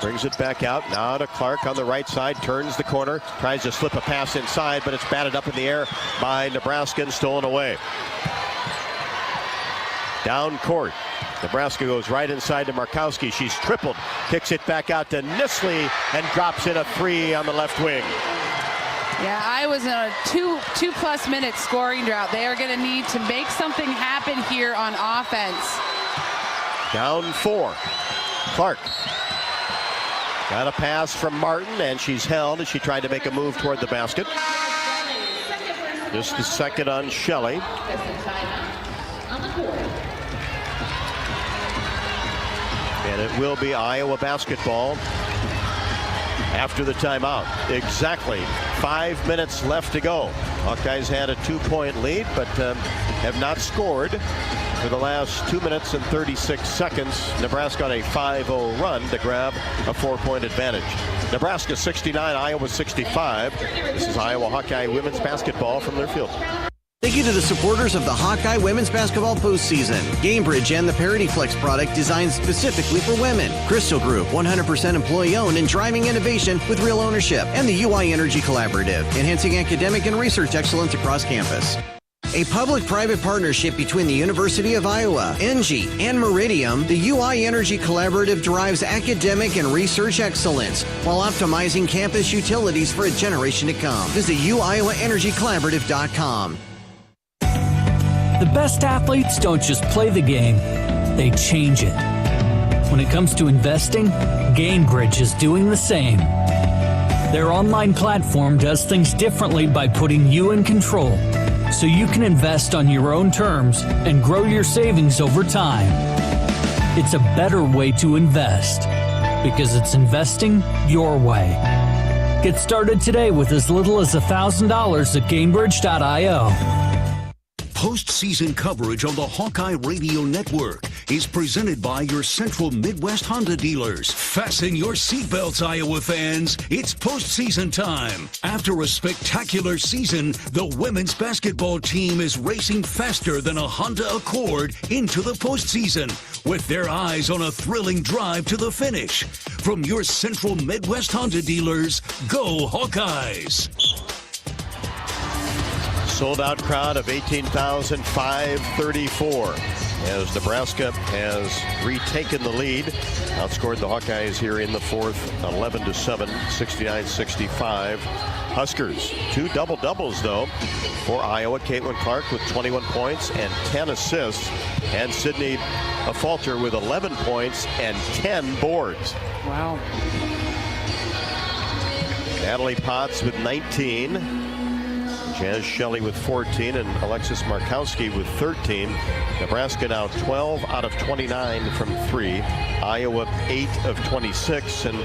Brings it back out. Now to Clark on the right side. Turns the corner. Tries to slip a pass inside, but it's batted up in the air by Nebraska and stolen away. Down court. Nebraska goes right inside to Markowski. She's tripled. Kicks it back out to Nisley and drops in a 3 on the left wing. Yeah, Iowa's in a two-plus minute scoring drought. They are going to need to make something happen here on offense. Down 4. Clark. Got a pass from Martin, and she's held as she tried to make a move toward the basket. Just a second on Shelley. And it will be Iowa basketball after the timeout. Exactly 5 minutes left to go. Hawkeyes had a 2-point lead, but have not scored for the last 2 minutes and 36 seconds. Nebraska on a 5-0 run to grab a 4-point advantage. Nebraska 69, Iowa 65. This is Iowa Hawkeye women's basketball from their field. Thank you to the supporters of the Hawkeye women's basketball postseason. GameBridge and the Parity Flex product designed specifically for women. Crystal Group, 100% employee-owned and driving innovation with real ownership. And the UI Energy Collaborative, enhancing academic and research excellence across campus. A public-private partnership between the University of Iowa, ENGIE, and Meridium, the UI Energy Collaborative drives academic and research excellence while optimizing campus utilities for a generation to come. Visit uiowaenergycollaborative.com. The best athletes don't just play the game, they change it. When it comes to investing, GameBridge is doing the same. Their online platform does things differently by putting you in control, so you can invest on your own terms and grow your savings over time. It's a better way to invest because it's investing your way. Get started today with as little as $1,000 at GameBridge.io. Postseason coverage on the Hawkeye Radio Network is presented by your Central Midwest Honda dealers. Fasten your seatbelts, Iowa fans. It's postseason time. After a spectacular season, the women's basketball team is racing faster than a Honda Accord into the postseason, with their eyes on a thrilling drive to the finish. From your Central Midwest Honda dealers, go Hawkeyes! Sold-out crowd of 18,534 as Nebraska has retaken the lead. Outscored the Hawkeyes here in the fourth, 11-7, 69-65. Huskers, 2 double-doubles, though, for Iowa. Caitlin Clark with 21 points and 10 assists. And Sydney Falter with 11 points and 10 boards. Wow. Natalie Potts with 19. Jazz Shelley with 14 and Alexis Markowski with 13. Nebraska now 12 out of 29 from 3. Iowa 8 of 26. And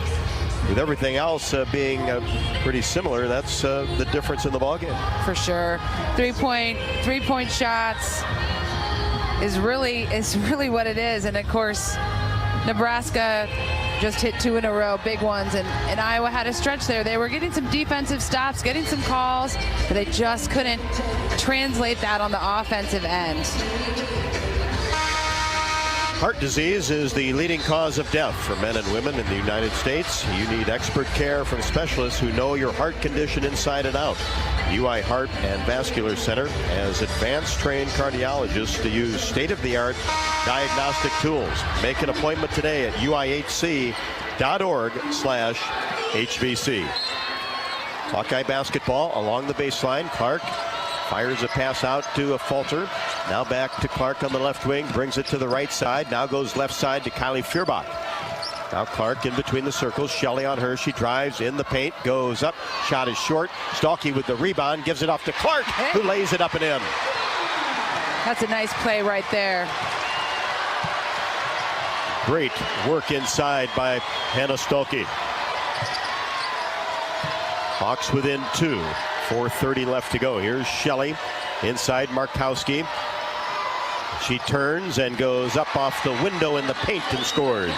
with everything else being pretty similar, that's the difference in the ballgame. For sure. Three-point shots is really what it is. And of course, Nebraska just hit 2 in a row, big ones, and Iowa had a stretch there. They were getting some defensive stops, getting some calls, but they just couldn't translate that on the offensive end. Heart disease is the leading cause of death for men and women in the United States. You need expert care from specialists who know your heart condition inside and out. UI Heart and Vascular Center has advanced trained cardiologists to use state-of-the-art diagnostic tools. Make an appointment today at uihc.org/HVC. Hawkeye basketball along the baseline. Clark fires a pass out to a Falter. Now back to Clark on the left wing. Brings it to the right side. Now goes left side to Kylie Feuerbach. Now Clark in between the circles. Shelley on her. She drives in the paint. Goes up. Shot is short. Stalky with the rebound. Gives it off to Clark, who lays it up and in. That's a nice play right there. Great work inside by Hannah Stalky. Hawks within 2. 4:30 left to go. Here's Shelley inside Markowski. She turns and goes up off the window in the paint and scores.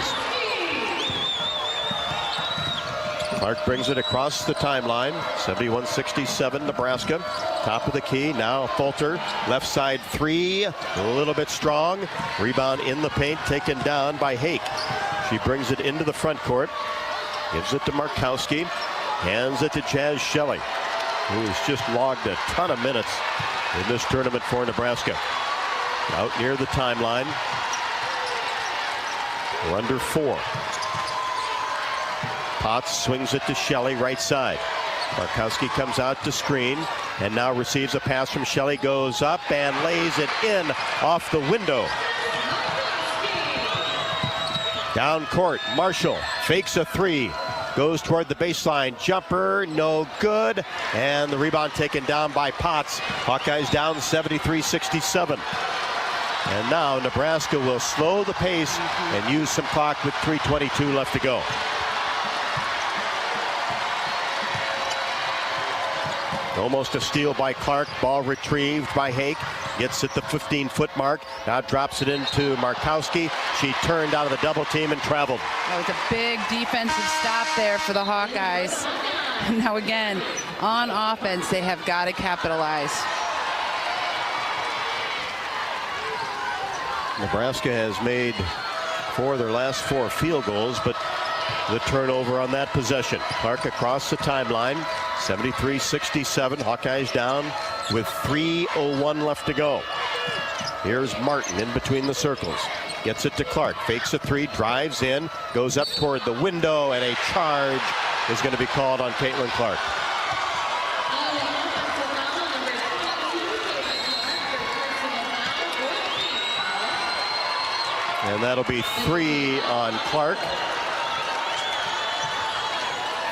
Clark brings it across the timeline. 71-67 Nebraska. Top of the key. Now Falter. Left side three. A little bit strong. Rebound in the paint. Taken down by Hake. She brings it into the front court. Gives it to Markowski. Hands it to Jazz Shelley, who's just logged a ton of minutes in this tournament for Nebraska. Out near the timeline. We're under 4. Potts swings it to Shelley, right side. Markowski comes out to screen and now receives a pass from Shelley, goes up and lays it in off the window. Down court, Marshall fakes a three. Goes toward the baseline. Jumper, no good. And the rebound taken down by Potts. Hawkeyes down 73-67. And now Nebraska will slow the pace and use some clock with 3:22 left to go. Almost a steal by Clark. Ball retrieved by Hake. Gets at the 15-foot mark. Now drops it into Markowski. She turned out of the double team and traveled. That was a big defensive stop there for the Hawkeyes. Now again, on offense, they have got to capitalize. Nebraska has made 4 of their last 4 field goals, but the turnover on that possession. Clark across the timeline. 73-67. Hawkeyes down with 3:01 left to go. Here's Martin in between the circles. Gets it to Clark. Fakes a three. Drives in. Goes up toward the window. And a charge is going to be called on Caitlin Clark. And that'll be 3 on Clark.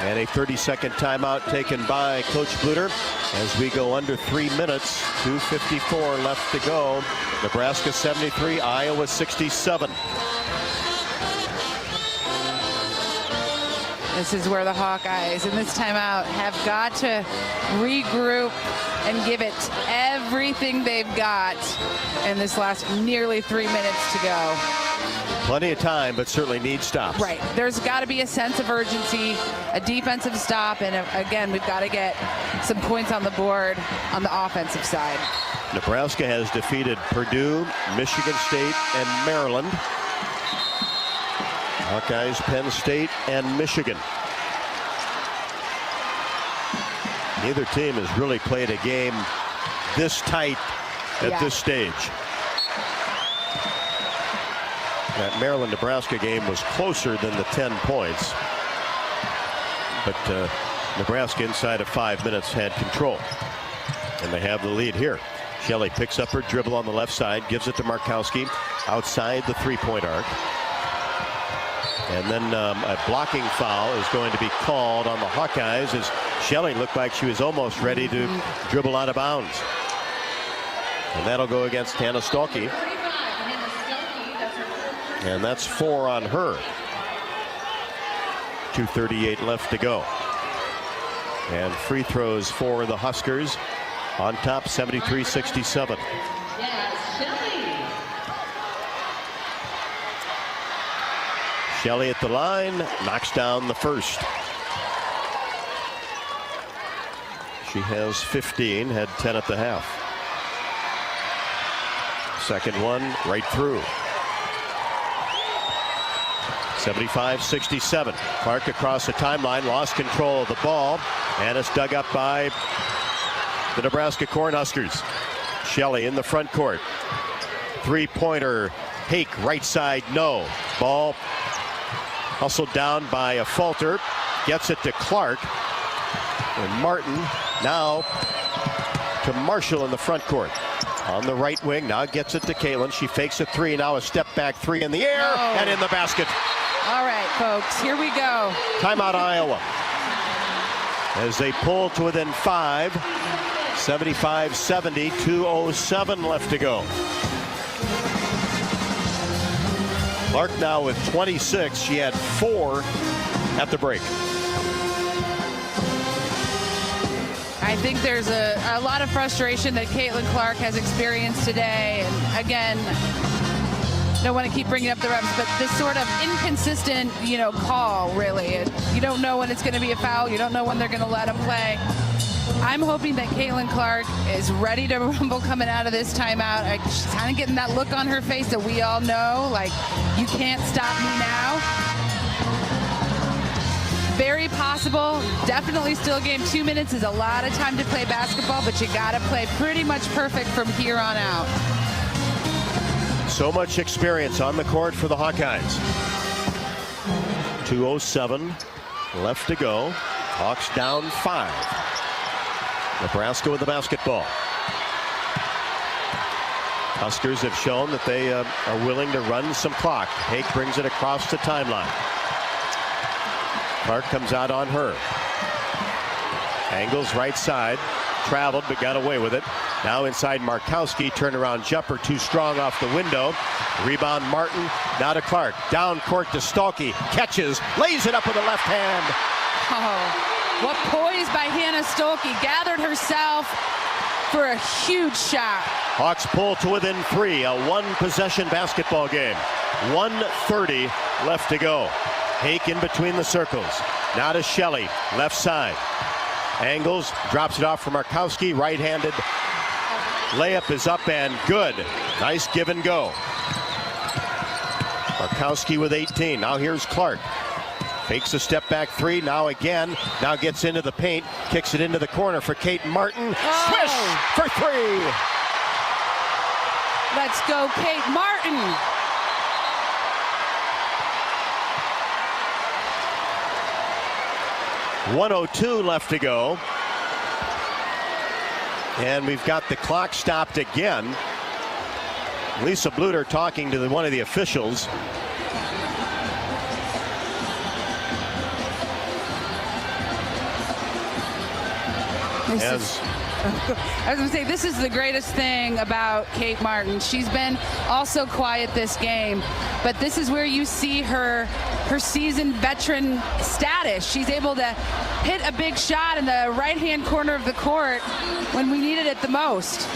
And a 30-second timeout taken by Coach Bluder as we go under 3 minutes. 2:54 left to go. Nebraska 73, Iowa 67. This is where the Hawkeyes in this timeout have got to regroup and give it everything they've got in this last nearly 3 minutes to go. Plenty of time, but certainly need stops. Right. There's got to be a sense of urgency, a defensive stop, and again, we've got to get some points on the board on the offensive side. Nebraska has defeated Purdue, Michigan State, and Maryland. Hawkeyes, Penn State, and Michigan. Neither team has really played a game this tight at this stage. That Maryland-Nebraska game was closer than the 10 points. But Nebraska inside of 5 minutes had control. And they have the lead here. Shelley picks up her dribble on the left side, gives it to Markowski outside the three-point arc. And then a blocking foul is going to be called on the Hawkeyes as Shelley looked like she was almost ready to dribble out of bounds. And that'll go against Hannah Stalky. And that's 4 on her. 2:38 left to go. And free throws for the Huskers on top, 73-67. Shelley at the line, knocks down the first. She has 15, had 10 at the half. Second one right through. 75-67. Clark across the timeline, lost control of the ball, and it's dug up by the Nebraska Cornhuskers. Shelley in the front court. Three-pointer, Hake, right side, no. Ball hustled down by a Falter. Gets it to Clark. And Martin now to Marshall in the front court. On the right wing, now gets it to Caitlin. She fakes a three, now a step back three in the air, and in the basket. All right, folks, here we go. Timeout, Iowa. As they pull to within 5, 75-70, 2:07 left to go. Clark now with 26. She had 4 at the break. I think there's a lot of frustration that Caitlin Clark has experienced today. And again, don't want to keep bringing up the refs, but this sort of inconsistent, call, really. You don't know when it's going to be a foul. You don't know when they're going to let them play. I'm hoping that Caitlin Clark is ready to rumble coming out of this timeout. She's kind of getting that look on her face that we all know, like, you can't stop me now. Very possible. Definitely still a game. 2 minutes is a lot of time to play basketball, but you got to play pretty much perfect from here on out. So much experience on the court for the Hawkeyes. 2:07 left to go. Hawks down 5. Nebraska with the basketball. Huskers have shown that they are willing to run some clock. Hake brings it across the timeline. Clark comes out on her. Angles right side. Traveled but got away with it. Now inside Markowski. Turnaround jumper too strong off the window. Rebound Martin. Now to Clark. Down court to Stolke. Catches. Lays it up with the left hand. Oh, what poise by Hannah Stolke. Gathered herself for a huge shot. Hawks pull to within 3. A one-possession basketball game. 1:30 left to go. Hake in between the circles. Now to Shelley. Left side. Angles. Drops it off for Markowski. Right-handed. Layup is up and good. Nice give and go. Markowski with 18. Now here's Clark. Fakes a step back 3. Now again. Now gets into the paint. Kicks it into the corner for Kate Martin. Swish for 3. Let's go, Kate Martin. .102 left to go. And we've got the clock stopped again. Lisa Bluder talking to one of the officials. I was going to say, this is the greatest thing about Kate Martin. She's been also quiet this game, but this is where you see her seasoned veteran status. She's able to hit a big shot in the right-hand corner of the court when we needed it the most.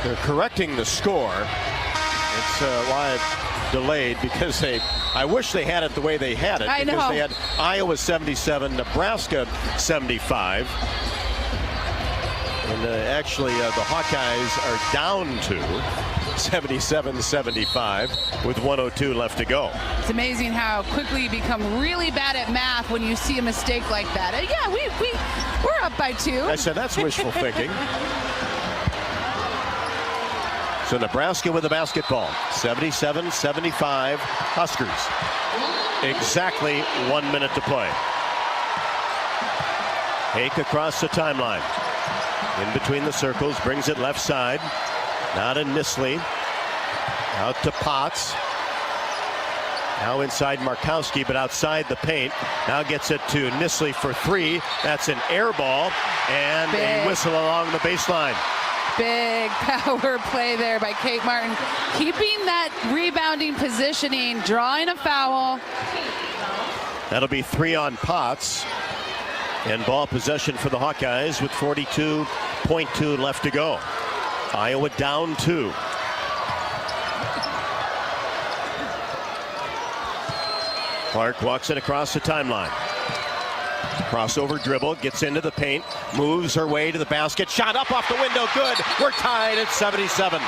They're correcting the score. It's why it delayed, because I wish they had it the way they had it. I know. Because they had Iowa 77, Nebraska 75. And actually the Hawkeyes are down to 77-75 with 1:02 left to go. It's amazing how quickly you become really bad at math when you see a mistake like that. Yeah, we're up by 2. I said that's wishful thinking. So Nebraska with the basketball. 77-75 Huskers. Exactly 1 minute to play. Hake across the timeline. In between the circles, brings it left side. Now to Nisley. Out to Potts. Now inside Markowski, but outside the paint. Now gets it to Nisley for 3. That's an air ball. And a whistle along the baseline. Big power play there by Kate Martin. Keeping that rebounding positioning, drawing a foul. That'll be 3 on Potts. And ball possession for the Hawkeyes with 42.2 left to go. Iowa down 2. Clark walks it across the timeline. Crossover dribble, gets into the paint, moves her way to the basket, shot up off the window, good. We're tied at 77.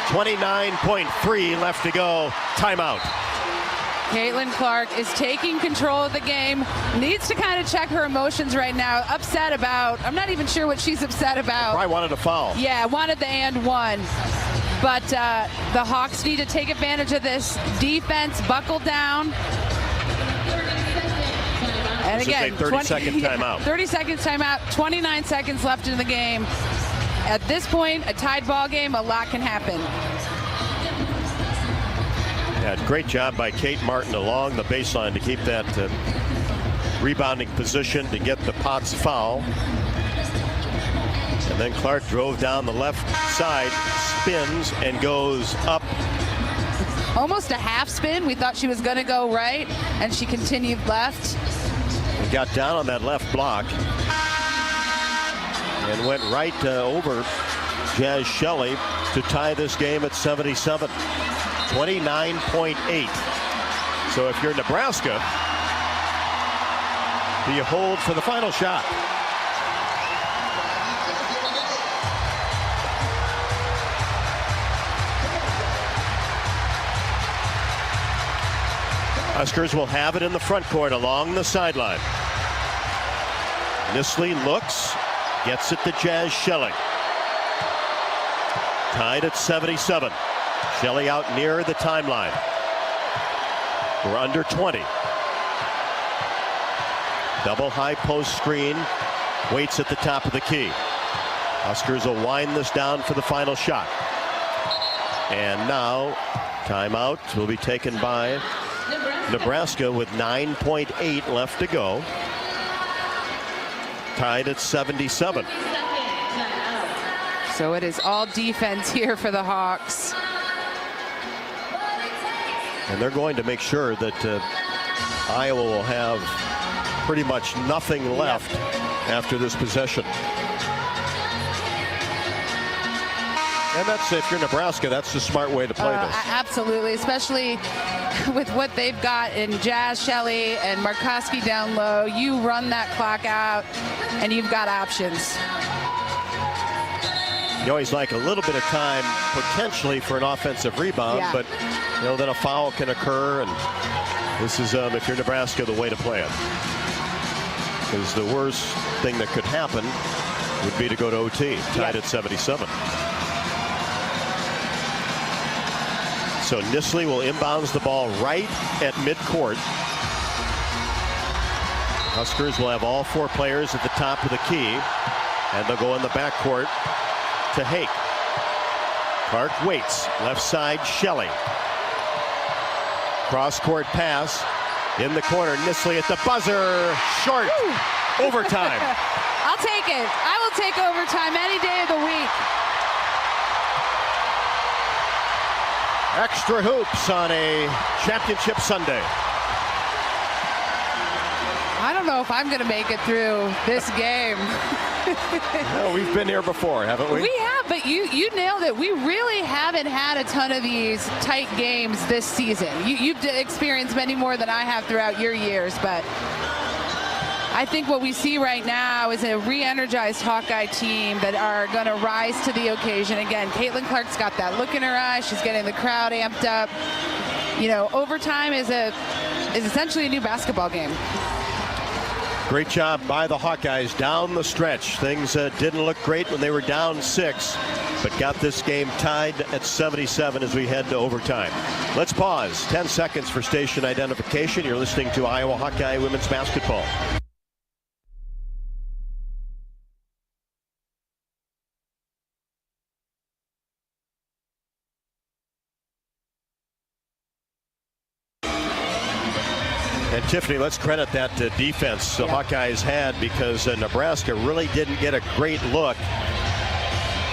29.3 left to go. Timeout. Caitlin Clark is taking control of the game. Needs to kind of check her emotions right now. Upset about, I'm not even sure what she's upset about. Probably wanted a foul. Yeah, wanted the and one. But the Hawks need to take advantage of this defense, buckle down. And this again, is a 30-second timeout. 30 seconds timeout, 29 seconds left in the game. At this point, a tied ball game, a lot can happen. Yeah, great job by Kate Martin along the baseline to keep that rebounding position to get the Potts foul. And then Clark drove down the left side, spins, and goes up. Almost a half spin. We thought she was going to go right, and she continued left. And got down on that left block and went right over Jazz Shelley to tie this game at 77. 29.8. So if you're Nebraska, do you hold for the final shot? Huskers will have it in the front court along the sideline. Nisley looks, gets it to Jazz Shelley. Tied at 77. Shelley out near the timeline. We're under 20. Double high post screen. Waits at the top of the key. Huskers will wind this down for the final shot. And now timeout will be taken by Nebraska with 9.8 left to go. Tied at 77. So it is all defense here for the Hawks. And they're going to make sure that Iowa will have pretty much nothing left after this possession. And that's, if you're Nebraska, that's the smart way to play this. Absolutely, especially with what they've got in Jazz Shelley and Markowski down low. You run that clock out, and you've got options. You always like a little bit of time potentially for an offensive rebound, but you know, then a foul can occur, and this is, if you're Nebraska, the way to play it. Because the worst thing that could happen would be to go to OT, tied at 77. So Nisley will inbounds the ball right at midcourt. Huskers will have all four players at the top of the key, and they'll go in the backcourt to Hake. Clark waits. Left side, Shelley. Cross-court pass. In the corner, Nisley at the buzzer. Short. Woo! Overtime. I'll take it. I will take overtime any day of the week. Extra hoops on a championship Sunday. I don't know if I'm going to make it through this game. Well, we've been here before, haven't we? We have, but you nailed it. We really haven't had a ton of these tight games this season. You've experienced many more than I have throughout your years, but I think what we see right now is a re-energized Hawkeye team that are going to rise to the occasion. Again, Caitlin Clark's got that look in her eye. She's getting the crowd amped up. You know, overtime is essentially a new basketball game. Great job by the Hawkeyes down the stretch. Things didn't look great when they were down 6, but got this game tied at 77 as we head to overtime. Let's pause. 10 seconds for station identification. You're listening to Iowa Hawkeye Women's Basketball. And Tiffany, let's credit that defense the Hawkeyes had, because Nebraska really didn't get a great look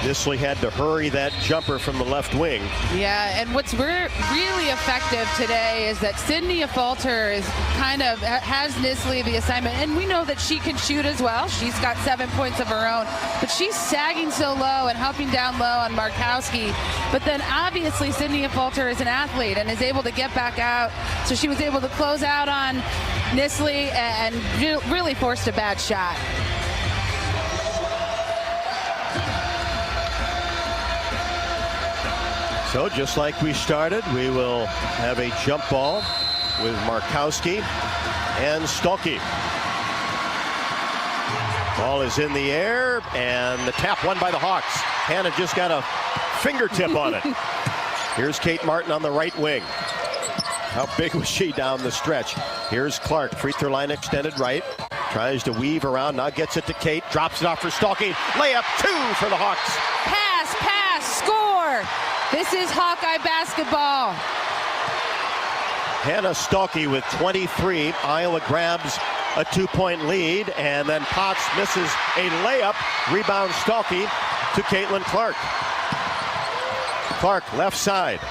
Nisley had to hurry that jumper from the left wing. Yeah, and what's really effective today is that Sydney Falter is has Nisley the assignment, and we know that she can shoot as well. She's got 7 points of her own, but she's sagging so low and helping down low on Markowski. But then obviously Sydney Falter is an athlete and is able to get back out, so she was able to close out on Nisley and really forced a bad shot. So just like we started, we will have a jump ball with Markowski and Stolke. Ball is in the air, and the tap won by the Hawks. Hannah just got a fingertip on it. Here's Kate Martin on the right wing. How big was she down the stretch? Here's Clark, free throw line extended right. Tries to weave around, now gets it to Kate. Drops it off for Stolke. Layup 2 for the Hawks. Pass, score! This is Hawkeye basketball. Hannah Stolke with 23. Iowa grabs a 2-point lead, and then Potts misses a layup. Rebound Stolke to Caitlin Clark. Clark left side.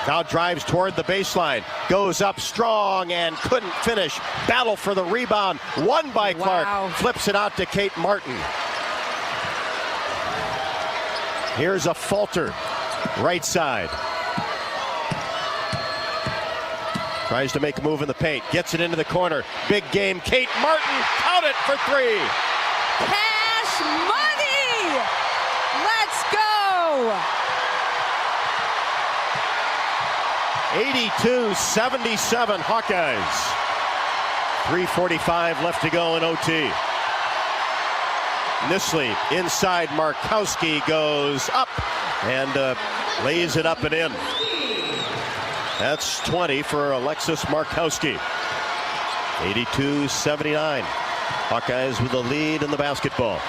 Now drives toward the baseline. Goes up strong and couldn't finish. Battle for the rebound. Won by Clark. Wow. Flips it out to Kate Martin. Here's a Falter, right side. Tries to make a move in the paint, gets it into the corner. Big game, Kate Martin, count it for 3. Cash money! Let's go! 82-77 Hawkeyes. 3:45 left to go in OT. Nisley inside, Markowski goes up and lays it up and in. That's 20 for Alexis Markowski. 82-79. Hawkeyes with the lead in the basketball.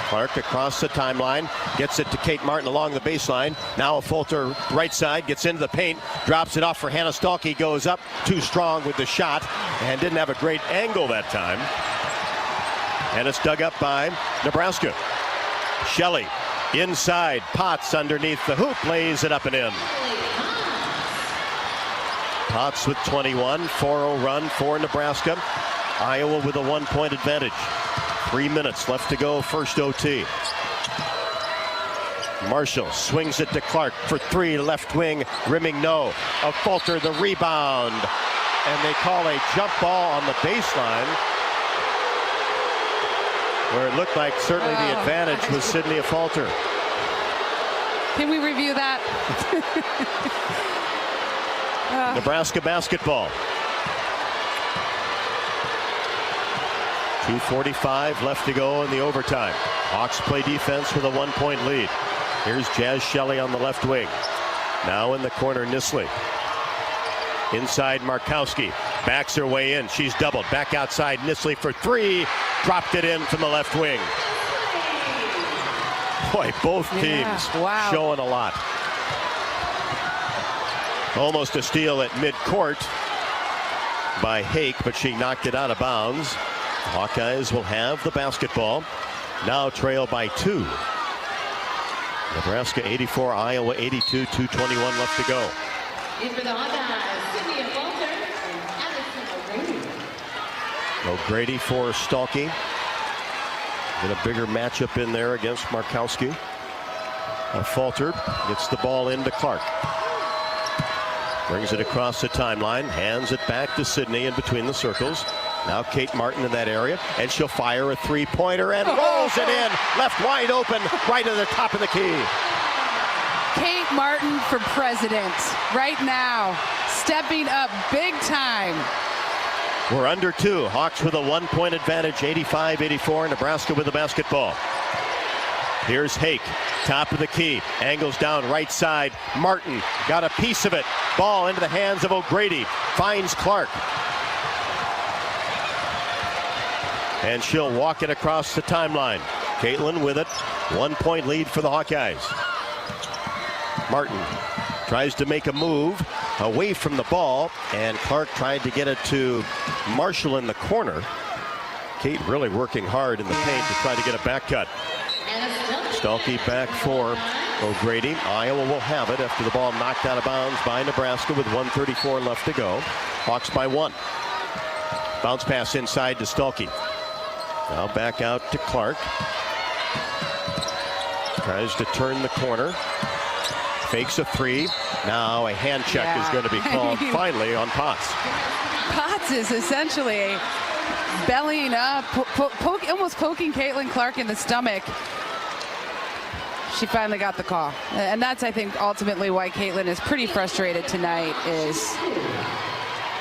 Clark across the timeline, gets it to Kate Martin along the baseline. Now a Falter right side, gets into the paint, drops it off for Hannah Stolke, goes up too strong with the shot and didn't have a great angle that time. And it's dug up by Nebraska. Shelley inside, Potts underneath the hoop, lays it up and in. Potts with 21, 4-0 run for Nebraska. Iowa with a 1-point advantage. 3 minutes left to go, first OT. Marshall swings it to Clark for 3, left wing, rimming no. A Falter the rebound. And they call a jump ball on the baseline, where it looked like certainly the advantage was Sydney Falter. Can we review that? Nebraska basketball. 2:45 left to go in the overtime. Hawks play defense with a 1-point lead. Here's Jazz Shelley on the left wing. Now in the corner, Nisley. Inside, Markowski. Backs her way in. She's doubled. Back outside, Nisley for 3. Dropped it in from the left wing. Boy, both teams showing a lot. Almost a steal at midcourt by Hake, but she knocked it out of bounds. Hawkeyes will have the basketball. Now trail by 2. Nebraska 84, Iowa 82, 2:21 left to go. In for the Hawkeyes, Sydney Falter and Allison O'Grady. O'Grady for Stolke. Get a bigger matchup in there against Markowski. Falter gets the ball into Clark. Brings it across the timeline, hands it back to Sydney in between the circles. Now Kate Martin in that area, and she'll fire a 3-pointer and rolls it in. Left wide open, right at the top of the key. Kate Martin for president right now, stepping up big time. We're under 2. Hawks with a 1-point advantage, 85-84. Nebraska with the basketball. Here's Hake, top of the key, angles down right side. Martin got a piece of it. Ball into the hands of O'Grady, finds Clark. And she'll walk it across the timeline. Caitlin with it, 1-point lead for the Hawkeyes. Martin tries to make a move away from the ball, and Clark tried to get it to Marshall in the corner. Kate really working hard in the paint to try to get a back cut. Stuelke back for O'Grady. Iowa will have it after the ball knocked out of bounds by Nebraska with 1:34 left to go. Hawks by 1. Bounce pass inside to Stuelke. Now back out to Clark. Tries to turn the corner. Fakes a 3. Now a hand check is going to be called finally on Potts. Potts is essentially bellying up, almost poking Caitlin Clark in the stomach. She finally got the call. And that's, I think, ultimately why Caitlin is pretty frustrated tonight, is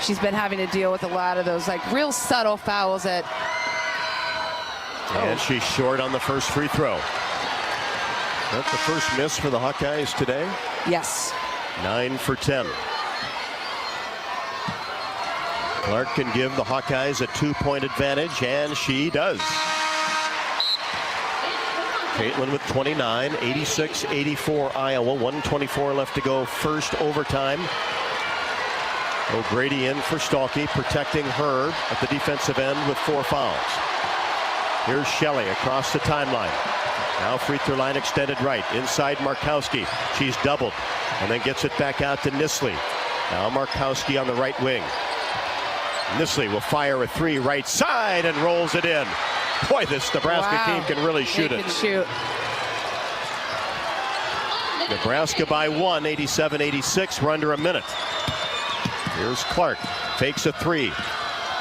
she's been having to deal with a lot of those like real subtle fouls that... And she's short on the first free throw. That's the first miss for the Hawkeyes today. Yes. 9 for 10. Clark can give the Hawkeyes a 2-point advantage, and she does. Caitlin with 29, 86-84 Iowa, 1:24 left to go, first overtime. O'Grady in for Stuelke, protecting her at the defensive end with 4 fouls. Here's Shelley across the timeline. Now free throw line extended right. Inside Markowski. She's doubled and then gets it back out to Nisley. Now Markowski on the right wing. Nisley will fire a 3 right side and rolls it in. Boy, this Nebraska team can really shoot it. Shoot. Nebraska by 1, 87-86. We're under a minute. Here's Clark. Fakes a 3.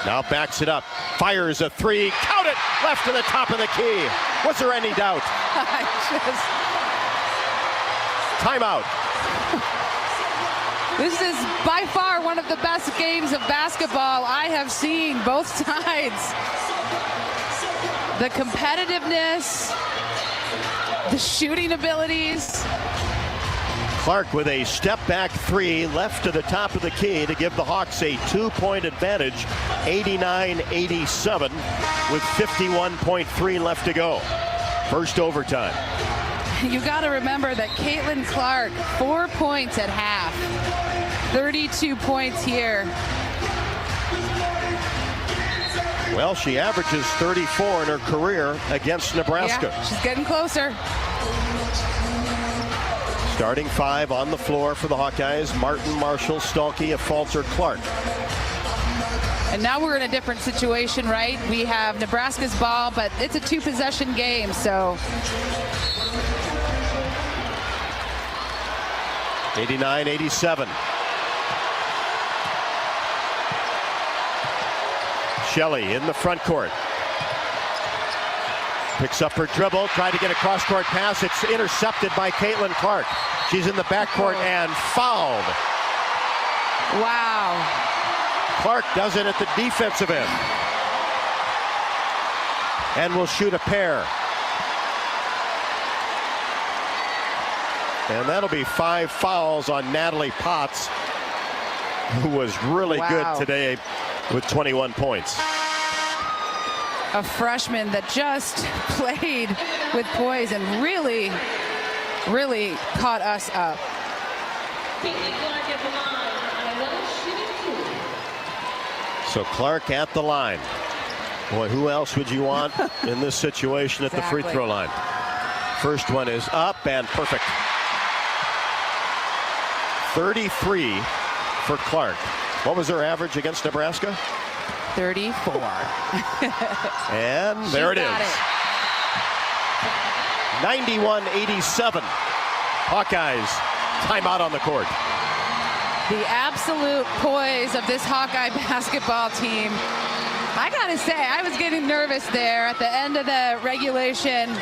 Now backs it up. Fires a 3. Count it! Left to the top of the key. Was there any doubt? Timeout. This is by far one of the best games of basketball I have seen, both sides. The competitiveness, the shooting abilities. Clark with a step back 3 left to the top of the key to give the Hawks a 2-point advantage, 89-87 with 51.3 left to go. First overtime. You got to remember that Caitlin Clark, 4 points at half, 32 points here. Well, she averages 34 in her career against Nebraska. Yeah, she's getting closer. Starting 5 on the floor for the Hawkeyes. Martin, Marshall, Stuelke, Falter, Clark. And now we're in a different situation, right? We have Nebraska's ball, but it's a 2-possession game, so. 89-87. Shelley in the front court. Picks up her dribble, tried to get a cross-court pass. It's intercepted by Caitlin Clark. She's in the backcourt and fouled. Wow. Clark does it at the defensive end. And will shoot a pair. And that'll be 5 fouls on Natalie Potts, who was really good today with 21 points. A freshman that just played with poise and really, really caught us up. So Clark at the line. Boy, who else would you want in this situation at the free throw line? First one is up and perfect. 33 for Clark. What was her average against Nebraska? 34. And there it is. 91-87. Hawkeyes timeout on the court. The absolute poise of this Hawkeye basketball team. I gotta say, I was getting nervous there at the end of the regulation.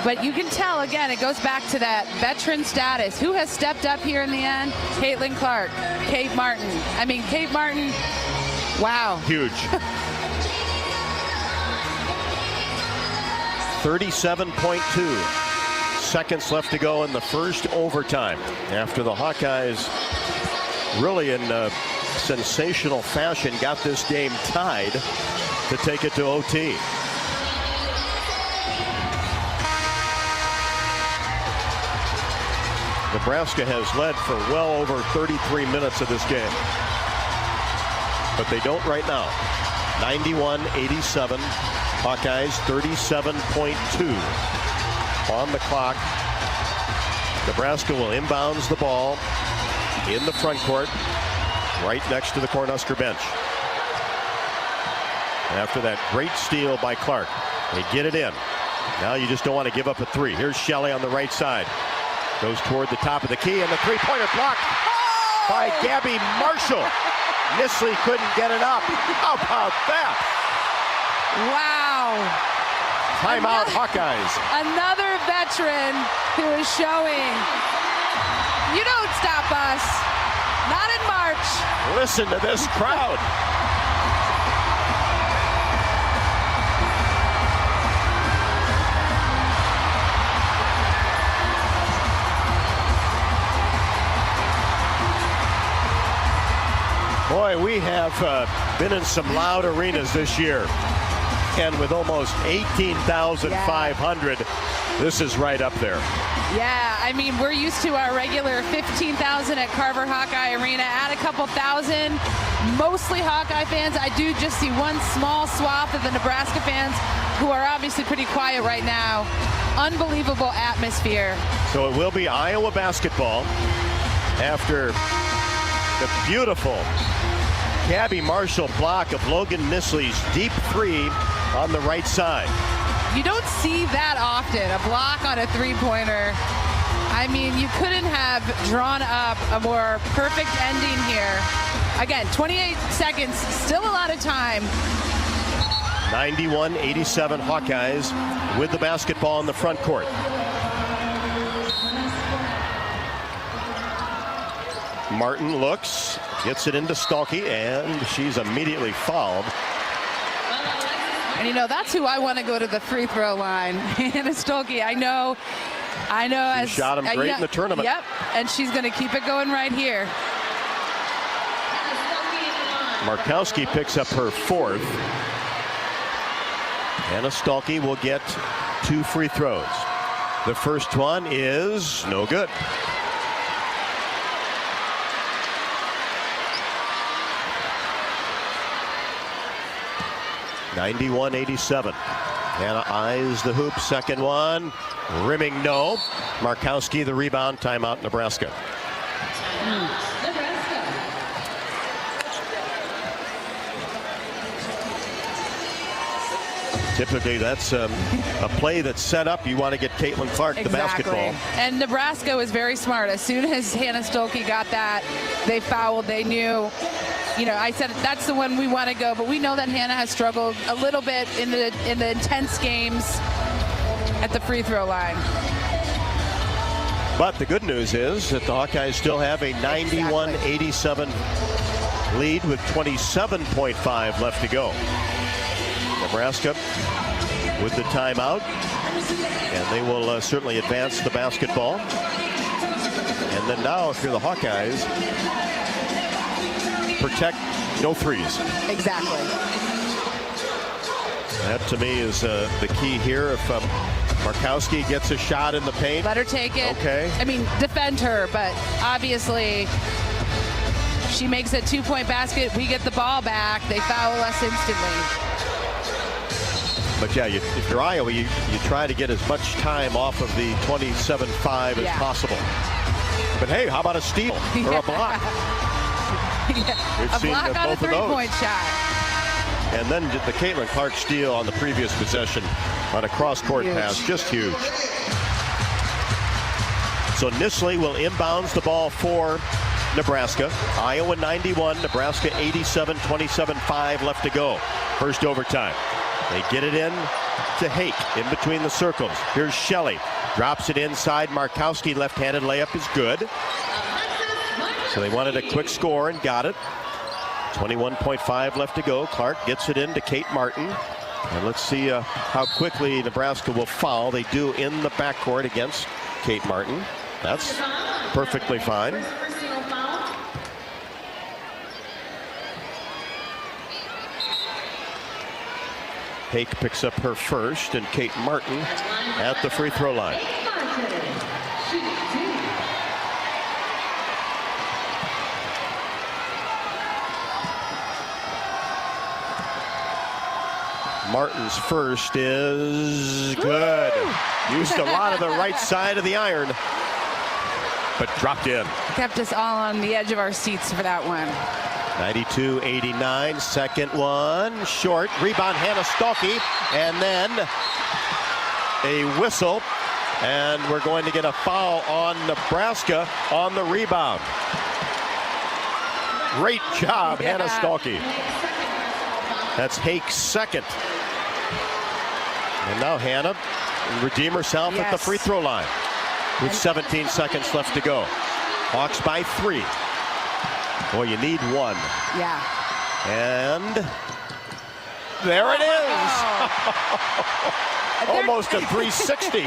But you can tell, again, it goes back to that veteran status. Who has stepped up here in the end? Caitlin Clark, Kate Martin. Kate Martin, wow. Huge. 37.2 seconds left to go in the first overtime after the Hawkeyes really in sensational fashion got this game tied to take it to OT. Nebraska has led for well over 33 minutes of this game, but they don't right now. 91-87. Hawkeyes 37.2 on the clock. Nebraska will inbounds the ball in the front court, right next to the Cornhusker bench. After that great steal by Clark, they get it in. Now you just don't want to give up a three. Here's Shelley on the right side. Goes toward the top of the key, and the three-pointer blocked by Gabby Marshall. Nisley couldn't get it up. How about that? Wow. Timeout, Hawkeyes. Another veteran who is showing you don't stop us. Not in March. Listen to this crowd. Boy, we have been in some loud arenas this year. And with almost 18,500, this is right up there. Yeah, I mean, we're used to our regular 15,000 at Carver Hawkeye Arena. Add a couple thousand, mostly Hawkeye fans. I do just see one small swath of the Nebraska fans who are obviously pretty quiet right now. Unbelievable atmosphere. So it will be Iowa basketball after the beautiful Gabby Marshall block of Logan Nisley's deep three on the right side. You don't see that often, a block on a three-pointer. I mean, you couldn't have drawn up a more perfect ending here. Again, 28 seconds, still a lot of time. 91-87 Hawkeyes with the basketball in the front court. Martin looks, gets it into Stolke, and she's immediately fouled. And, you know, that's who I want to go to the free throw line. Hannah Stolke, I know. She shot him great in the tournament. Yep, and she's going to keep it going right here. Markowski picks up her fourth. Hannah Stolke will get 2 free throws. The first one is no good. (91-87). Hannah eyes the hoop. Second one. Rimming no. Markowski the rebound. Timeout, Nebraska. Typically, that's a play that's set up. You want to get Caitlin Clark the basketball. And Nebraska was very smart. As soon as Hannah Stolke got that, they fouled. They knew. You know, I said that's the one we want to go, but we know that Hannah has struggled a little bit in the intense games at the free throw line. But the good news is that the Hawkeyes still have a 91-87 lead with 27.5 left to go. Nebraska with the timeout, and they will certainly advance the basketball. And then now, if you're the Hawkeyes, protect no threes. Exactly. That to me is the key here. If Markowski gets a shot in the paint, let her take it. Okay. I mean, defend her, but obviously she makes a 2-point basket. We get the ball back. They foul us instantly. But yeah, if you're Iowa, you try to get as much time off of the 27-5 as possible. But hey, how about a steal or a block? A block on a three-point shot. And then the Caitlin Clark steal on the previous possession on a cross-court pass, just huge. So Nisley will inbounds the ball for Nebraska. Iowa 91, Nebraska 87, 27-5 left to go. First overtime. They get it in to Hake in between the circles. Here's Shelley. Drops it inside. Markowski left-handed layup is good. So they wanted a quick score and got it. 21.5 left to go. Clark gets it in to Kate Martin. And let's see how quickly Nebraska will foul. They do in the backcourt against Kate Martin. That's perfectly fine. Hake picks up her first, and Kate Martin at the free throw line. Martin's first is good. Used a lot of the right side of the iron, but dropped in. Kept us all on the edge of our seats for that one. 92-89, second one, short. Rebound, Hannah Stolke, and then a whistle. And we're going to get a foul on Nebraska on the rebound. Great job, Hannah Stolke. That's Hake's second. And now Hannah will redeem herself at the free throw line with 17 seconds left to go. Hawks by 3. Boy, you need one. Yeah. And there it is. Almost a 360.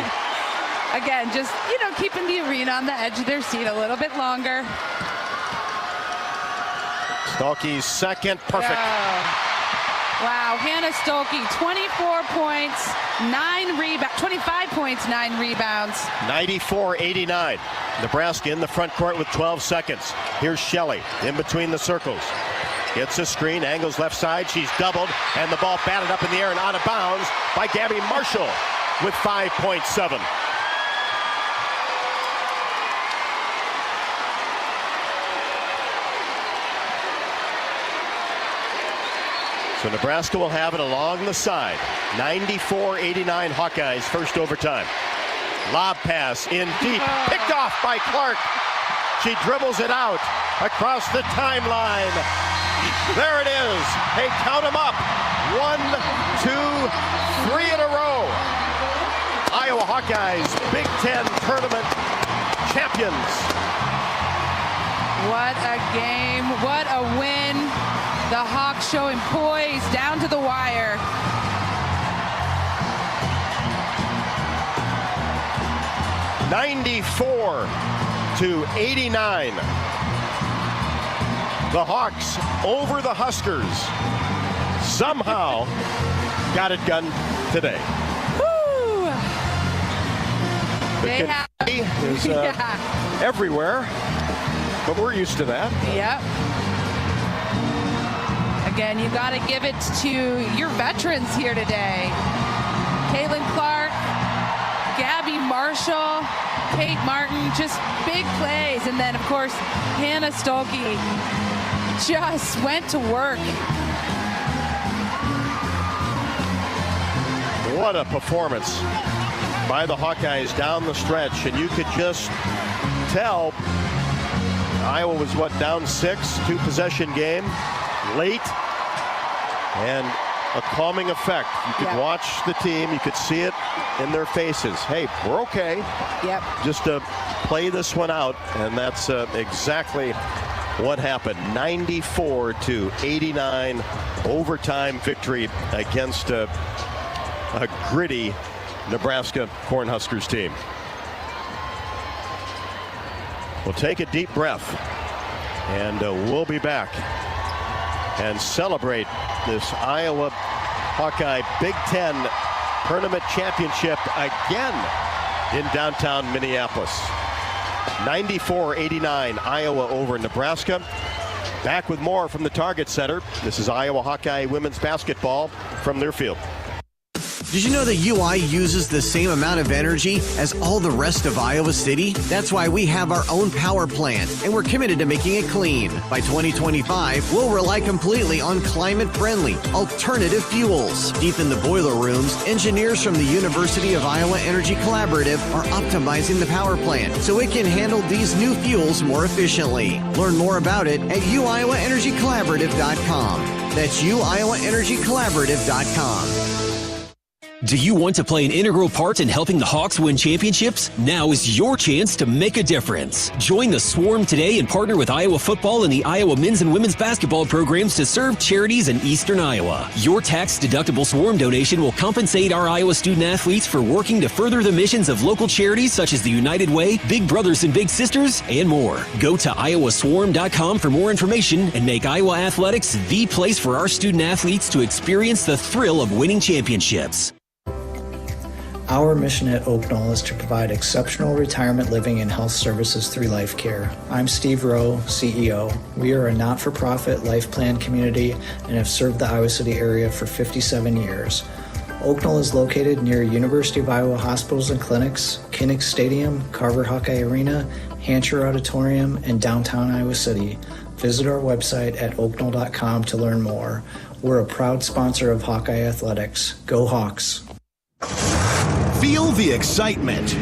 Again, just, keeping the arena on the edge of their seat a little bit longer. Stolke's second, perfect. Wow, Hannah Stolke, 24 points, 25 points, 9 rebounds. 94-89. Nebraska in the front court with 12 seconds. Here's Shelley in between the circles. Gets a screen, angles left side. She's doubled, and the ball batted up in the air and out of bounds by Gabby Marshall with 5.7. So Nebraska will have it along the side. 94-89 Hawkeyes, first overtime. Lob pass in deep, picked off by Clark. She dribbles it out across the timeline. There it is. Hey, count them up. 1, 2, 3 in a row. Iowa Hawkeyes, Big Ten tournament champions. What a game. What a win. The Hawks showing poise down to the wire. (94-89). The Hawks over the Huskers. Somehow got it done today. Woo! The confetti is everywhere, but we're used to that. Yep. Again, you got to give it to your veterans here today. Caitlin Clark, Gabby Marshall, Kate Martin, just big plays. And then, of course, Hannah Stolke just went to work. What a performance by the Hawkeyes down the stretch. And you could just tell Iowa was, down 6, 2-possession game, late. And a calming effect. You could watch the team. You could see it in their faces. Hey, we're okay. Yep. Just to play this one out. And that's exactly what happened. 94-89 overtime victory against a gritty Nebraska Cornhuskers team. We'll take a deep breath. And we'll be back and celebrate this Iowa Hawkeye Big Ten Tournament Championship again in downtown Minneapolis. 94-89 Iowa over Nebraska. Back with more from the Target Center. This is Iowa Hawkeye women's basketball from their field. Did you know that UI uses the same amount of energy as all the rest of Iowa City? That's why we have our own power plant, and we're committed to making it clean. By 2025, we'll rely completely on climate-friendly, alternative fuels. Deep in the boiler rooms, engineers from the University of Iowa Energy Collaborative are optimizing the power plant so it can handle these new fuels more efficiently. Learn more about it at uiowaenergycollaborative.com. That's uiowaenergycollaborative.com. Do you want to play an integral part in helping the Hawks win championships? Now is your chance to make a difference. Join the Swarm today and partner with Iowa football and the Iowa men's and women's basketball programs to serve charities in eastern Iowa. Your tax-deductible Swarm donation will compensate our Iowa student athletes for working to further the missions of local charities such as the United Way, Big Brothers and Big Sisters, and more. Go to iowaswarm.com for more information and make Iowa athletics the place for our student athletes to experience the thrill of winning championships. Our mission at Oak Knoll is to provide exceptional retirement living and health services through life care. I'm Steve Rowe, CEO. We are a not-for-profit life plan community and have served the Iowa City area for 57 years. Oak Knoll is located near University of Iowa hospitals and clinics, Kinnick Stadium, Carver Hawkeye Arena, Hancher Auditorium, and downtown Iowa City. Visit our website at oakknoll.com to learn more. We're a proud sponsor of Hawkeye Athletics. Go Hawks! Feel the excitement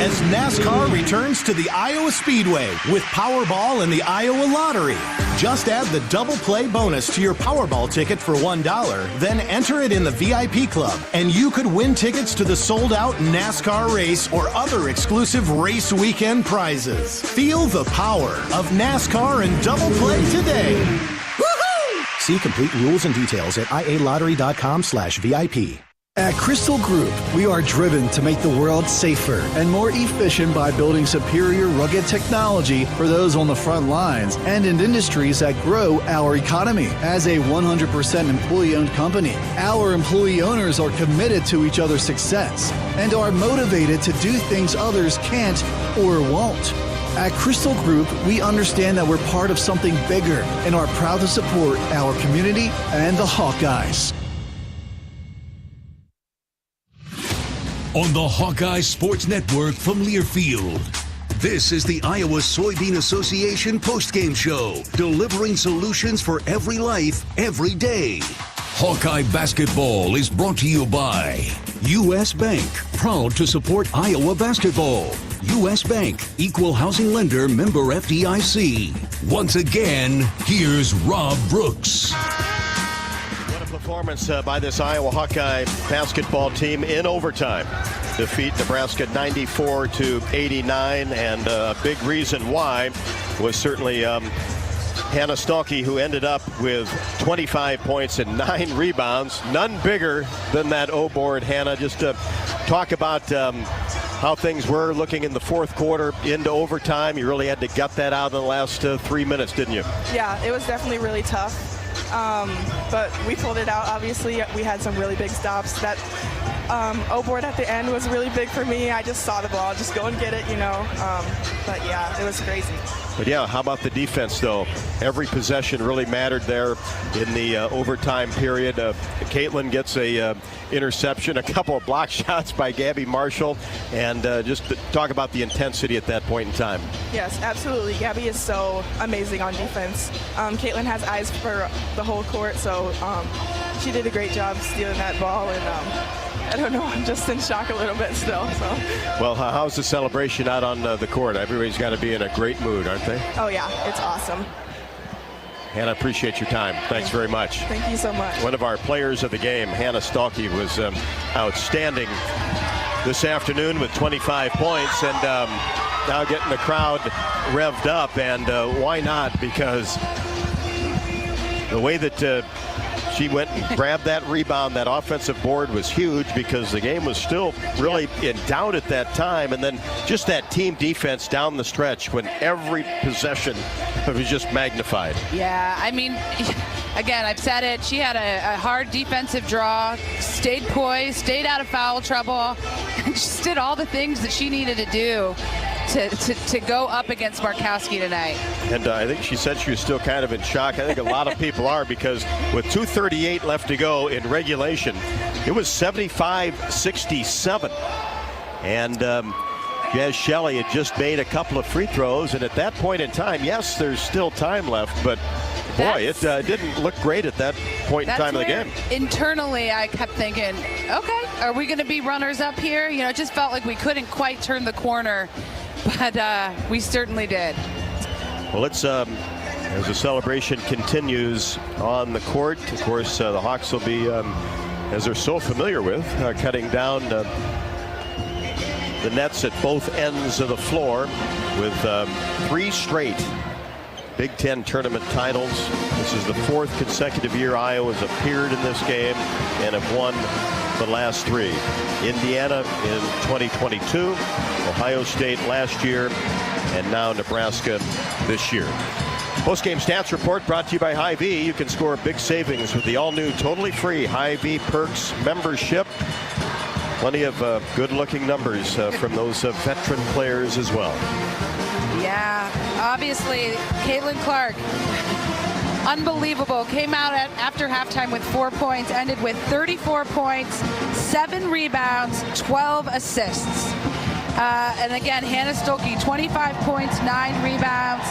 as NASCAR returns to the Iowa Speedway with Powerball and the Iowa Lottery. Just add the double play bonus to your Powerball ticket for $1, then enter it in the VIP club, and you could win tickets to the sold-out NASCAR race or other exclusive race weekend prizes. Feel the power of NASCAR and double play today. Woohoo! See complete rules and details at ialottery.com/VIP. At Crystal Group, we are driven to make the world safer and more efficient by building superior rugged technology for those on the front lines and in industries that grow our economy. As a 100% employee-owned company, our employee owners are committed to each other's success and are motivated to do things others can't or won't. At Crystal Group, we understand that we're part of something bigger and are proud to support our community and the Hawkeyes. On the Hawkeye Sports Network from Learfield, this is the Iowa Soybean Association postgame show, delivering solutions for every life, every day. Hawkeye basketball is brought to you by U.S. Bank, proud to support Iowa basketball. U.S. Bank, equal housing lender, member FDIC. Once again, here's Rob Brooks. Performance by this Iowa Hawkeye basketball team in overtime. Defeat Nebraska 94-89, and a big reason why was certainly Hannah Stalkey, who ended up with 25 points and 9 rebounds. None bigger than that O-board. Hannah, just to talk about how things were looking in the fourth quarter into overtime. You really had to gut that out in the last 3 minutes, didn't you? Yeah, it was definitely really tough. But we pulled it out. Obviously, we had some really big stops. That O-board at the end was really big for me. I just saw the ball, just go and get it, you know. But yeah, it was crazy. But yeah, how about the defense, though? Every possession really mattered there in the overtime period. Caitlin gets a interception, a couple of block shots by Gabby Marshall, and just to talk about the intensity at that point in time. Yes, absolutely. Gabby is so amazing on defense. Caitlin has eyes for the whole court, so she did a great job stealing that ball, and I don't know, I'm just in shock a little bit still. So. Well, how's the celebration out on the court? Everybody's got to be in a great mood, aren't they? Oh, yeah, it's awesome. Hannah, appreciate your time. Thanks very much. Thank you so much. One of our players of the game, Hannah Stalkey, was outstanding this afternoon with 25 points, and now getting the crowd revved up, and why not? Because the way that she went and grabbed that rebound, that offensive board was huge, because the game was still really in doubt at that time. And then just that team defense down the stretch when every possession was just magnified. Yeah, I mean, again, I've said it. She had a hard defensive draw, stayed poised, stayed out of foul trouble, and just did all the things that she needed to do to go up against Markowski tonight. And I think she said she was still kind of in shock. I think a lot of people are, because with 2:38 left to go in regulation, it was 75-67. And Jazz Shelley had just made a couple of free throws, and at that point in time, yes, there's still time left, but boy, it didn't look great at that point in time of the game. Internally, I kept thinking, okay, are we going to be runners up here? You know, it just felt like we couldn't quite turn the corner, but we certainly did. Well, let's as the celebration continues on the court, of course, the Hawks will be, as they're so familiar with, cutting down the nets at both ends of the floor with 3 straight Big Ten tournament titles. This is the 4th consecutive year Iowa has appeared in this game and have won the last 3. Indiana in 2022, Ohio State last year, and now Nebraska this year. Postgame stats report brought to you by Hy-Vee. You can score big savings with the all-new, totally free Hy-Vee Perks membership. plenty of good-looking numbers from those veteran players as well. Yeah, obviously, Caitlin Clark, unbelievable. Came out after halftime with 4 points, ended with 34 points, 7 rebounds, 12 assists. And again, Hannah Stolke, 25 points, 9 rebounds.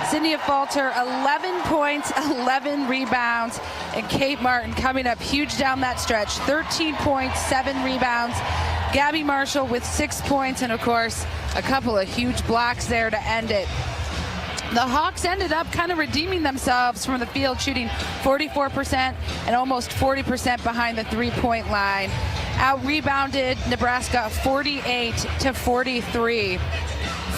Cynthia Falter, 11 points, 11 rebounds. And Kate Martin coming up huge down that stretch, 13 points, 7 rebounds. Gabby Marshall with 6 points, and of course, a couple of huge blocks there to end it. The Hawks ended up kind of redeeming themselves from the field, shooting 44% and almost 40% behind the three-point line. Out-rebounded Nebraska 48-43.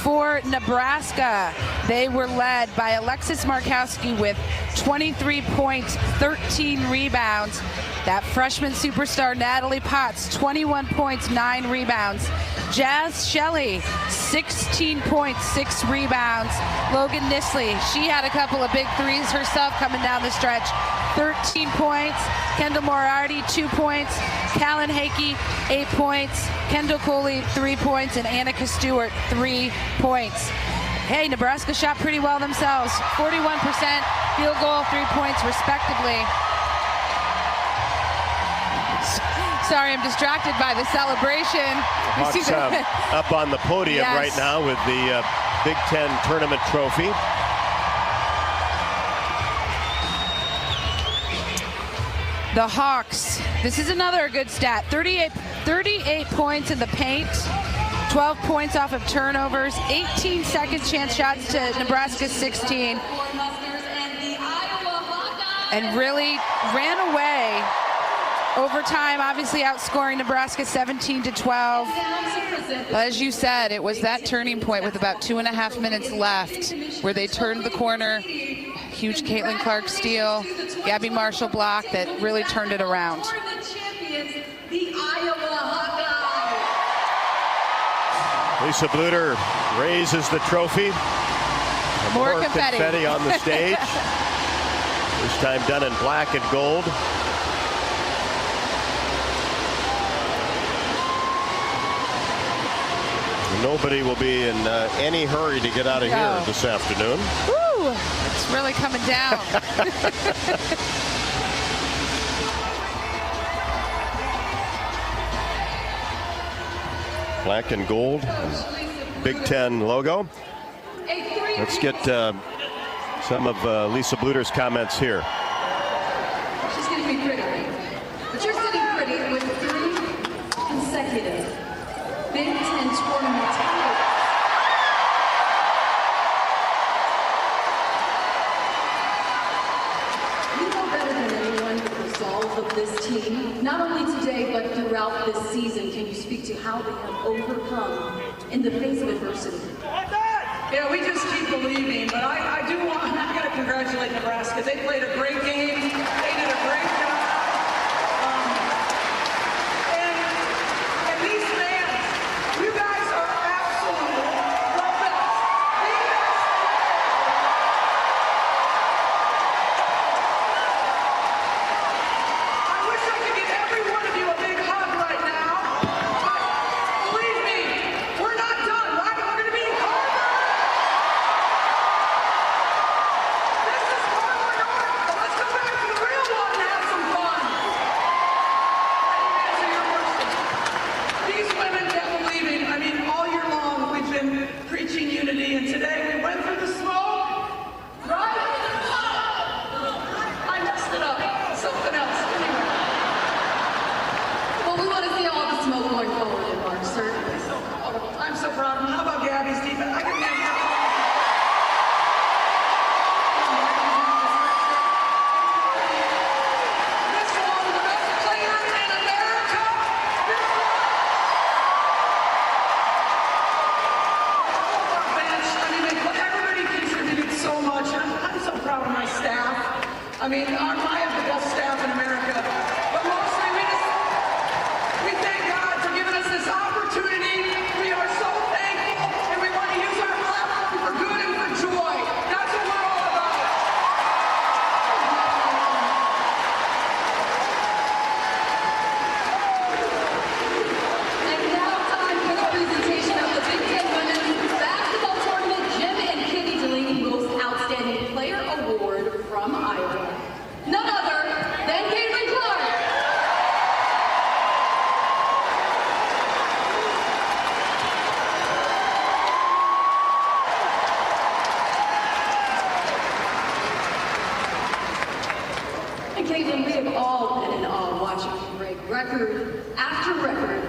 For Nebraska, they were led by Alexis Markowski with 23 points, 13 rebounds. That freshman superstar Natalie Potts, 21 points, 9 rebounds. Jazz Shelley, 16 points, 6 rebounds. Logan Nisley, she had a couple of big threes herself coming down the stretch. 13 points. Kendall Moriarty, 2 points. Callan Hakey, 8 points. Kendall Coley, 3 points. And Annika Stewart, 3 points. Hey, Nebraska shot pretty well themselves. 41% field goal, 3 points respectively. Sorry, I'm distracted by the celebration. Hawks up on the podium right now with the Big Ten tournament trophy. The Hawks, this is another good stat. 38 points in the paint, 12 points off of turnovers, 18 second chance shots to Nebraska's 16. And really ran away. Overtime, obviously outscoring Nebraska 17-12. As you said, it was that turning point with about 2.5 minutes left where they turned the corner. Huge Caitlin Clark steal, Gabby Marshall block that really turned it around. Lisa Bluder raises the trophy. More confetti on the stage. This time done in black and gold. Nobody will be in any hurry to get out of here this afternoon. Woo! It's really coming down. Black and gold, Big Ten logo. Let's get some of Lisa Bluder's comments here. She's going to be pretty, but you're sitting pretty with 3 consecutive Big Ten tournament titles. You know better than anyone the resolve of this team, not only today but throughout this season. Can you speak to how they have overcome in the face of adversity? Yeah, we just keep believing, but I got to congratulate Nebraska. They played a great game. They did a great job. And these fans, you guys are absolutely the best. I wish I could give every one of you a big hug right now. But believe me, we're not done, right? We're going to be harder. This is where we're going. Let's go back to the real one and have some fun. Answer your question. These women kept believing. I mean, all year long we've been preaching unity, and today we went through the smoke, right? I messed it up. Something else. Anyway. Well, we want to see all the smoke going forward in March, certainly. I'm so proud of them. How about Gabby's defense? I can name this one, the best player in America. Our bench, I mean, everybody contributed so much. I'm so proud of my staff. I mean, I have the best staff in America. But mostly we thank God for giving us this opportunity. We are so thankful, and we want to use our platform for good and for joy. That's what we're all about. record after record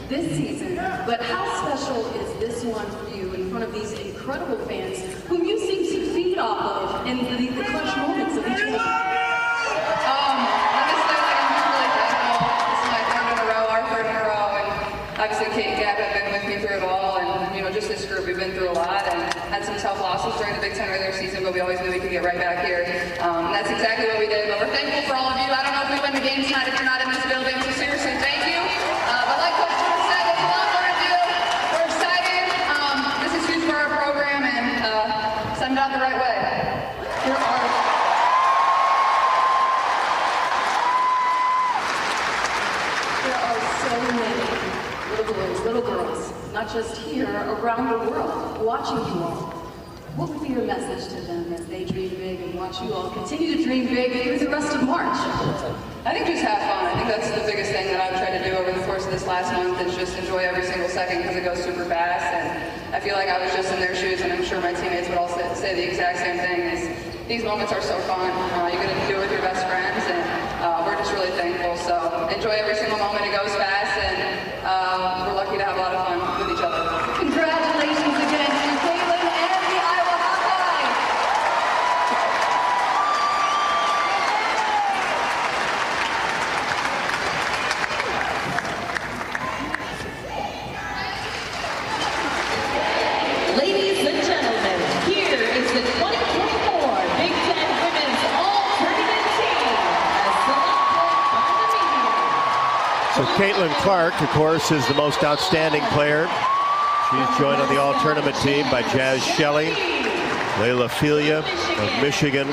this season, but how special is this one for you in front of these incredible fans whom you seem to feed off of in the clutch moments of each one? Honestly, I'm just really thankful. This is my third in a row, our third in a row, and obviously Kate and Gab have been with me through it all, and just this group, we've been through a lot and had some tough losses during the Big Ten regular season, but we always knew we could get right back here. And that's exactly what we did, but we're thankful for all of you. I don't know if we win the game tonight if you're not in this building, so seriously, thank you. But like Coach Jordan said, it's a lot more to do. We're excited. This is huge for our program, and send it out the right way. There are so many little boys, little girls, not just here, around the world, watching you all. What would be your message to them as they dream big and watch you all continue to dream big through the rest of March? I think just have fun. I think that's the biggest thing that I've tried to do over the course of this last month is just enjoy every single second because it goes super fast. And I feel like I was just in their shoes, and I'm sure my teammates would all say the exact same thing. Is these moments are so fun. You get to do it with your best friends, and we're just really thankful. So enjoy every single moment. It goes fast, and we're lucky to have a lot of fun with each other. Congratulations again to Caitlin and the Iowa Hawkeyes. Ladies and gentlemen, here is the 2024 Big Ten Women's All-Tournament Team as selected by the media. So Caitlin Clark, of course, is the most outstanding player. She's joined on the all-tournament team by Jazz Shelley, Layla Filia of Michigan,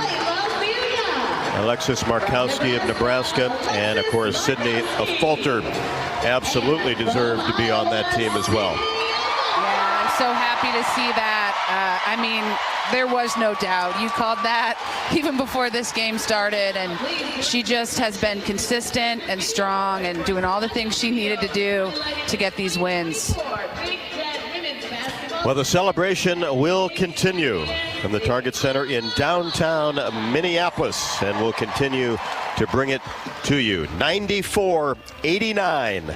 Alexis Markowski of Nebraska, and of course Sydney of Falter absolutely deserved to be on that team as well. Yeah, I'm so happy to see that. I mean, there was no doubt. You called that even before this game started, and she just has been consistent and strong and doing all the things she needed to do to get these wins. Well, the celebration will continue from the Target Center in downtown Minneapolis, and we'll continue to bring it to you. 94-89.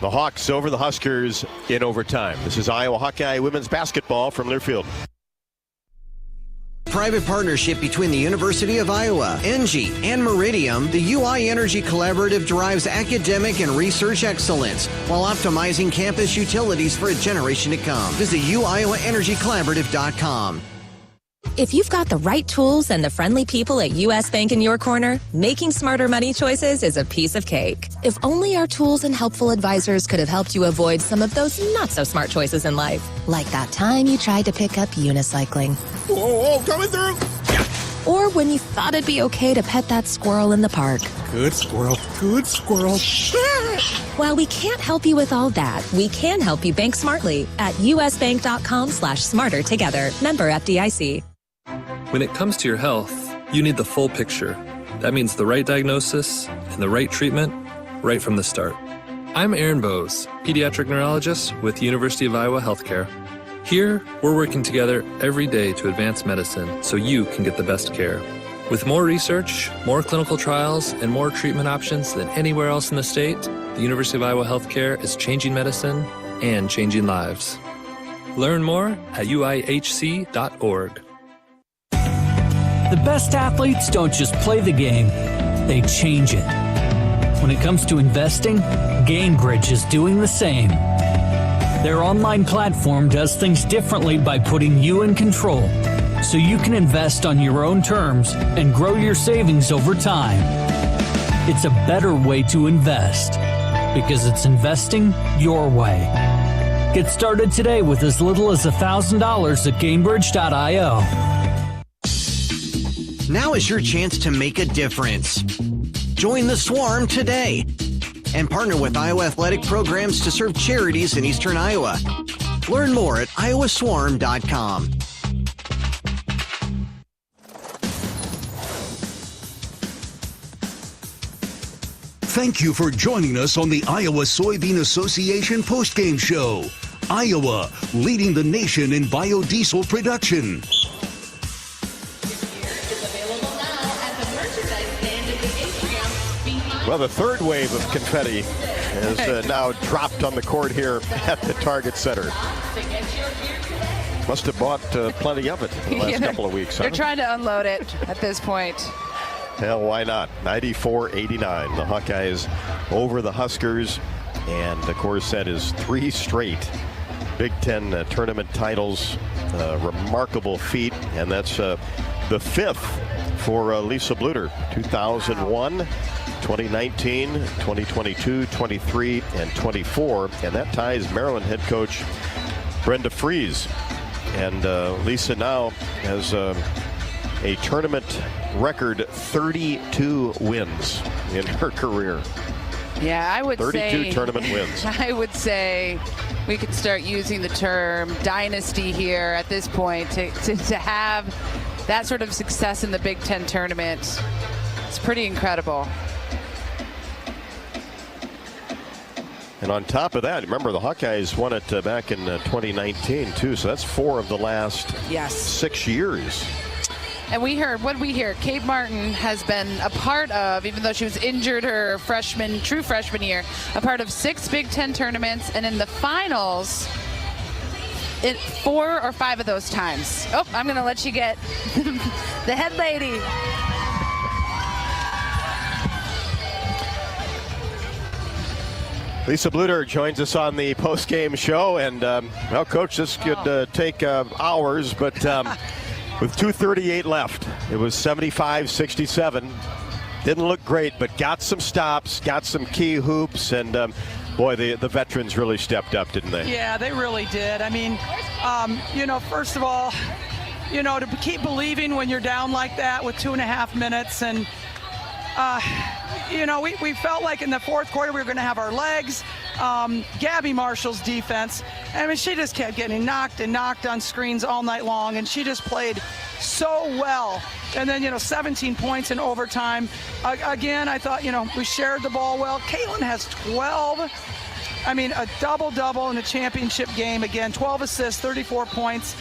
The Hawks over the Huskers in overtime. This is Iowa Hawkeye women's basketball from Learfield. Private partnership between the University of Iowa, Engie, and Meridium, the UI Energy Collaborative drives academic and research excellence while optimizing campus utilities for a generation to come. Visit uiowaenergycollaborative.com. If you've got the right tools and the friendly people at U.S. Bank in your corner, making smarter money choices is a piece of cake. If only our tools and helpful advisors could have helped you avoid some of those not-so-smart choices in life. Like that time you tried to pick up unicycling. Whoa, coming through! Or when you thought it'd be okay to pet that squirrel in the park. Good squirrel, good squirrel. While we can't help you with all that, we can help you bank smartly at usbank.com/smarter together. Member FDIC. When it comes to your health, you need the full picture. That means the right diagnosis and the right treatment right from the start. I'm Aaron Bose, pediatric neurologist with the University of Iowa Healthcare. Here, we're working together every day to advance medicine so you can get the best care. With more research, more clinical trials, and more treatment options than anywhere else in the state, the University of Iowa Healthcare is changing medicine and changing lives. Learn more at uihc.org. The best athletes don't just play the game, they change it. When it comes to investing, GameBridge is doing the same. Their online platform does things differently by putting you in control, so you can invest on your own terms and grow your savings over time. It's a better way to invest, because it's investing your way. Get started today with as little as $1,000 at GameBridge.io. Now is your chance to make a difference. Join the Swarm today and partner with Iowa athletic programs to serve charities in Eastern Iowa. Learn more at iowaswarm.com. Thank you for joining us on the Iowa Soybean Association postgame show. Iowa, leading the nation in biodiesel production. Available now at the merchandise stand at the atrium behind Well, the third wave of confetti is now dropped on the court here at the Target Center. Must have bought plenty of it in the last couple of weeks. They're trying to unload it at this point. Hell, why not? 94-89. The Hawkeyes over the Huskers. And, of course, that is 3 straight Big Ten tournament titles. Remarkable feat. And that's the 5th for Lisa Bluder. 2001, 2019, 2022, 23, and 24. And that ties Maryland head coach Brenda Fries. And Lisa now has a tournament record 32 wins in her career. Yeah, I would 32 say tournament wins. I would say we could start using the term dynasty here at this point to have that sort of success in the Big Ten tournament. It's pretty incredible. And on top of that, remember the Hawkeyes won it back in 2019 too. So that's 4 of the last 6 years. And we heard, what did we hear? Kate Martin has been a part of, even though she was injured her true freshman year, a part of 6 Big Ten tournaments, and in the finals, 4 or 5 of those times. Oh, I'm going to let you get the head lady. Lisa Bluder joins us on the post-game show, and well, Coach, this could take hours, but with 2:38 left, it was 75-67. Didn't look great, but got some stops, got some key hoops, and boy, the veterans really stepped up, didn't they? Yeah, they really did. I mean, you know, first of all, you know, to keep believing when you're down like that with 2.5 minutes, and you know, we felt like in the fourth quarter we were going to have our legs. Gabby Marshall's defense, I mean, she just kept getting knocked and knocked on screens all night long, and she just played so well. And then, you know, 17 points in overtime. Again, I thought, you know, we shared the ball well. Caitlin has 12. I mean, a double-double in the championship game. Again, 12 assists, 34 points.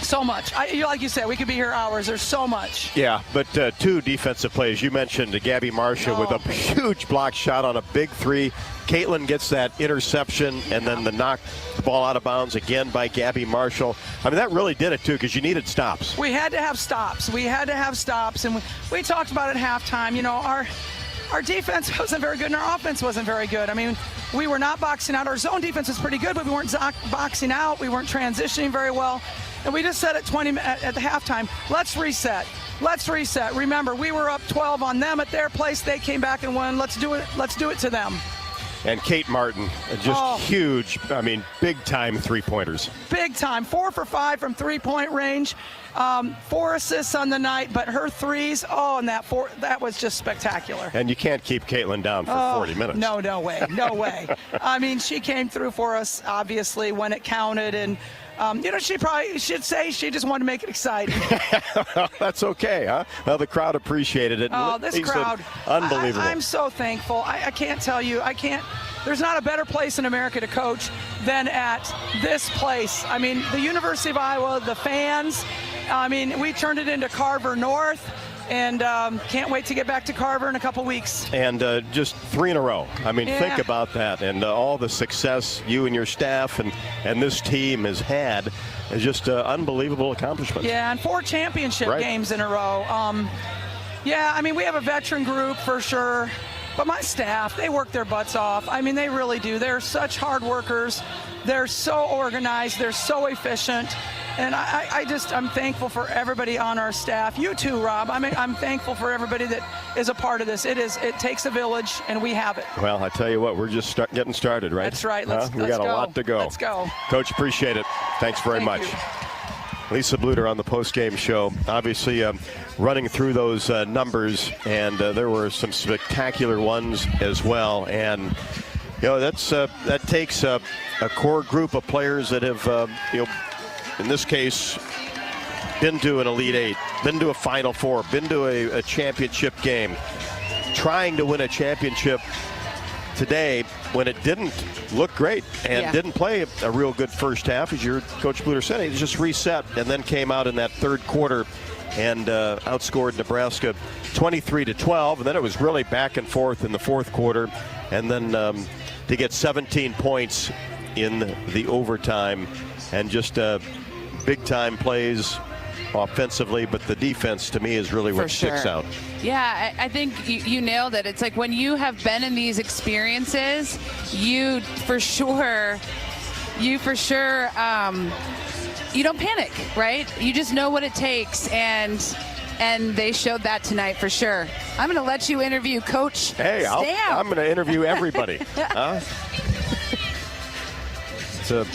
So much. Like you said, we could be here hours. There's so much. Yeah, but 2 defensive plays. You mentioned Gabby Marshall with a huge block shot on a big 3. Caitlin gets that interception, and then the knock the ball out of bounds again by Gabby Marshall. I mean, that really did it, too, because you needed stops. We had to have stops. We had to have stops, and we talked about it at halftime. You know, our defense wasn't very good, and our offense wasn't very good. I mean, we were not boxing out. Our zone defense was pretty good, but we weren't boxing out. We weren't transitioning very well. And we just said at the halftime, let's reset. Let's reset. Remember, we were up 12 on them at their place. They came back and won. Let's do it. Let's do it to them. And Kate Martin, just huge, I mean, big-time three-pointers. Big time. 4 for 5 from three-point range. 4 assists on the night, but her threes, and that was just spectacular. And you can't keep Caitlin down for 40 minutes. No way. No way. I mean, she came through for us, obviously, when it counted, and you know, she probably should say she just wanted to make it exciting. That's okay, huh? Well, the crowd appreciated it. Oh, this crowd. Unbelievable. I'm so thankful. I can't tell you. There's not a better place in America to coach than at this place. I mean, the University of Iowa, the fans. I mean, we turned it into Carver North. And can't wait to get back to Carver in a couple weeks. And just 3 in a row. I mean, think about that. And all the success you and your staff and this team has had is just unbelievable accomplishments. Yeah, and 4 championship games in a row. Yeah, I mean, we have a veteran group for sure. But my staff, they work their butts off. I mean, they really do. They're such hard workers. They're so organized. They're so efficient. And I'm thankful for everybody on our staff. You too, Rob. I'm thankful for everybody that is a part of this. It takes a village, and we have it. Well, I tell you what, we're just getting started, right? That's right. We got a lot to go. Let's go. Coach, appreciate it. Thanks very much. Lisa Bluder on the post-game show. Obviously, running through those numbers, and there were some spectacular ones as well. And you know, that takes a core group of players that have, you know, in this case, been to an Elite Eight, been to a Final Four, been to a championship game, trying to win a championship today when it didn't look great and didn't play a real good first half, as your Coach Bluder said. He just reset and then came out in that third quarter and outscored Nebraska 23-12. And then it was really back and forth in the fourth quarter. And then to get 17 points in the overtime and just big-time plays offensively, but the defense to me is really what sticks out. Yeah, I think you nailed it. It's like when you have been in these experiences, you for sure, you don't panic, right? You just know what it takes, and they showed that tonight for sure. I'm going to let you interview Coach Stamp. I'm going to interview everybody. So,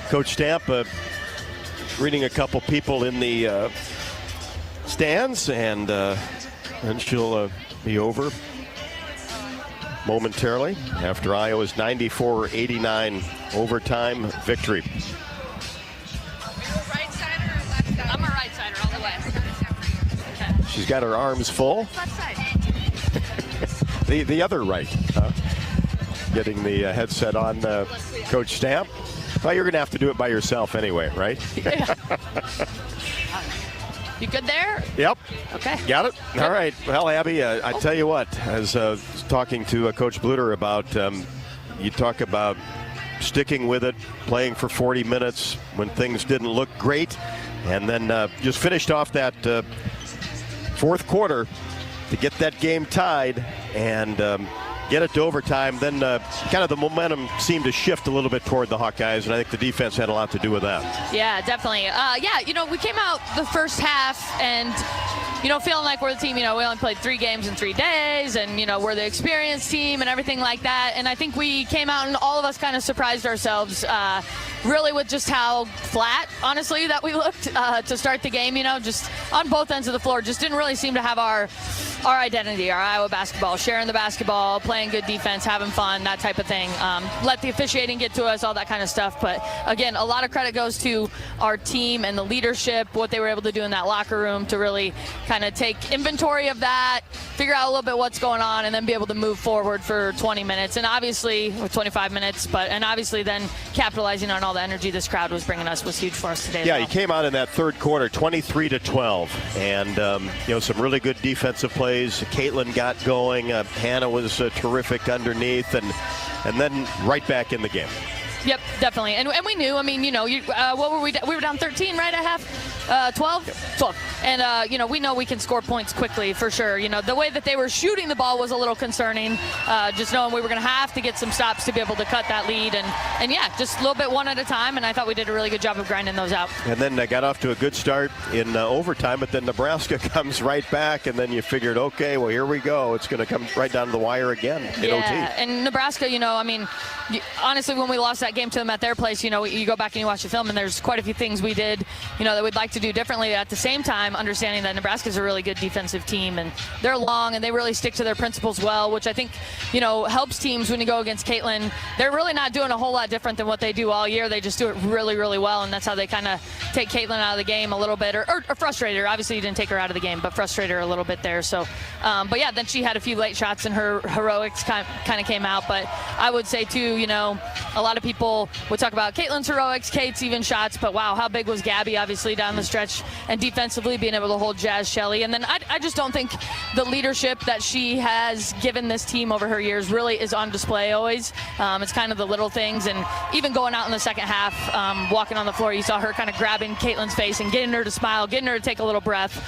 Coach Stamp, reading a couple people in the stands, and she'll be over momentarily after Iowa's 94-89 overtime victory. I'm a right sider all the way. Okay. She's got her arms full. Left side. the other right. Getting the headset on, Coach Stamp. Well, you're going to have to do it by yourself anyway, right? Yeah. You good there? Yep. Okay. Got it? All right. Well, Abby, I tell you what, as talking to Coach Bluder about, you talk about sticking with it, playing for 40 minutes when things didn't look great, and then just finished off that fourth quarter to get that game tied and get it to overtime. Then kind of the momentum seemed to shift a little bit toward the Hawkeyes, and I think the defense had a lot to do with that. Yeah, definitely. We came out the first half and, feeling like we're the team, we only played 3 games in 3 days, and, we're the experienced team and everything like that. And I think we came out and all of us kind of surprised ourselves really with just how flat, honestly, that we looked to start the game, just on both ends of the floor. Just didn't really seem to have our identity, our Iowa basketball, sharing the basketball, playing good defense, having fun, that type of thing. Let the officiating get to us, all that kind of stuff. But again, a lot of credit goes to our team and the leadership, what they were able to do in that locker room to really kind of take inventory of that, figure out a little bit what's going on, and then be able to move forward for 20 minutes. And obviously, with 25 minutes, and obviously then capitalizing on all the energy this crowd was bringing us was huge for us today. Yeah, you came out in that third quarter 23-12, and some really good defensive plays. Caitlin got going. Hannah was terrific underneath, and then right back in the game. Yep, definitely. And we knew, what were we? We were down 13 right at half? 12? 12. And, we know we can score points quickly for sure. The way that they were shooting the ball was a little concerning, just knowing we were going to have to get some stops to be able to cut that lead. And yeah, just a little bit one at a time, and I thought we did a really good job of grinding those out. And then they got off to a good start in overtime, but then Nebraska comes right back, and then you figured, okay, well, here we go. It's going to come right down to the wire again in OT. And Nebraska, honestly, when we lost that game to them at their place, you go back and you watch the film, and there's quite a few things we did, that we'd like to do differently. At the same time, understanding that Nebraska's a really good defensive team, and they're long and they really stick to their principles well, which I think, helps teams when you go against Caitlin. They're really not doing a whole lot different than what they do all year. They just do it really, really well, and that's how they kind of take Caitlin out of the game a little bit, or frustrate her. Obviously, you didn't take her out of the game, but frustrate her a little bit there. So, but yeah, then she had a few late shots, and her heroics kind of came out. But I would say too, a lot of people would talk about Caitlin's heroics, Kate's even shots, but wow, how big was Gabby, obviously, down the stretch, and defensively being able to hold Jazz Shelley. And then I just don't think the leadership that she has given this team over her years really is on display always. It's kind of the little things, and even going out in the second half, walking on the floor, you saw her kind of grabbing Caitlin's face and getting her to smile, getting her to take a little breath,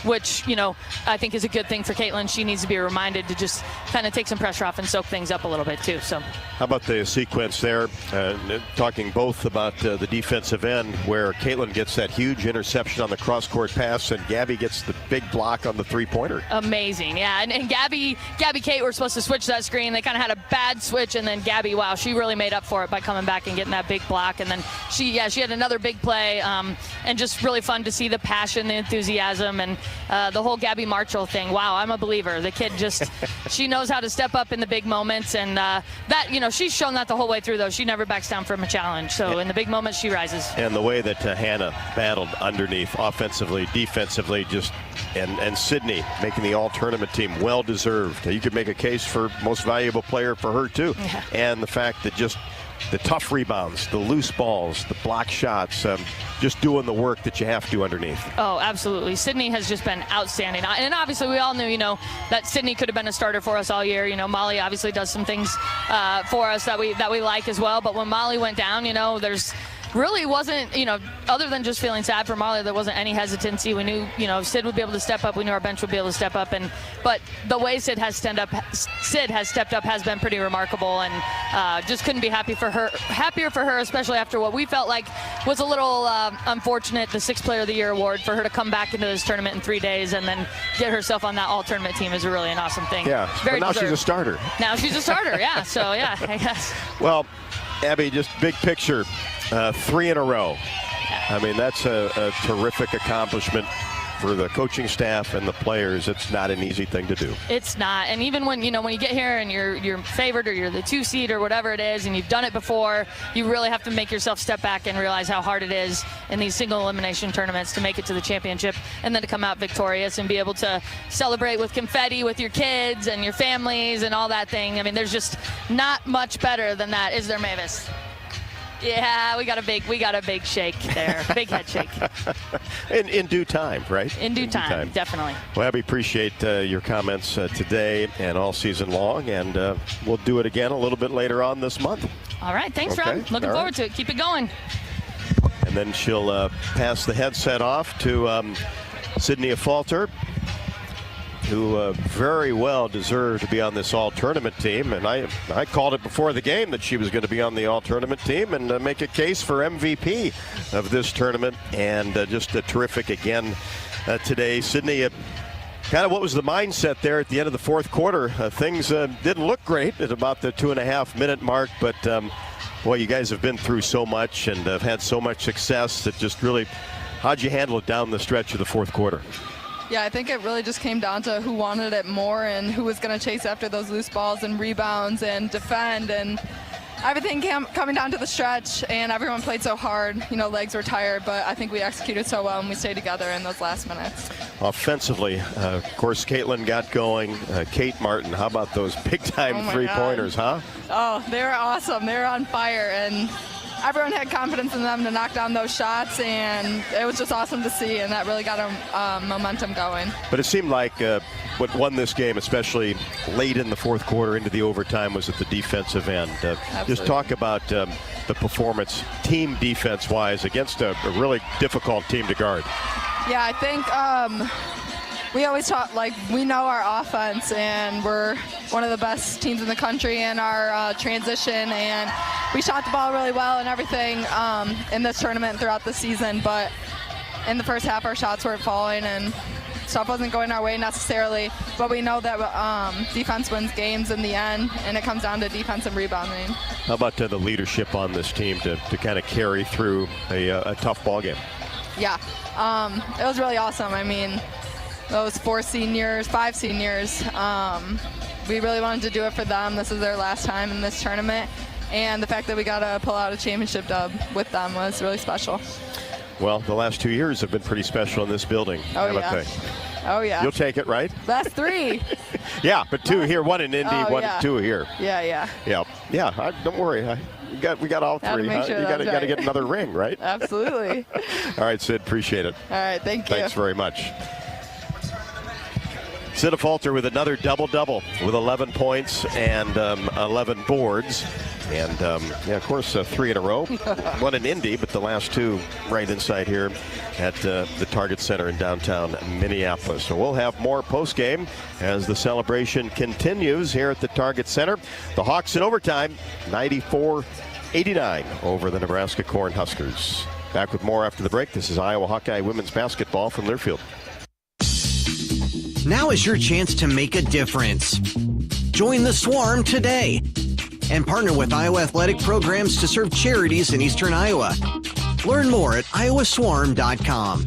which, I think is a good thing for Caitlin. She needs to be reminded to just kind of take some pressure off and soak things up a little bit too. So, how about the sequence there? Talking both about the defensive end, where Caitlin gets that huge interception on the cross-court pass, and Gabby gets the big block on the three-pointer. Amazing, yeah. And Gabby, Kate were supposed to switch that screen. They kind of had a bad switch, and then Gabby, wow, she really made up for it by coming back and getting that big block. And then she had another big play, and just really fun to see the passion, the enthusiasm, and the whole Gabby Marshall thing. Wow, I'm a believer. The kid just, she knows how to step up in the big moments, and that, she's shown that the whole way through, though. She never backs down from a challenge. So in the big moments, she rises. And the way that Hannah battled underneath, offensively, defensively, just And Sydney making the all-tournament team, well-deserved. You could make a case for most valuable player for her, too. Yeah. And the fact that just the tough rebounds, the loose balls, the block shots, just doing the work that you have to underneath. Oh, absolutely. Sydney has just been outstanding. And obviously we all knew, that Sydney could have been a starter for us all year. Molly obviously does some things for us that we like as well. But when Molly went down, there's really wasn't, other than just feeling sad for Molly, there wasn't any hesitancy. We knew, Sid would be able to step up. We knew our bench would be able to step up. But the way Sid has stepped up has been pretty remarkable, and just couldn't be happier for her, especially after what we felt like was a little unfortunate, the 6th Player of the Year award. For her to come back into this tournament in 3 days and then get herself on that all-tournament team is really an awesome thing. Yeah, Very but now deserved. she's a starter. Now she's a starter, yeah. So, yeah, I guess. Well, Abby, just big picture, 3 in a row. I mean, that's a terrific accomplishment for the coaching staff and the players. It's not an easy thing to do. It's not. And even when, when you get here and you're favored or you're the 2 seed or whatever it is and you've done it before, you really have to make yourself step back and realize how hard it is in these single elimination tournaments to make it to the championship and then to come out victorious and be able to celebrate with confetti with your kids and your families and all that thing. I mean, there's just not much better than that, is there, Mavis? Yeah, we got a big shake there, big head shake. In due time, right? In due time, definitely. Well, Abby, appreciate your comments today and all season long, and we'll do it again a little bit later on this month. All right, thanks, Okay. Rob. Looking forward to it. Keep it going. And then she'll pass the headset off to Sydney Afalter, who very well deserved to be on this all-tournament team. And I called it before the game that she was going to be on the all-tournament team and make a case for MVP of this tournament. And just a terrific again today. Sydney, kind of what was the mindset there at the end of the 4th quarter? Things didn't look great at about the 2.5-minute mark, but boy, you guys have been through so much and have had so much success that just really, how'd you handle it down the stretch of the 4th quarter? Yeah, I think it really just came down to who wanted it more and who was going to chase after those loose balls and rebounds and defend, and everything coming down to the stretch, and everyone played so hard. Legs were tired, but I think we executed so well and we stayed together in those last minutes. Offensively, of course, Caitlin got going. Kate Martin, how about those big-time three-pointers, huh? Oh, they were awesome. They were on fire, and everyone had confidence in them to knock down those shots, and it was just awesome to see, and that really got momentum going. But it seemed like what won this game, especially late in the 4th quarter into the overtime, was at the defensive end. Just talk about the performance, team defense-wise, against a really difficult team to guard. Yeah, I think we always talk, we know our offense, and we're one of the best teams in the country in our transition, and we shot the ball really well and everything in this tournament throughout the season, but in the first half our shots weren't falling and stuff wasn't going our way necessarily, but we know that defense wins games in the end, and it comes down to defense and rebounding. How about the leadership on this team to kind of carry through a tough ball game? Yeah, it was really awesome. I mean, those 5 seniors, we really wanted to do it for them. This is their last time in this tournament, and the fact that we got to pull out a championship dub with them was really special. Well, the last 2 years have been pretty special in this building. Oh, yeah. Oh, yeah. You'll take it, right? Last 3. Yeah, but 2 here, 1 in Indy, 2 here. Yeah. Don't worry. We got all 3. Make sure you got to get another ring, right? Absolutely. All right, Sid, appreciate it. All right, thank you. Thanks very much. Sid Afalter with another double-double with 11 points and 11 boards. And, of course, 3 in a row. 1 in Indy, but the last 2 right inside here at the Target Center in downtown Minneapolis. So we'll have more postgame as the celebration continues here at the Target Center. The Hawks in overtime, 94-89 over the Nebraska Cornhuskers. Back with more after the break. This is Iowa Hawkeye women's basketball from Learfield. Now is your chance to make a difference. Join the Swarm today and partner with Iowa Athletic Programs to serve charities in Eastern Iowa. Learn more at iowaswarm.com.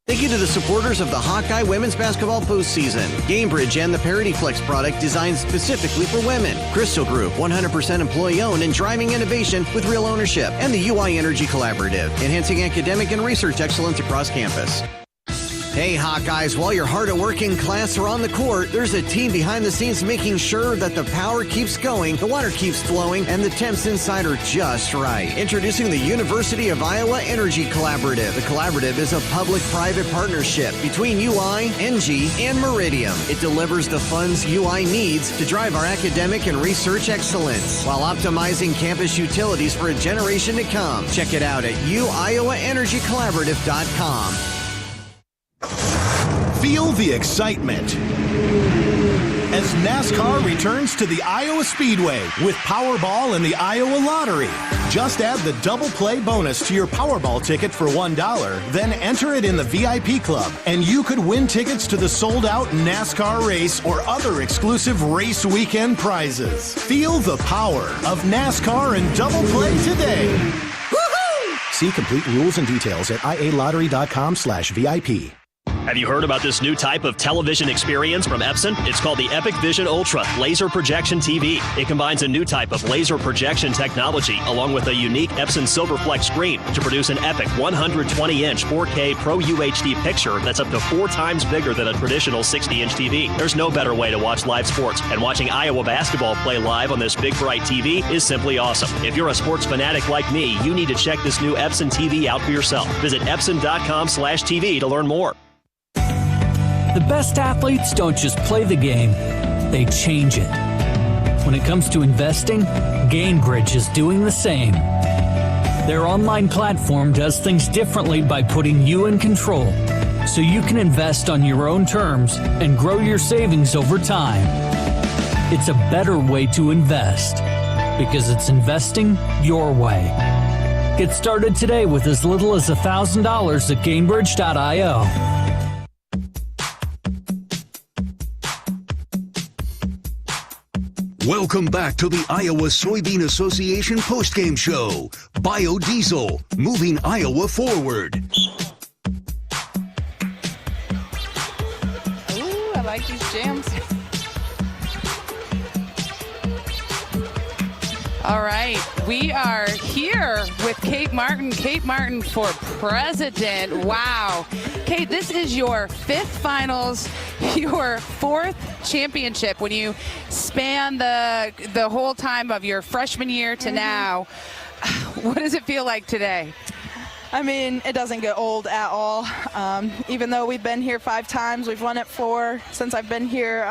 Thank you to the supporters of the Hawkeye women's basketball postseason. GameBridge and the Parity Flex product designed specifically for women. Crystal Group, 100% employee-owned and driving innovation with real ownership. And the UI Energy Collaborative, enhancing academic and research excellence across campus. Hey, Hawkeyes, while your hard-working class are on the court, there's a team behind the scenes making sure that the power keeps going, the water keeps flowing, and the temps inside are just right. Introducing the University of Iowa Energy Collaborative. The collaborative is a public-private partnership between UI, NG, and Meridium. It delivers the funds UI needs to drive our academic and research excellence while optimizing campus utilities for a generation to come. Check it out at uiowaenergycollaborative.com. Feel the excitement as NASCAR returns to the Iowa Speedway with Powerball and the Iowa Lottery. Just add the double play bonus to your Powerball ticket for $1, then enter it in the VIP club, and you could win tickets to the sold-out NASCAR race or other exclusive race weekend prizes. Feel the power of NASCAR and double play today. Woohoo! See complete rules and details at ialotery.com/VIP. Have you heard about this new type of television experience from Epson? It's called the Epic Vision Ultra Laser Projection TV. It combines a new type of laser projection technology along with a unique Epson Silverflex screen to produce an epic 120-inch 4K Pro UHD picture that's up to 4 times bigger than a traditional 60-inch TV. There's no better way to watch live sports, and watching Iowa basketball play live on this big bright TV is simply awesome. If you're a sports fanatic like me, you need to check this new Epson TV out for yourself. Visit epson.com/TV to learn more. The best athletes don't just play the game, they change it. When it comes to investing, GameBridge is doing the same. Their online platform does things differently by putting you in control, so you can invest on your own terms and grow your savings over time. It's a better way to invest, because it's investing your way. Get started today with as little as $1,000 at GameBridge.io. Welcome back to the Iowa Soybean Association postgame show. Biodiesel, moving Iowa forward. Ooh, I like these jams. All right, we are here with Kate Martin. Kate Martin for president. Wow. Kate, this is your 5th finals, your 4th championship. When you span the whole time of your freshman year to now, what does it feel like today? I mean, it doesn't get old at all. Even though we've been here 5 times, we've won it 4 since I've been here.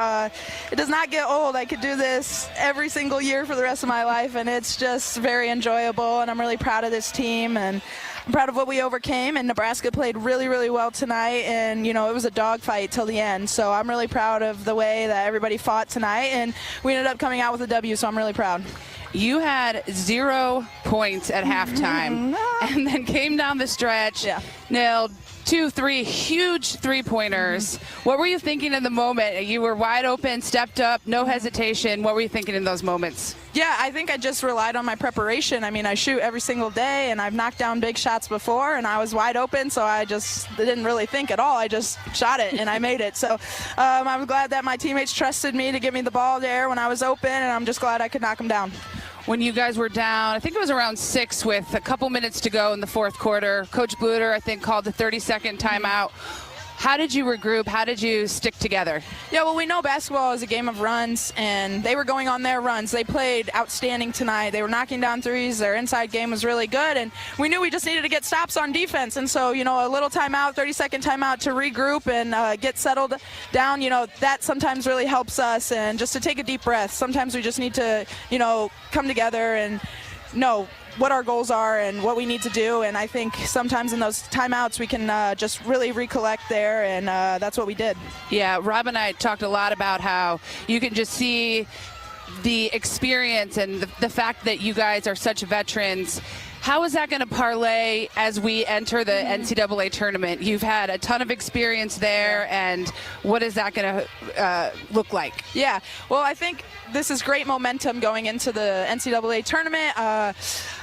It does not get old. I could do this every single year for the rest of my life, and it's just very enjoyable, and I'm really proud of this team, and I'm proud of what we overcame, and Nebraska played really, really well tonight, and, you know, it was a dogfight till the end, so I'm really proud of the way that everybody fought tonight, and we ended up coming out with a W, so I'm really proud. You had 0 points at halftime and then came down the stretch, nailed 2, 3 huge three-pointers. What were you thinking in the moment? You were wide open, stepped up, no hesitation. What were you thinking in those moments? Yeah, I think I just relied on my preparation. I mean, I shoot every single day, and I've knocked down big shots before, and I was wide open, so I just didn't really think at all. I just shot it, and I made it. So I'm glad that my teammates trusted me to give me the ball there when I was open, and I'm just glad I could knock them down. When you guys were down, I think it was around 6 with a couple minutes to go in the 4th quarter, Coach Bluder, I think, called the 30-second timeout. How did you regroup? How did you stick together? Yeah, well, we know basketball is a game of runs, and they were going on their runs. They played outstanding tonight. They were knocking down threes. Their inside game was really good, and we knew we just needed to get stops on defense. And so, you know, a little timeout, 30-second timeout to regroup and get settled down, you know, that sometimes really helps us, and just to take a deep breath. Sometimes we just need to, you know, come together and know what our goals are and what we need to do, and I think sometimes in those timeouts we can just really recollect there, and that's what we did. Yeah, Rob and I talked a lot about how you can just see the experience and the fact that you guys are such veterans. How is that going to parlay as we enter the NCAA tournament? You've had a ton of experience there, and what is that going to look like? Yeah, well, I think this is great momentum going into the NCAA tournament.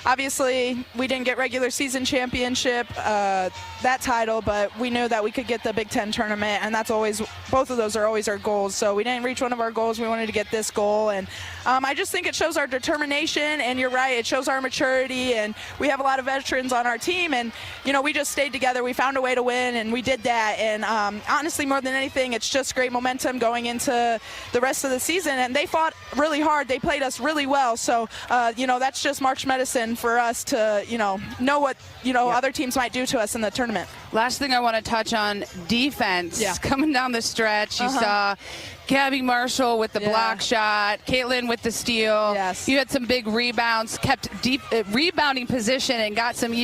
obviously we didn't get regular season championship, that title, but we knew that we could get the Big Ten tournament, and that's always, both of those are always our goals. So we didn't reach one of our goals. We wanted to get this goal, and I just think it shows our determination, and you're right, it shows our maturity, and we have a lot of veterans on our team, and we just stayed together. We found a way to win, and we did that. And honestly, more than anything, it's just great momentum going into the rest of the season. And they fought really hard. They played us really well. So that's just March medicine for us to know what other teams might do to us in the tournament. Last thing I want to touch on, defense. Coming down the stretch, you saw Gabby Marshall with the block shot, Caitlin with the steal. You had some big rebounds, kept deep rebounding position, and got some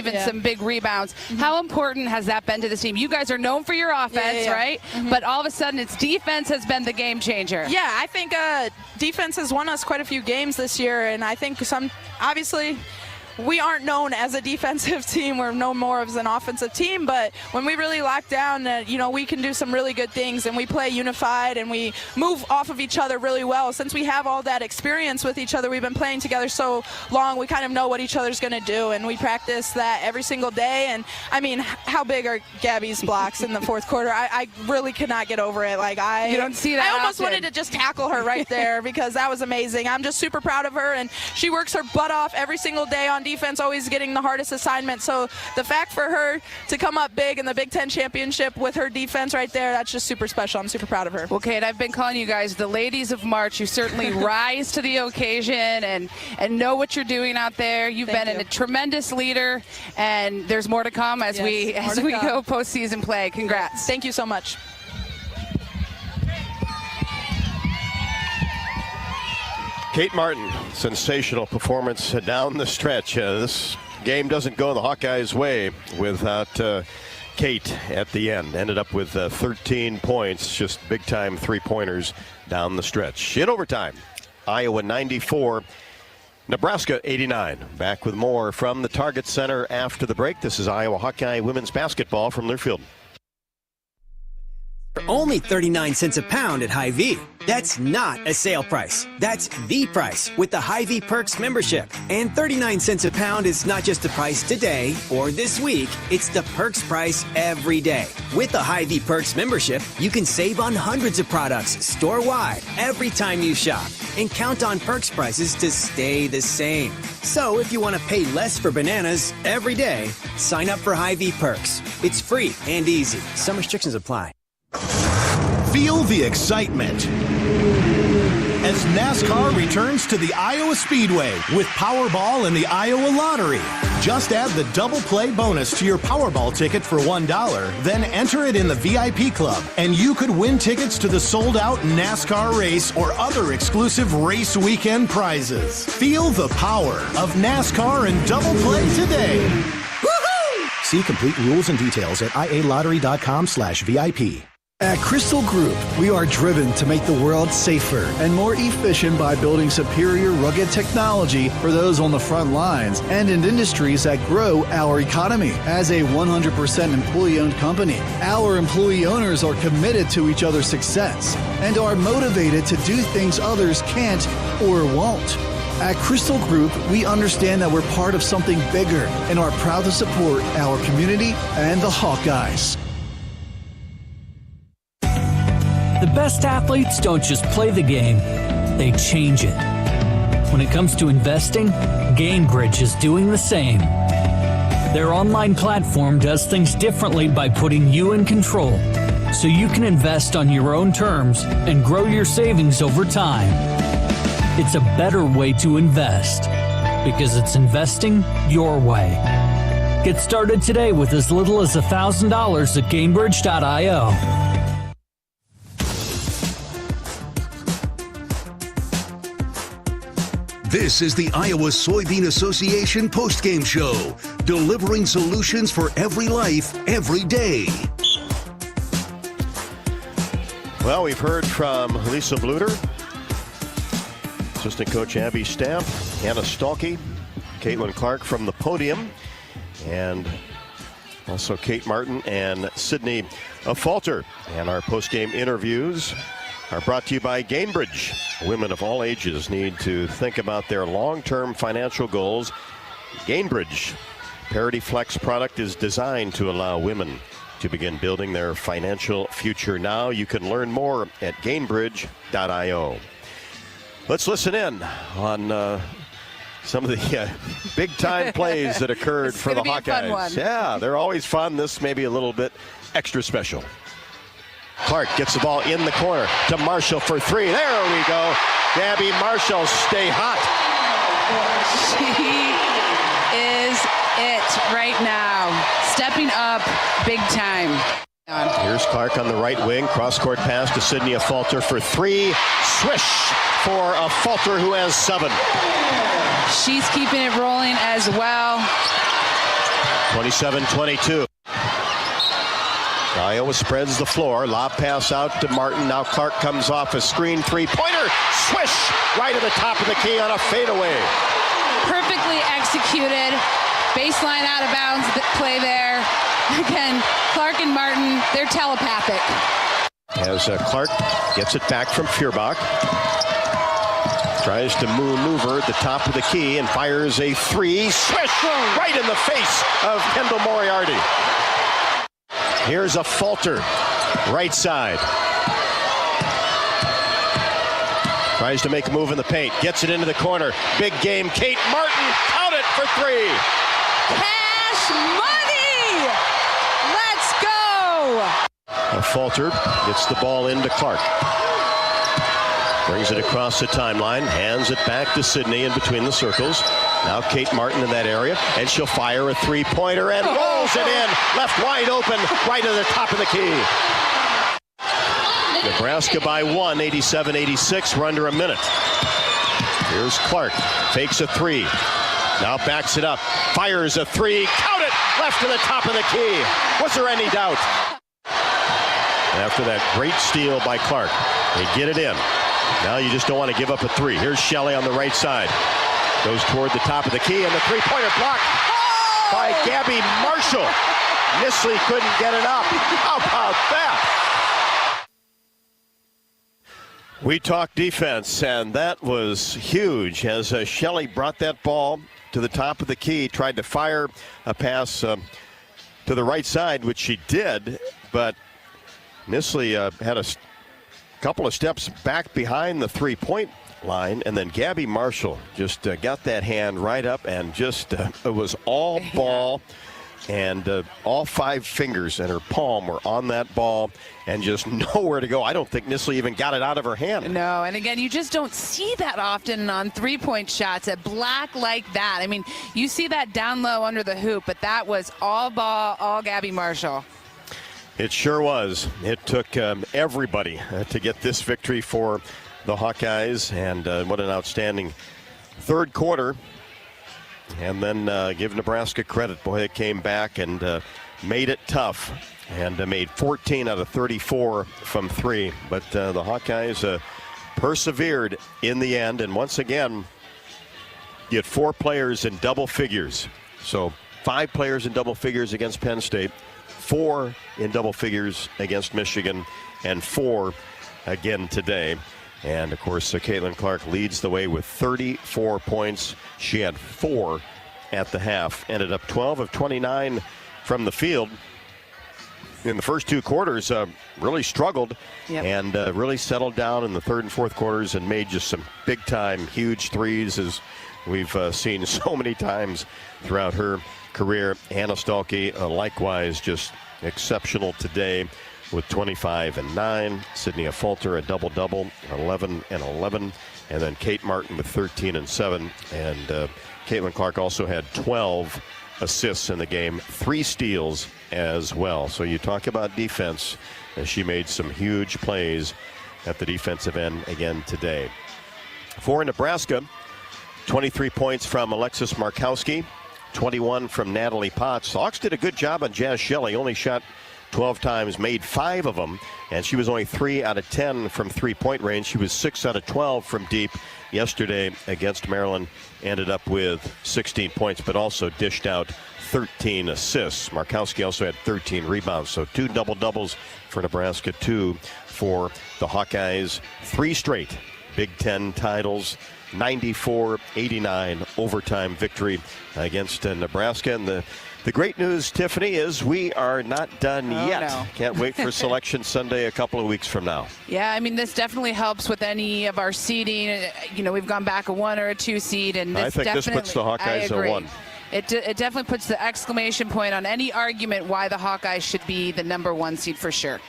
big rebounds. How important has that been to this team? You guys are known for your offense, right? But all of a sudden, it's defense has been the game changer. Yeah, I think defense has won us quite a few games this year, and I think obviously, we aren't known as a defensive team. We're known more as an offensive team, but when we really lock down, we can do some really good things, and we play unified, and we move off of each other really well. Since we have all that experience with each other, we've been playing together so long, we kind of know what each other's going to do, and we practice that every single day. And I mean, how big are Gabby's blocks in the fourth quarter? I really cannot get over it. You don't see that I almost often. wanted to just tackle her right there because that was amazing. I'm just super proud of her, and she works her butt off every single day on defense, always getting the hardest assignment. So the fact for her to come up big in the Big Ten championship with her defense right there, that's just super special. I'm super proud of her. Well, Kate, I've been calling you guys the ladies of March. You certainly rise to the occasion and know what you're doing out there. You've been a tremendous leader, and there's more to come as we go postseason play. Congrats. Thank you so much. Kate Martin, sensational performance down the stretch. This game doesn't go the Hawkeyes' way without Kate at the end. Ended up with 13 points, just big-time three-pointers down the stretch. In overtime, Iowa 94, Nebraska 89. Back with more from the Target Center after the break. This is Iowa Hawkeye women's basketball from Learfield. Only 39 cents a pound at Hy-Vee. That's not a sale price. That's the price with the Hy-Vee Perks membership. And 39 cents a pound is not just the price today or this week. It's the Perks price every day. With the Hy-Vee Perks membership, you can save on hundreds of products store-wide every time you shop. And count on Perks prices to stay the same. So if you want to pay less for bananas every day, sign up for Hy-Vee Perks. It's free and easy. Some restrictions apply. Feel the excitement as NASCAR returns to the Iowa Speedway with Powerball and the Iowa Lottery. Just add the double play bonus to your Powerball ticket for $1, then enter it in the VIP club, and you could win tickets to the sold-out NASCAR race or other exclusive race weekend prizes. Feel the power of NASCAR and double play today. Woohoo! See complete rules and details at ialottery.com/VIP. At Crystal Group, we are driven to make the world safer and more efficient by building superior rugged technology for those on the front lines and in industries that grow our economy. As a 100% employee-owned company, our employee owners are committed to each other's success and are motivated to do things others can't or won't. At Crystal Group, we understand that we're part of something bigger and are proud to support our community and the Hawkeyes. The best athletes don't just play the game, they change it. When it comes to investing, GameBridge is doing the same. Their online platform does things differently by putting you in control, so you can invest on your own terms and grow your savings over time. It's a better way to invest, because it's investing your way. Get started today with as little as $1,000 at GameBridge.io. This is the Iowa Soybean Association postgame show, delivering solutions for every life, every day. Well, we've heard from Lisa Bluder, assistant coach Abby Stamp, Anna Stalkey, Caitlin Clark from the podium, and also Kate Martin and Sydney Falter. And our postgame interviews are brought to you by GameBridge. Women of all ages need to think about their long-term financial goals Gainbridge Parity Flex product is designed to allow women to begin building their financial future now. You can learn more at Gainbridge.io. Let's listen in on some of the big-time plays that occurred for the Hawkeyes. Yeah, they're always fun. This may be a little bit extra special. Clark gets the ball in the corner to Marshall for three. There we go. Gabby Marshall, stay hot. She is it right now. Stepping up big time. Here's Clark on the right wing. Cross-court pass to Sydney Falter for three. Swish for a Falter who has 7. She's keeping it rolling as well. 27-22. Iowa spreads the floor. Lob pass out to Martin. Now Clark comes off a screen. Three-pointer. Swish! Right at the top of the key on a fadeaway. Perfectly executed. Baseline out of bounds play there. Again, Clark and Martin, they're telepathic. As Clark gets it back from Feuerbach. Tries to maneuver at the top of the key and fires a 3. Swish! Right in the face of Kendall Moriarty. Here's a Falter, right side. Tries to make a move in the paint. Gets it into the corner. Big game. Kate Martin. Count it for 3. Cash money! Let's go! Falter gets the ball into Clark. Brings it across the timeline. Hands it back to Sydney in between the circles. Now Kate Martin in that area. And she'll fire a three-pointer and rolls it in. Left wide open. Right at the top of the key. Nebraska by 1, 87-86. We're under a minute. Here's Clark. Fakes a 3. Now backs it up. Fires a 3. Count it! Left to the top of the key. Was there any doubt? After that great steal by Clark, they get it in. Now you just don't want to give up a 3. Here's Shelley on the right side. Goes toward the top of the key, and the three-pointer blocked by Gabby Marshall. Nisley couldn't get it up. How about that? We talk defense, and that was huge as Shelley brought that ball to the top of the key, tried to fire a pass to the right side, which she did, but Nisley had a couple of steps back behind the three-point line, and then Gabby Marshall just got that hand right up and just it was all ball, and all 5 fingers and her palm were on that ball and just nowhere to go. I don't think Nisley even got it out of her hand. No, and again, you just don't see that often on three-point shots at black like that. I mean, you see that down low under the hoop, but that was all ball, all Gabby Marshall. It sure was. It took everybody to get this victory for the Hawkeyes, and what an outstanding third quarter. And then give Nebraska credit. Boy, it came back and made it tough, and made 14 out of 34 from 3. But the Hawkeyes persevered in the end, and once again, you had 4 players in double figures. So 5 players in double figures against Penn State, 4 in double figures against Michigan, and 4 again today. And of course, Caitlin Clark leads the way with 34 points. She had 4 at the half, ended up 12 of 29 from the field. In the first 2 quarters, really struggled and really settled down in the third and fourth quarters and made just some big-time, huge threes, as we've seen so many times throughout her career. Hannah Stalke, likewise, just exceptional today with 25 and 9. Sydney Falter, a double-double, 11 and 11. And then Kate Martin with 13 and 7. And Caitlin Clark also had 12 assists in the game, 3 steals as well. So you talk about defense, and she made some huge plays at the defensive end again today. For Nebraska, 23 points from Alexis Markowski, 21 from Natalie Potts. Hawks did a good job on Jazz Shelley, only shot 12 times, made 5 of them, and she was only 3 out of 10 from three-point range. She was 6 out of 12 from deep yesterday against Maryland. Ended up with 16 points, but also dished out 13 assists. Markowski also had 13 rebounds, so 2 double-doubles for Nebraska, 2 for the Hawkeyes. 3 straight Big Ten titles 94-89 overtime victory against Nebraska. And the great news, Tiffany, is we are not done yet. No. Can't wait for Selection Sunday a couple of weeks from now. Yeah, I mean, this definitely helps with any of our seeding. You know, we've gone back a 1 or a 2 seed, and I think this puts the Hawkeyes at 1. It definitely puts the exclamation point on any argument why the Hawkeyes should be the number 1 seed for sure.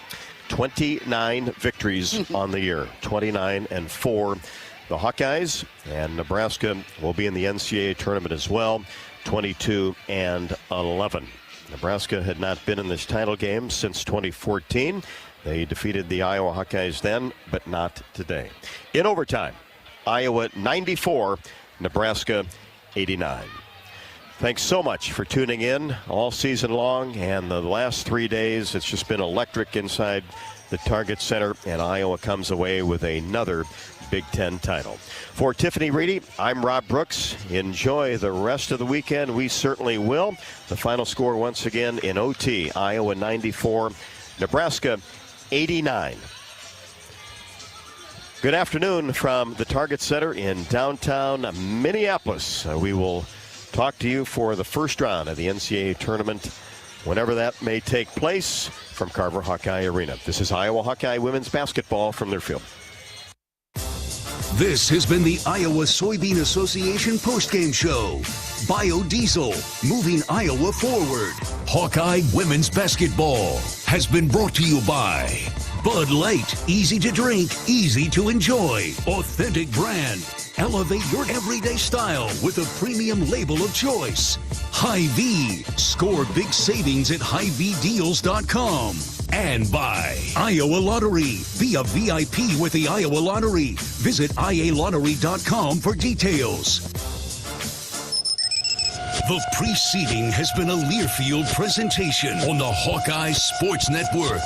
29 victories on the year, 29-4. The Hawkeyes, and Nebraska will be in the NCAA tournament as well, 22-11. Nebraska had not been in this title game since 2014. They defeated the Iowa Hawkeyes then, but not today. In overtime, Iowa 94, Nebraska 89. Thanks so much for tuning in all season long, and the last 3 days it's just been electric inside the Target Center, and Iowa comes away with another Big Ten title. For Tiffany Reedy, I'm Rob Brooks. Enjoy the rest of the weekend. We certainly will. The final score once again in OT, Iowa 94, Nebraska 89. Good afternoon from the Target Center in downtown Minneapolis. We will talk to you for the first round of the NCAA tournament, whenever that may take place, from Carver Hawkeye Arena. This is Iowa Hawkeye women's basketball from their field. This has been the Iowa Soybean Association postgame show. Biodiesel, moving Iowa forward. Hawkeye women's basketball has been brought to you by Bud Light, easy to drink, easy to enjoy. Authentic brand. Elevate your everyday style with a premium label of choice. Hy-Vee. Score big savings at HyVeeDeals.com. And by Iowa Lottery. Be a VIP with the Iowa Lottery. Visit IALottery.com for details. The preceding has been a Learfield presentation on the Hawkeye Sports Network.